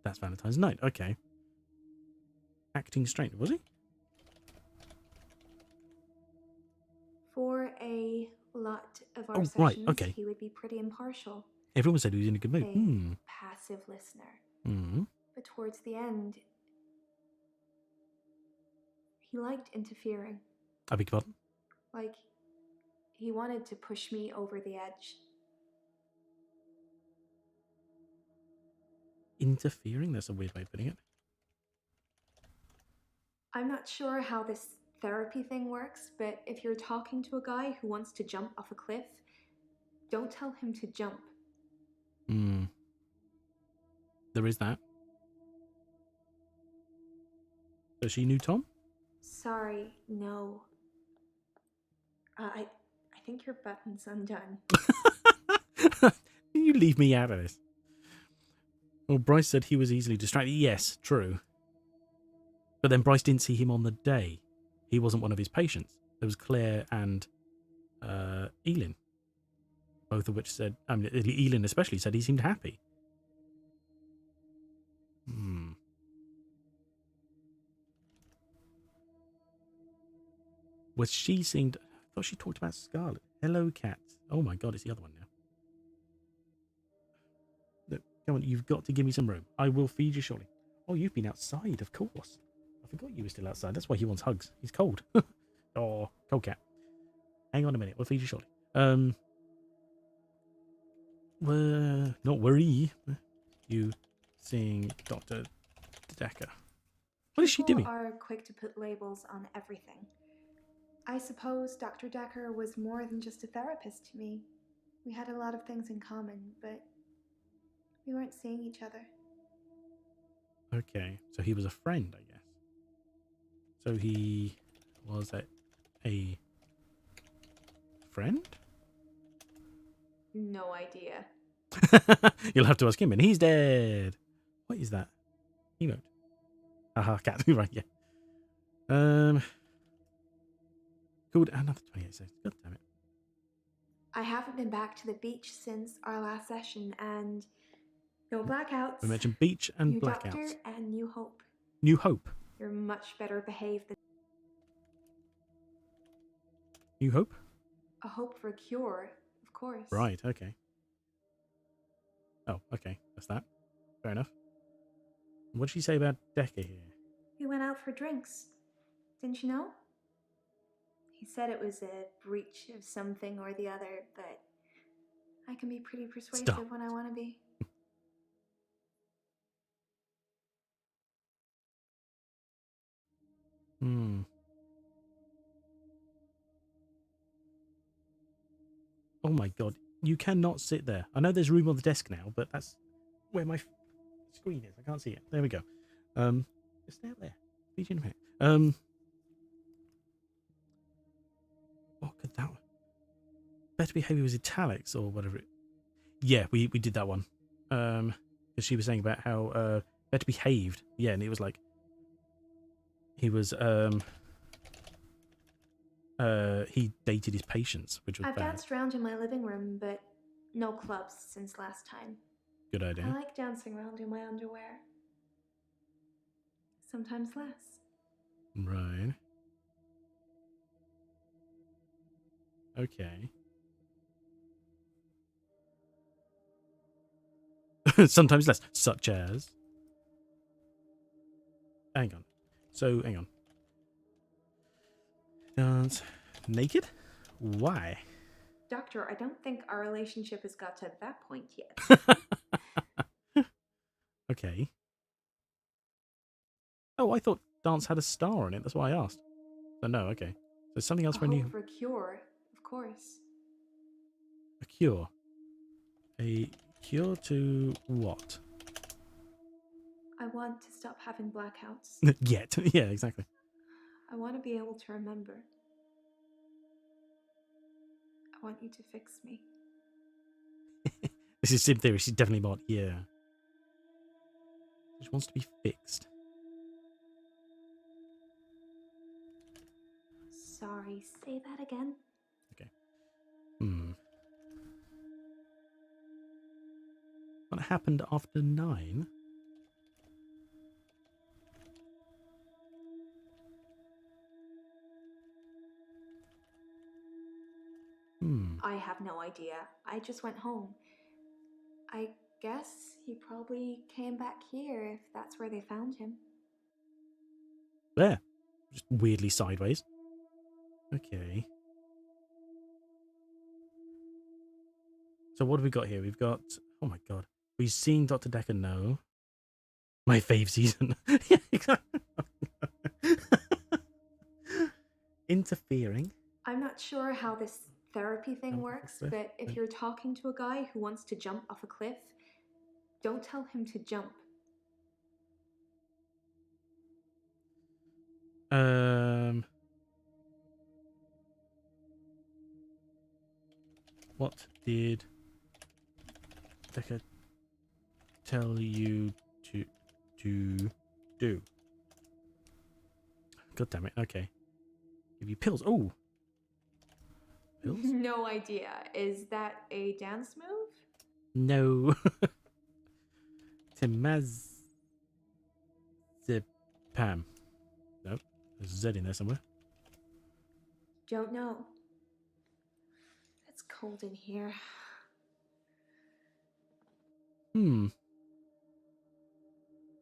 That's Valentine's night, okay. Acting strange, was he? For a lot of our Oh, sessions, right, okay. he would be pretty impartial. Everyone said he was in a good mood. A passive listener. Hmm. But towards the end, he liked interfering. I beg your pardon? Like, he wanted to push me over the edge. Interfering? That's a weird way of putting it. I'm not sure how this therapy thing works, but if you're talking to a guy who wants to jump off a cliff, don't tell him to jump. Hmm. There is that. So she knew Tom? Sorry, no. I think your button's undone. You leave me out of this. Well, Bryce said he was easily distracted. Yes, true. But then Bryce didn't see him on the day. He wasn't one of his patients. There was Claire and Elin. Both of which said, I mean, Elin especially said he seemed happy. Was she seemed... I thought she talked about Scarlet. Hello, cat. Oh my god, it's the other one now. Look, come on, you've got to give me some room. I will feed you shortly. Oh, you've been outside, of course. I forgot you were still outside. That's why he wants hugs. He's cold. Oh, cold cat. Hang on a minute. We'll feed you shortly. Not worry. You seeing Dr. Dekker. What is she doing? People are quick to put labels on everything. I suppose Dr. Dekker was more than just a therapist to me. We had a lot of things in common, but we weren't seeing each other. Okay, so he was a friend, I guess. So he was a friend? No idea. You'll have to ask him, and he's dead. What is that? Emote. Haha, cat. Right, yeah. Called another 28 seconds. God damn it. I haven't been back to the beach since our last session, and no blackouts. We mentioned beach and New blackouts. doctor and new hope. New hope. You're much better behaved than New hope? a hope for a cure, of course. Right, okay. Oh, okay. That's that. Fair enough. What did she say about Dekker here? We went out for drinks. Didn't you know? He said it was a breach of something or the other, but I can be pretty persuasive Stop. when I want to be. Oh my god. You cannot sit there. I know there's room on the desk now, but that's where my screen is. I can't see it. There we go. Just stay up there. Feed you in a minute. What could that one? Better behavior was italics or whatever it... Yeah, we did that one. Because she was saying about how better behaved. Yeah, and it was like he was he dated his patients, which was I've bad. danced around in my living room, but no clubs since last time. Good idea. I like dancing around in my underwear. Sometimes less. Right. Okay. Sometimes less, such as... Hang on. So, hang on. Dance naked? Why? Doctor, I don't think our relationship has got to that point yet. Okay. Oh, I thought dance had a star on it. That's why I asked. So no, okay. So something else A when hope you... for a cure, of course. A cure. A cure to what? I want to stop having blackouts. Yet. Yeah, exactly. I want to be able to remember. I want you to fix me. This is Sim Theory. She's definitely not. Yeah. She wants to be fixed. Sorry, say that again. Okay. What happened after 9? I have no idea. I just went home. I guess he probably came back here if that's where they found him. There. Just weirdly sideways. Okay. So what have we got here? We've got... Oh my god. We've seen Dr. Dekker, no. My fave season. Yeah, exactly. interfering. I'm not sure how this therapy thing Jump off a works, cliff? but if you're talking to a guy who wants to jump off a cliff, don't tell him to jump. What did Dekker tell you to do? God damn it. Okay. Give you pills. Oh. Pills? No idea. Is that a dance move? No. Temazepam. Nope. There's a Z in there somewhere. Don't know. It's cold in here.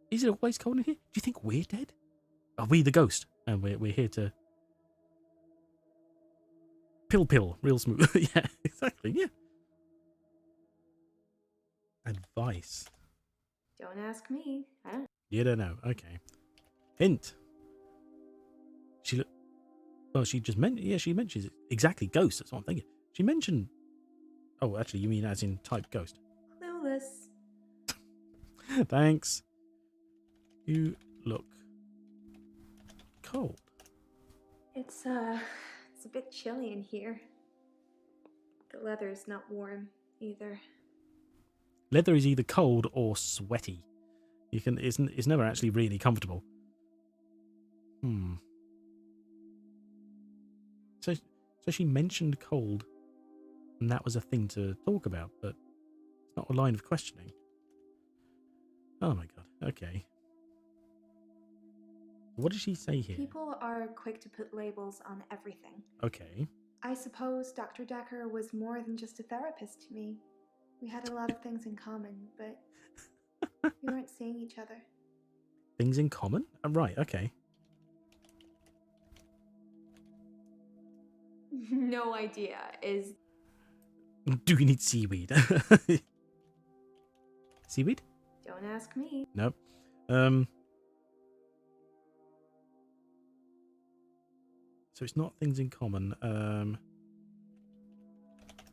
Is it always cold in here? Do you think we're dead? Are we the ghost? And we're here to... Pill. Real smooth. Yeah, exactly. Yeah. Advice. Don't ask me. I don't. You don't know. Okay. Hint. Well, she just meant... Yeah, she mentions it. Exactly. Ghost. That's what I'm thinking. She mentioned... Oh, actually, you mean as in type ghost. Clueless. Thanks. You look cold. It's a bit chilly in here. The leather's not warm either. Leather is either cold or sweaty. It's never actually really comfortable. So she mentioned cold, and that was a thing to talk about, but it's not a line of questioning. Oh my god. Okay. What did she say here? People are quick to put labels on everything. Okay. I suppose Dr. Dekker was more than just a therapist to me. We had a lot of things in common, but we weren't seeing each other. Things in common? Right, okay. No idea. Do we need seaweed? Seaweed? Don't ask me. Nope. So it's not things in common.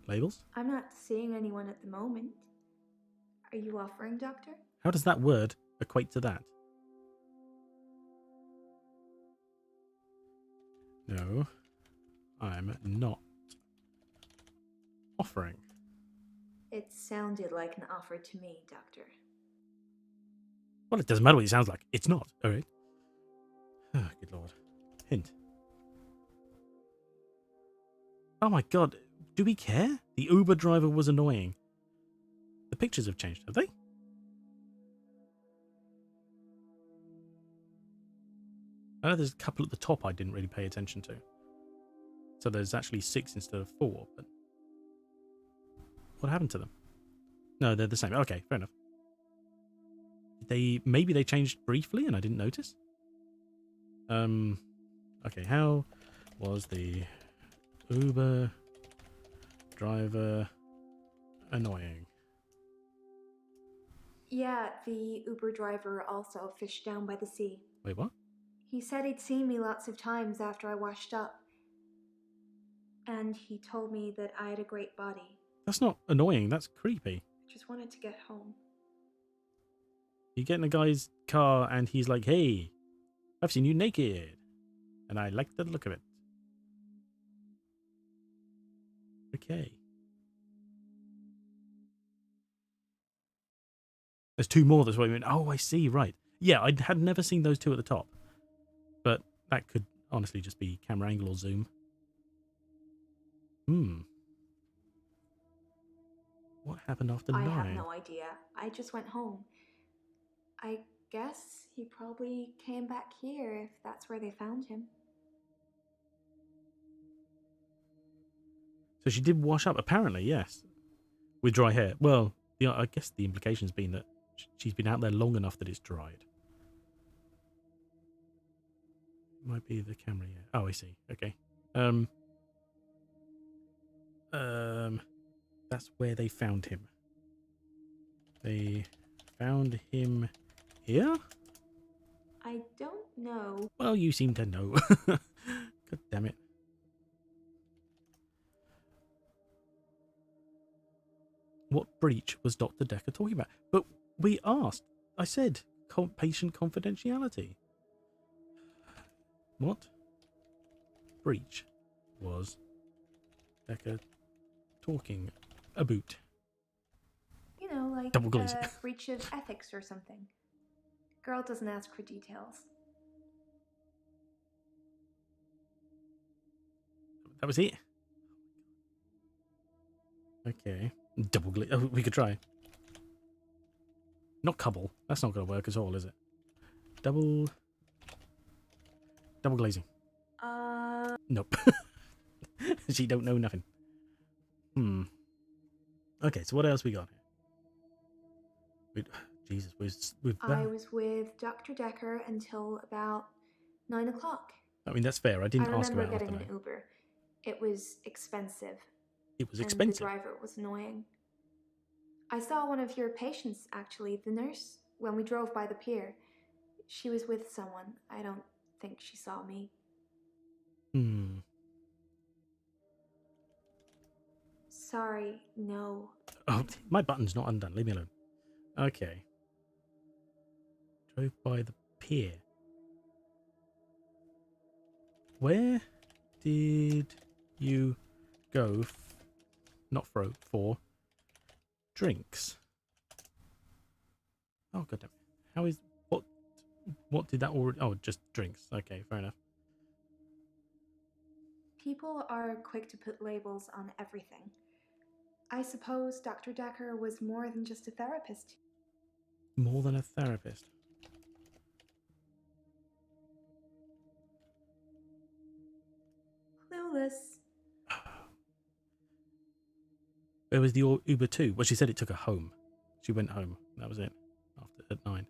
Labels? I'm not seeing anyone at the moment. Are you offering, Doctor? How does that word equate to that? No, I'm not offering. It sounded like an offer to me, Doctor. Well, it doesn't matter what it sounds like. It's not. All right. Oh, good lord. Hint. Oh my god. Do we care? The Uber driver was annoying. The pictures have changed, have they? I know there's a couple at the top I didn't really pay attention to. So there's actually 6 instead of 4, but... What happened to them? No, they're the same. Okay, fair enough. Maybe they changed briefly and I didn't notice? Okay, how was the Uber driver annoying? Yeah, the Uber driver also fished down by the sea. Wait, what? He said he'd seen me lots of times after I washed up. And he told me that I had a great body. That's not annoying, that's creepy. I just wanted to get home. You get in a guy's car and he's like, hey, I've seen you naked. And I like the look of it. Okay. There's 2 more, that's what I mean. Oh, I see, right. Yeah, I had never seen those 2 at the top. But that could honestly just be camera angle or zoom. What happened after 9? I have no idea. I just went home. I guess he probably came back here if that's where they found him. So she did wash up, apparently, yes. With dry hair. Well, yeah, I guess the implication's been that she's been out there long enough that it's dried. Might be the camera, yeah. Oh, I see. Okay. That's where they found him. They found him here? I don't know. Well, you seem to know. God damn it. What breach was Dr. Dekker talking about? But we asked. I said patient confidentiality. What breach was Dekker talking about? You know, like Double glazing. a breach of ethics or something. Girl doesn't ask for details. That was it? Okay. Double glaze. Oh, we could try. Not couple. That's not going to work at all, is it? Double glazing. Nope. She don't know nothing. Okay, so what else we got here? Jesus, I was with Dr. Dekker until about 9 o'clock. I mean, that's fair. I didn't ask remember about getting after an Uber. It was expensive. It was And expensive. the driver was annoying. I saw one of your patients, actually, the nurse, when we drove by the pier. She was with someone. I don't think she saw me. Sorry, no. Oh, my button's not undone. Leave me alone. Okay. Drove by the pier. Where did you go? For drinks. Oh god damn it. How is what did that already? Oh, just drinks. Okay, fair enough. People are quick to put labels on everything. I suppose Dr. Dekker was more than just a therapist. More than a therapist. Clueless. Where was the Uber to? Well, she said it took her home. She went home. That was it. At 9.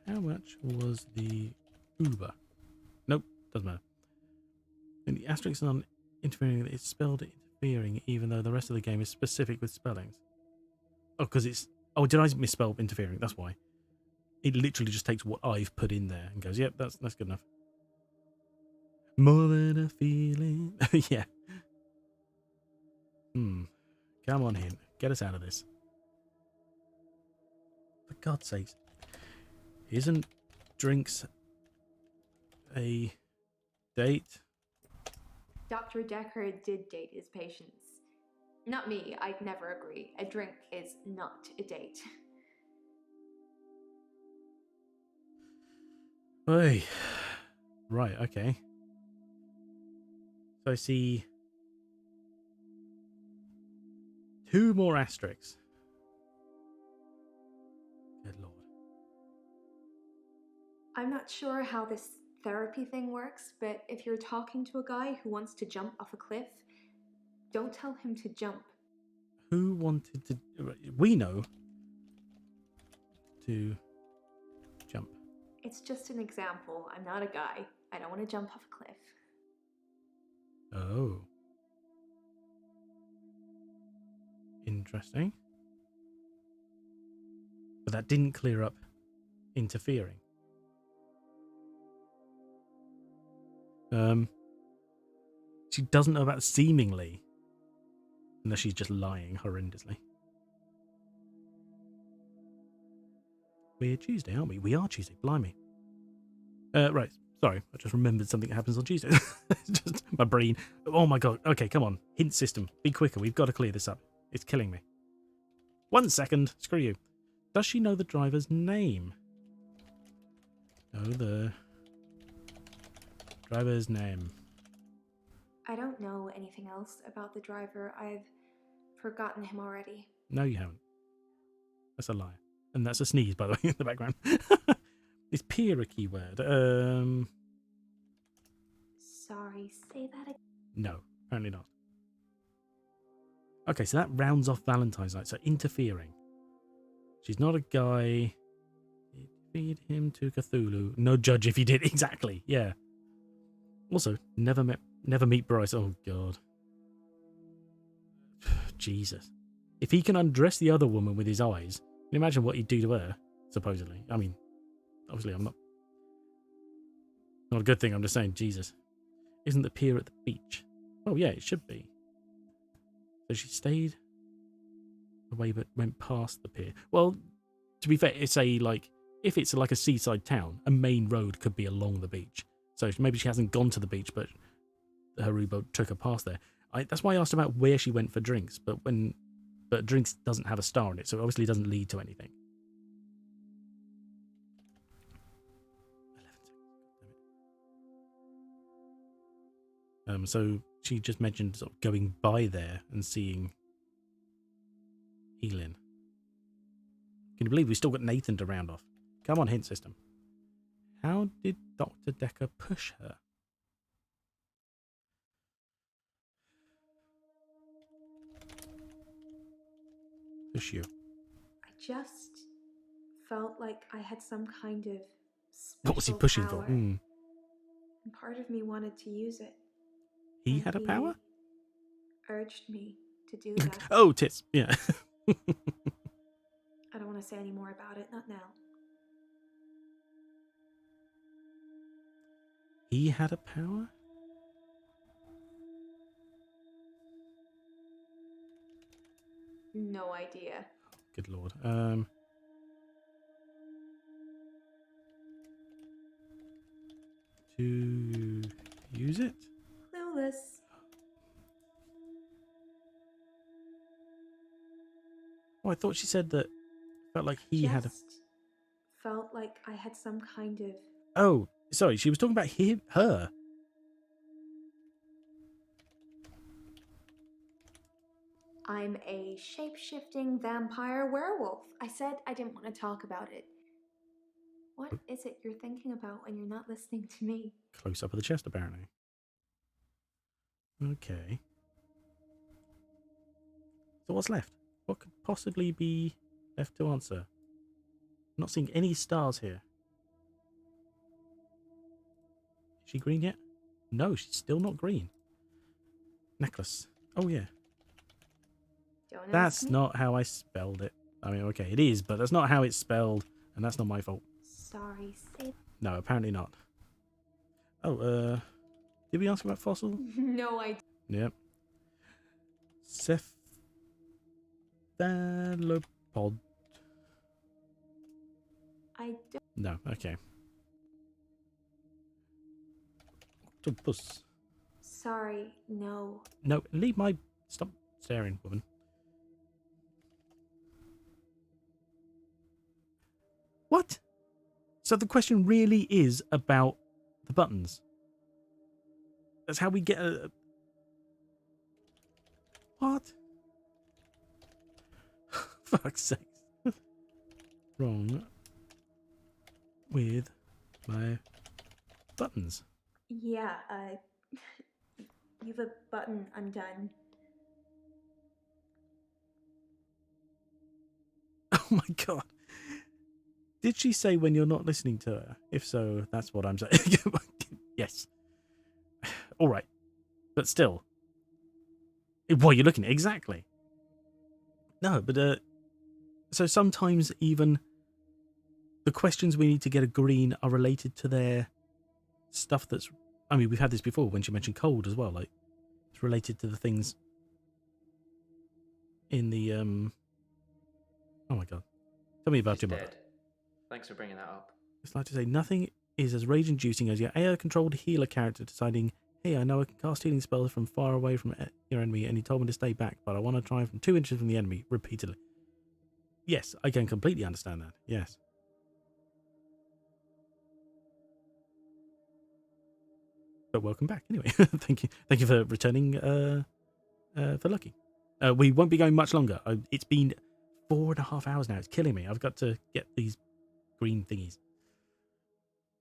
How much was the Uber? Nope, doesn't matter. And the asterisk on interfering, it's spelled interfering, even though the rest of the game is specific with spellings. Oh, because it's... Oh, did I misspell interfering? That's why. It literally just takes what I've put in there and goes, yep, that's good enough. More than a feeling. Yeah. Come on, hint. Get us out of this. For God's sakes. Isn't drinks a date? Dr. Dekker did date his patients. Not me, I'd never agree. A drink is not a date. Hey. Right, okay. So I see 2 more asterisks. Good lord. I'm not sure how this therapy thing works, but if you're talking to a guy who wants to jump off a cliff, don't tell him to jump. Who wanted to... We know to jump. It's just an example. I'm not a guy. I don't want to jump off a cliff. Oh. Interesting. But that didn't clear up interfering. She doesn't know about seemingly. Unless she's just lying horrendously. We're Tuesday, aren't we? We are Tuesday, blimey. Right, sorry. I just remembered something that happens on Tuesday. Just my brain. Oh my god. Okay, come on. Hint system. Be quicker. We've got to clear this up. It's killing me. 1 second. Screw you. Does she know the driver's name? Know the driver's name. I don't know anything else about the driver. I've forgotten him already. No, you haven't. That's a lie. And that's a sneeze, by the way, in the background. Is peer a keyword? Sorry, say that again. No, apparently not. Okay, so that rounds off Valentine's night. So interfering. She's not a guy. Feed him to Cthulhu. No judge if he did. Exactly, yeah. Also, never meet Bryce. Oh, God. Jesus. If he can undress the other woman with his eyes, can you imagine what he'd do to her? supposedly. I mean, obviously I'm not a good thing, I'm just saying, Jesus. Isn't the pier at the beach? Oh yeah, it should be. So she stayed away but went past the pier. Well, to be fair, if it's like a seaside town, a main road could be along the beach. So maybe she hasn't gone to the beach, but her rowboat took her past there. That's why I asked about where she went for drinks, but drinks doesn't have a star in it, so it obviously doesn't lead to anything. 11 seconds. So she just mentioned sort of going by there and seeing Elin. Can you believe we still got Nathan to round off? Come on, hint system. How did Dr. Dekker push her? Push you. I just felt like I had some kind of special What was he pushing power, for? and part of me wanted to use it. He and had a power? Urged me to do that. Oh, tits. Yeah. I don't want to say any more about it, not now. He had a power? No idea. Good lord. To use it? Clueless. Oh, I thought she said that felt like he had a... Felt like I had some kind of... Oh, sorry, she was talking about her. I'm a shape-shifting vampire werewolf. I said I didn't want to talk about it. What is it you're thinking about when you're not listening to me? Close up of the chest, apparently. Okay. So what's left? What could possibly be left to answer? I'm not seeing any stars here. Is she green yet? No, she's still not green. Necklace. Oh, yeah. Don't That's ask me. not how I spelled it. I mean, okay, it is, but that's not how it's spelled, and that's not my fault. Sorry, say... No, apparently not. Oh, did we ask about fossil? No, I... Yep. Cephalopod. I don't... No, okay. Octopus. Sorry, no. No, leave my... Stop staring, woman. What? So the question really is about the buttons. That's how we get a... What? Fuck's sake. Wrong with my buttons. Yeah, you have a button undone. Oh my god. Did she say when you're not listening to her? If so, that's what I'm saying. Yes. All right. But still. What are you looking at? Exactly. No, but so sometimes even the questions we need to get a green are related to their stuff that's... I mean, we've had this before when she mentioned cold as well. Like, it's related to the things in the... Oh my god. Tell me about She's your mother. dead. Thanks for bringing that up. It's like to say, nothing is as rage-inducing as your AI-controlled healer character deciding, hey, I know I can cast healing spells from far away from your enemy, and he told me to stay back, but I want to try from 2 inches from the enemy, repeatedly. Yes, I can completely understand that. Yes. But welcome back, anyway. Thank you for returning for Lucky. We won't be going much longer. It's been 4.5 hours now. It's killing me. I've got to get these green thingies.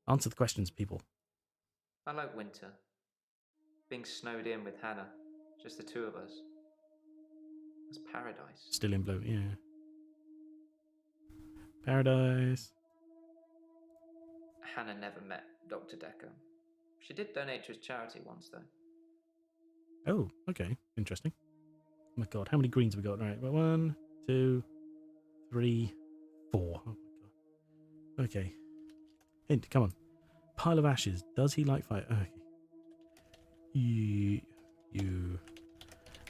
Answer the questions, people. I like winter. Being snowed in with Hannah. Just the two of us. It's paradise. Still in blue, yeah. Paradise. Hannah never met Dr. Dekker. She did donate to his charity once, though. Oh, okay. Interesting. Oh my god, how many greens have we got? All right, well, 1, 2, 3, 4. Oh my god. Okay. Hint, come on. Pile of ashes. Does he like fire? Okay. You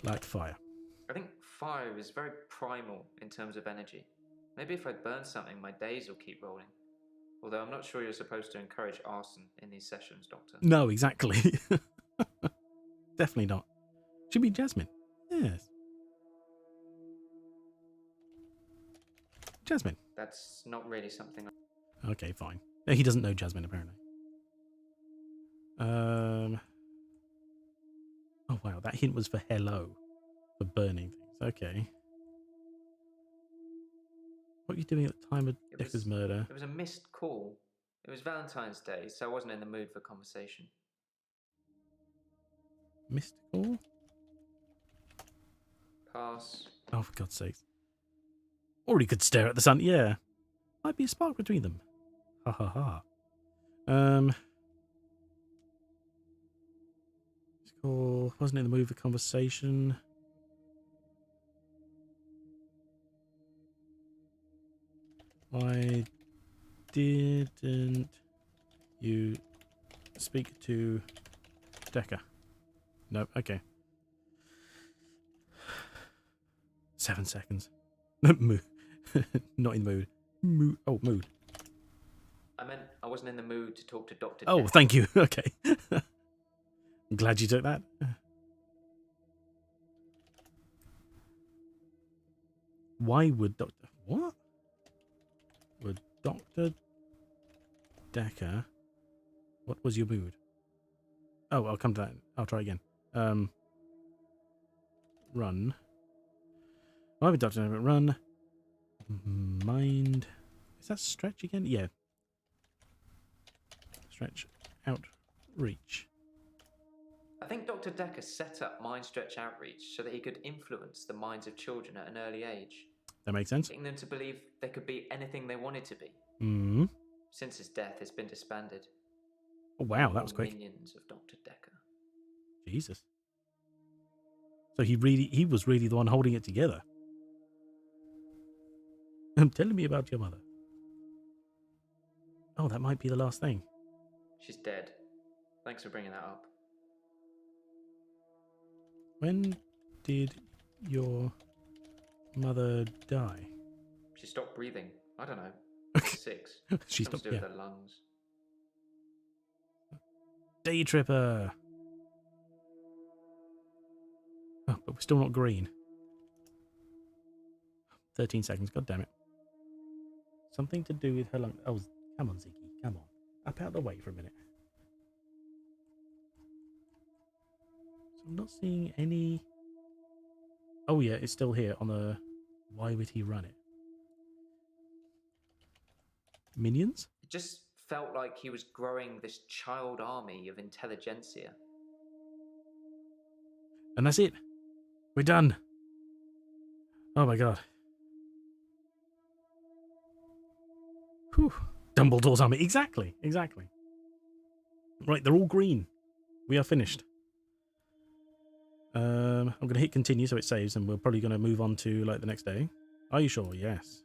like fire. I think fire is very primal in terms of energy. Maybe if I burn something, my days will keep rolling. Although I'm not sure you're supposed to encourage arson in these sessions, Doctor. No, exactly. Definitely not. Should be Jasmine. Yes. Jasmine. That's not really something. Okay, fine. No, he doesn't know Jasmine, apparently. Oh, wow. That hint was for hello. For burning things. Okay. What are you doing at the time of Dekker's murder? It was a missed call. It was Valentine's Day, so I wasn't in the mood for conversation. Mystical? Pass. Oh, for God's sake. Or he could stare at the sun. Yeah. Might be a spark between them. Ha ha ha. Mystical. Wasn't in the mood for conversation. Why didn't you speak to Dekker? No, okay. 7 seconds. Mood. Not in the mood. Mood. Oh, mood. I meant I wasn't in the mood to talk to Dr. Oh, Dekker. thank you. Okay. I'm glad you took that. Why would Dr. What? Would Dr. Dekker... What was your mood? Oh, I'll come to that. I'll try again. Run. Why would Dr. Dekker run? Mind... Is that stretch again? Yeah. Stretch out. Reach. I think Dr. Dekker set up Mind Stretch Outreach so that he could influence the minds of children at an early age. That makes sense. Getting them to believe they could be anything they wanted to be. Mm-hmm. Since his death, it's been disbanded. Oh, wow, that was quick. Minions of Dr. Dekker. Jesus. So he was really the one holding it together. Telling me about your mother. Oh, that might be the last thing. She's dead. Thanks for bringing that up. When did your mother die? She stopped breathing. I don't know. 6. She Something stopped, to do yeah. with her lungs. Day tripper. Oh, but we're still not green. 13 seconds. God damn it. Something to do with her lung. Oh, come on, Ziggy. Come on. Up out the way for a minute. So I'm not seeing any... Oh, yeah, it's still here on the... Why would he run it? Minions? It just felt like he was growing this child army of intelligentsia. And that's it. We're done. Oh my god. Whew. Dumbledore's army. Exactly. Right, they're all green. We are finished. I'm going to hit continue so it saves, and we're probably going to move on to like the next day. Are you sure? Yes.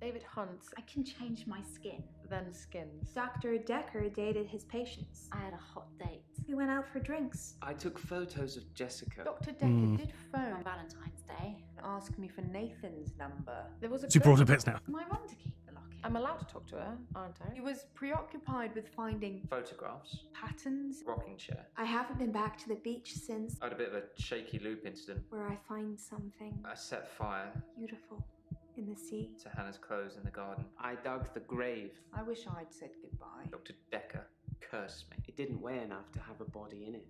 David Hunt, I can change my skin. then Skins. Dr. Dekker dated his patients. I had a hot date We went out for drinks. I took photos of Jessica. Dr. Dekker did on phone Valentine's Day. and ask me for Nathan's number. There was a So you brought her girl- pets now. Am I wrong to keep the locket? I'm allowed to talk to her, aren't I? He was preoccupied with finding Photographs. patterns. Rocking chair. I haven't been back to the beach since I had a bit of a shaky loop incident. where I find something I set fire beautiful in the sea. to Hannah's clothes in the garden. I dug the grave. I wish I'd said goodbye. Dr. Dekker cursed me. It didn't weigh enough to have a body in it.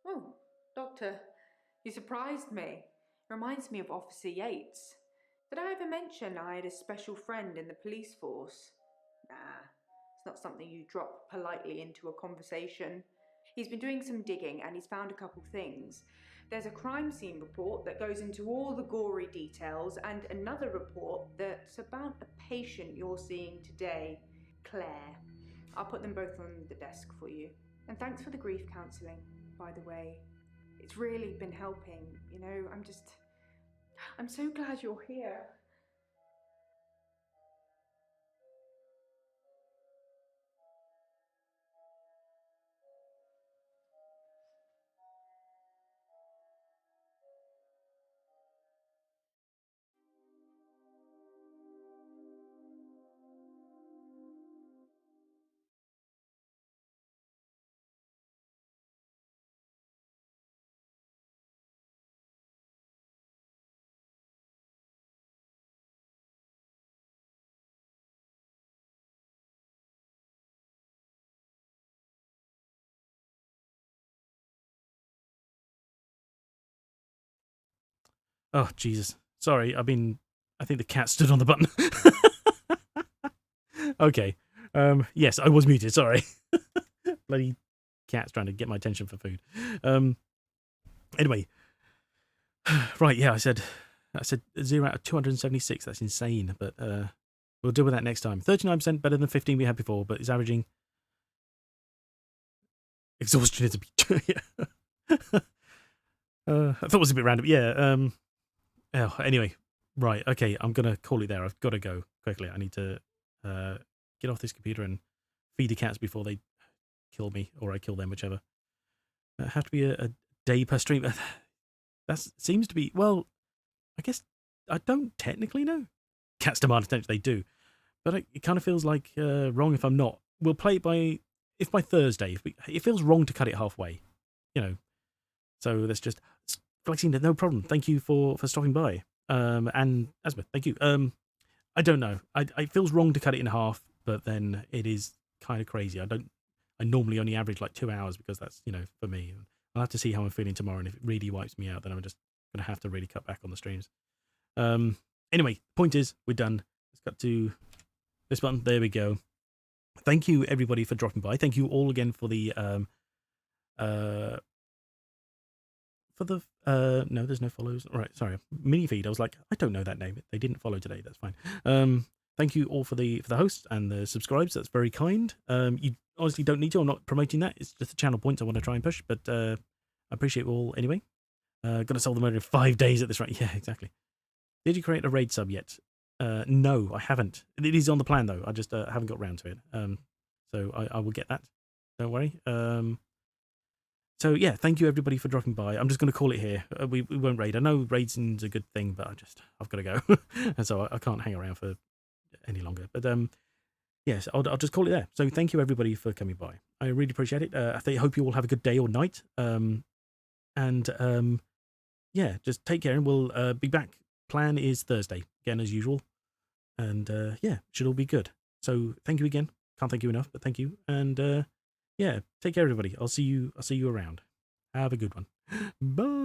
Oh, Doctor, you surprised me. Reminds me of Officer Yates. Did I ever mention I had a special friend in the police force? Nah, it's not something you drop politely into a conversation. He's been doing some digging and he's found a couple things. There's a crime scene report that goes into all the gory details and another report that's about a patient you're seeing today, Claire. I'll put them both on the desk for you. And thanks for the grief counselling, by the way. It's really been helping, you know, I'm so glad you're here. Oh, Jesus. Sorry, I think the cat stood on the button. Okay. Yes, I was muted, sorry. Bloody cat's trying to get my attention for food. Anyway. Right, yeah, I said 0 out of 276. That's insane, but we'll deal with that next time. 39% better than 15 we had before, but it's averaging exhaustion is a bit. Yeah. I thought it was a bit random. Yeah. Anyway, right. Okay, I'm gonna call it there. I've got to go quickly. I need to get off this computer and feed the cats before they kill me or I kill them, whichever. Have to be a day per stream. That seems to be, well, I guess I don't technically know. Cats demand attention, they do. But it kind of feels like wrong if I'm not. We'll play it by Thursday. It feels wrong to cut it halfway, you know. So let's just Flexing. No problem. Thank you for stopping by. And Asma, thank you. I don't know. It feels wrong to cut it in half, but then it is kind of crazy. I normally only average like 2 hours because that's, for me. I'll have to see how I'm feeling tomorrow, and if it really wipes me out, then I'm just gonna have to really cut back on the streams. Anyway, point is, we're done. Let's cut to this button. There we go. Thank you everybody for dropping by. Thank you all again for the no, there's no follows. All right, sorry, mini feed. I was like, I don't know that name. They didn't follow today. That's fine. Thank you all for the hosts and the subscribes. That's very kind. You honestly don't need to. I'm not promoting that. It's just the channel points I want to try and push. But I appreciate it all anyway. Gonna solve the murder in 5 days at this rate. Yeah, exactly. Did you create a raid sub yet? No, I haven't. It is on the plan though. I just haven't got around to it. So I will get that. Don't worry. So yeah, thank you everybody for dropping by. I'm just going to call it here. We won't raid. I know raiding's a good thing, but I've got to go, and so I can't hang around for any longer. But yes, I'll just call it there. So thank you everybody for coming by. I really appreciate it. I hope you all have a good day or night. Yeah, just take care, and we'll be back. Plan is Thursday again as usual, and yeah, should all be good. So thank you again. Can't thank you enough, but thank you, and yeah, take care everybody. I'll see you around. Have a good one. Bye.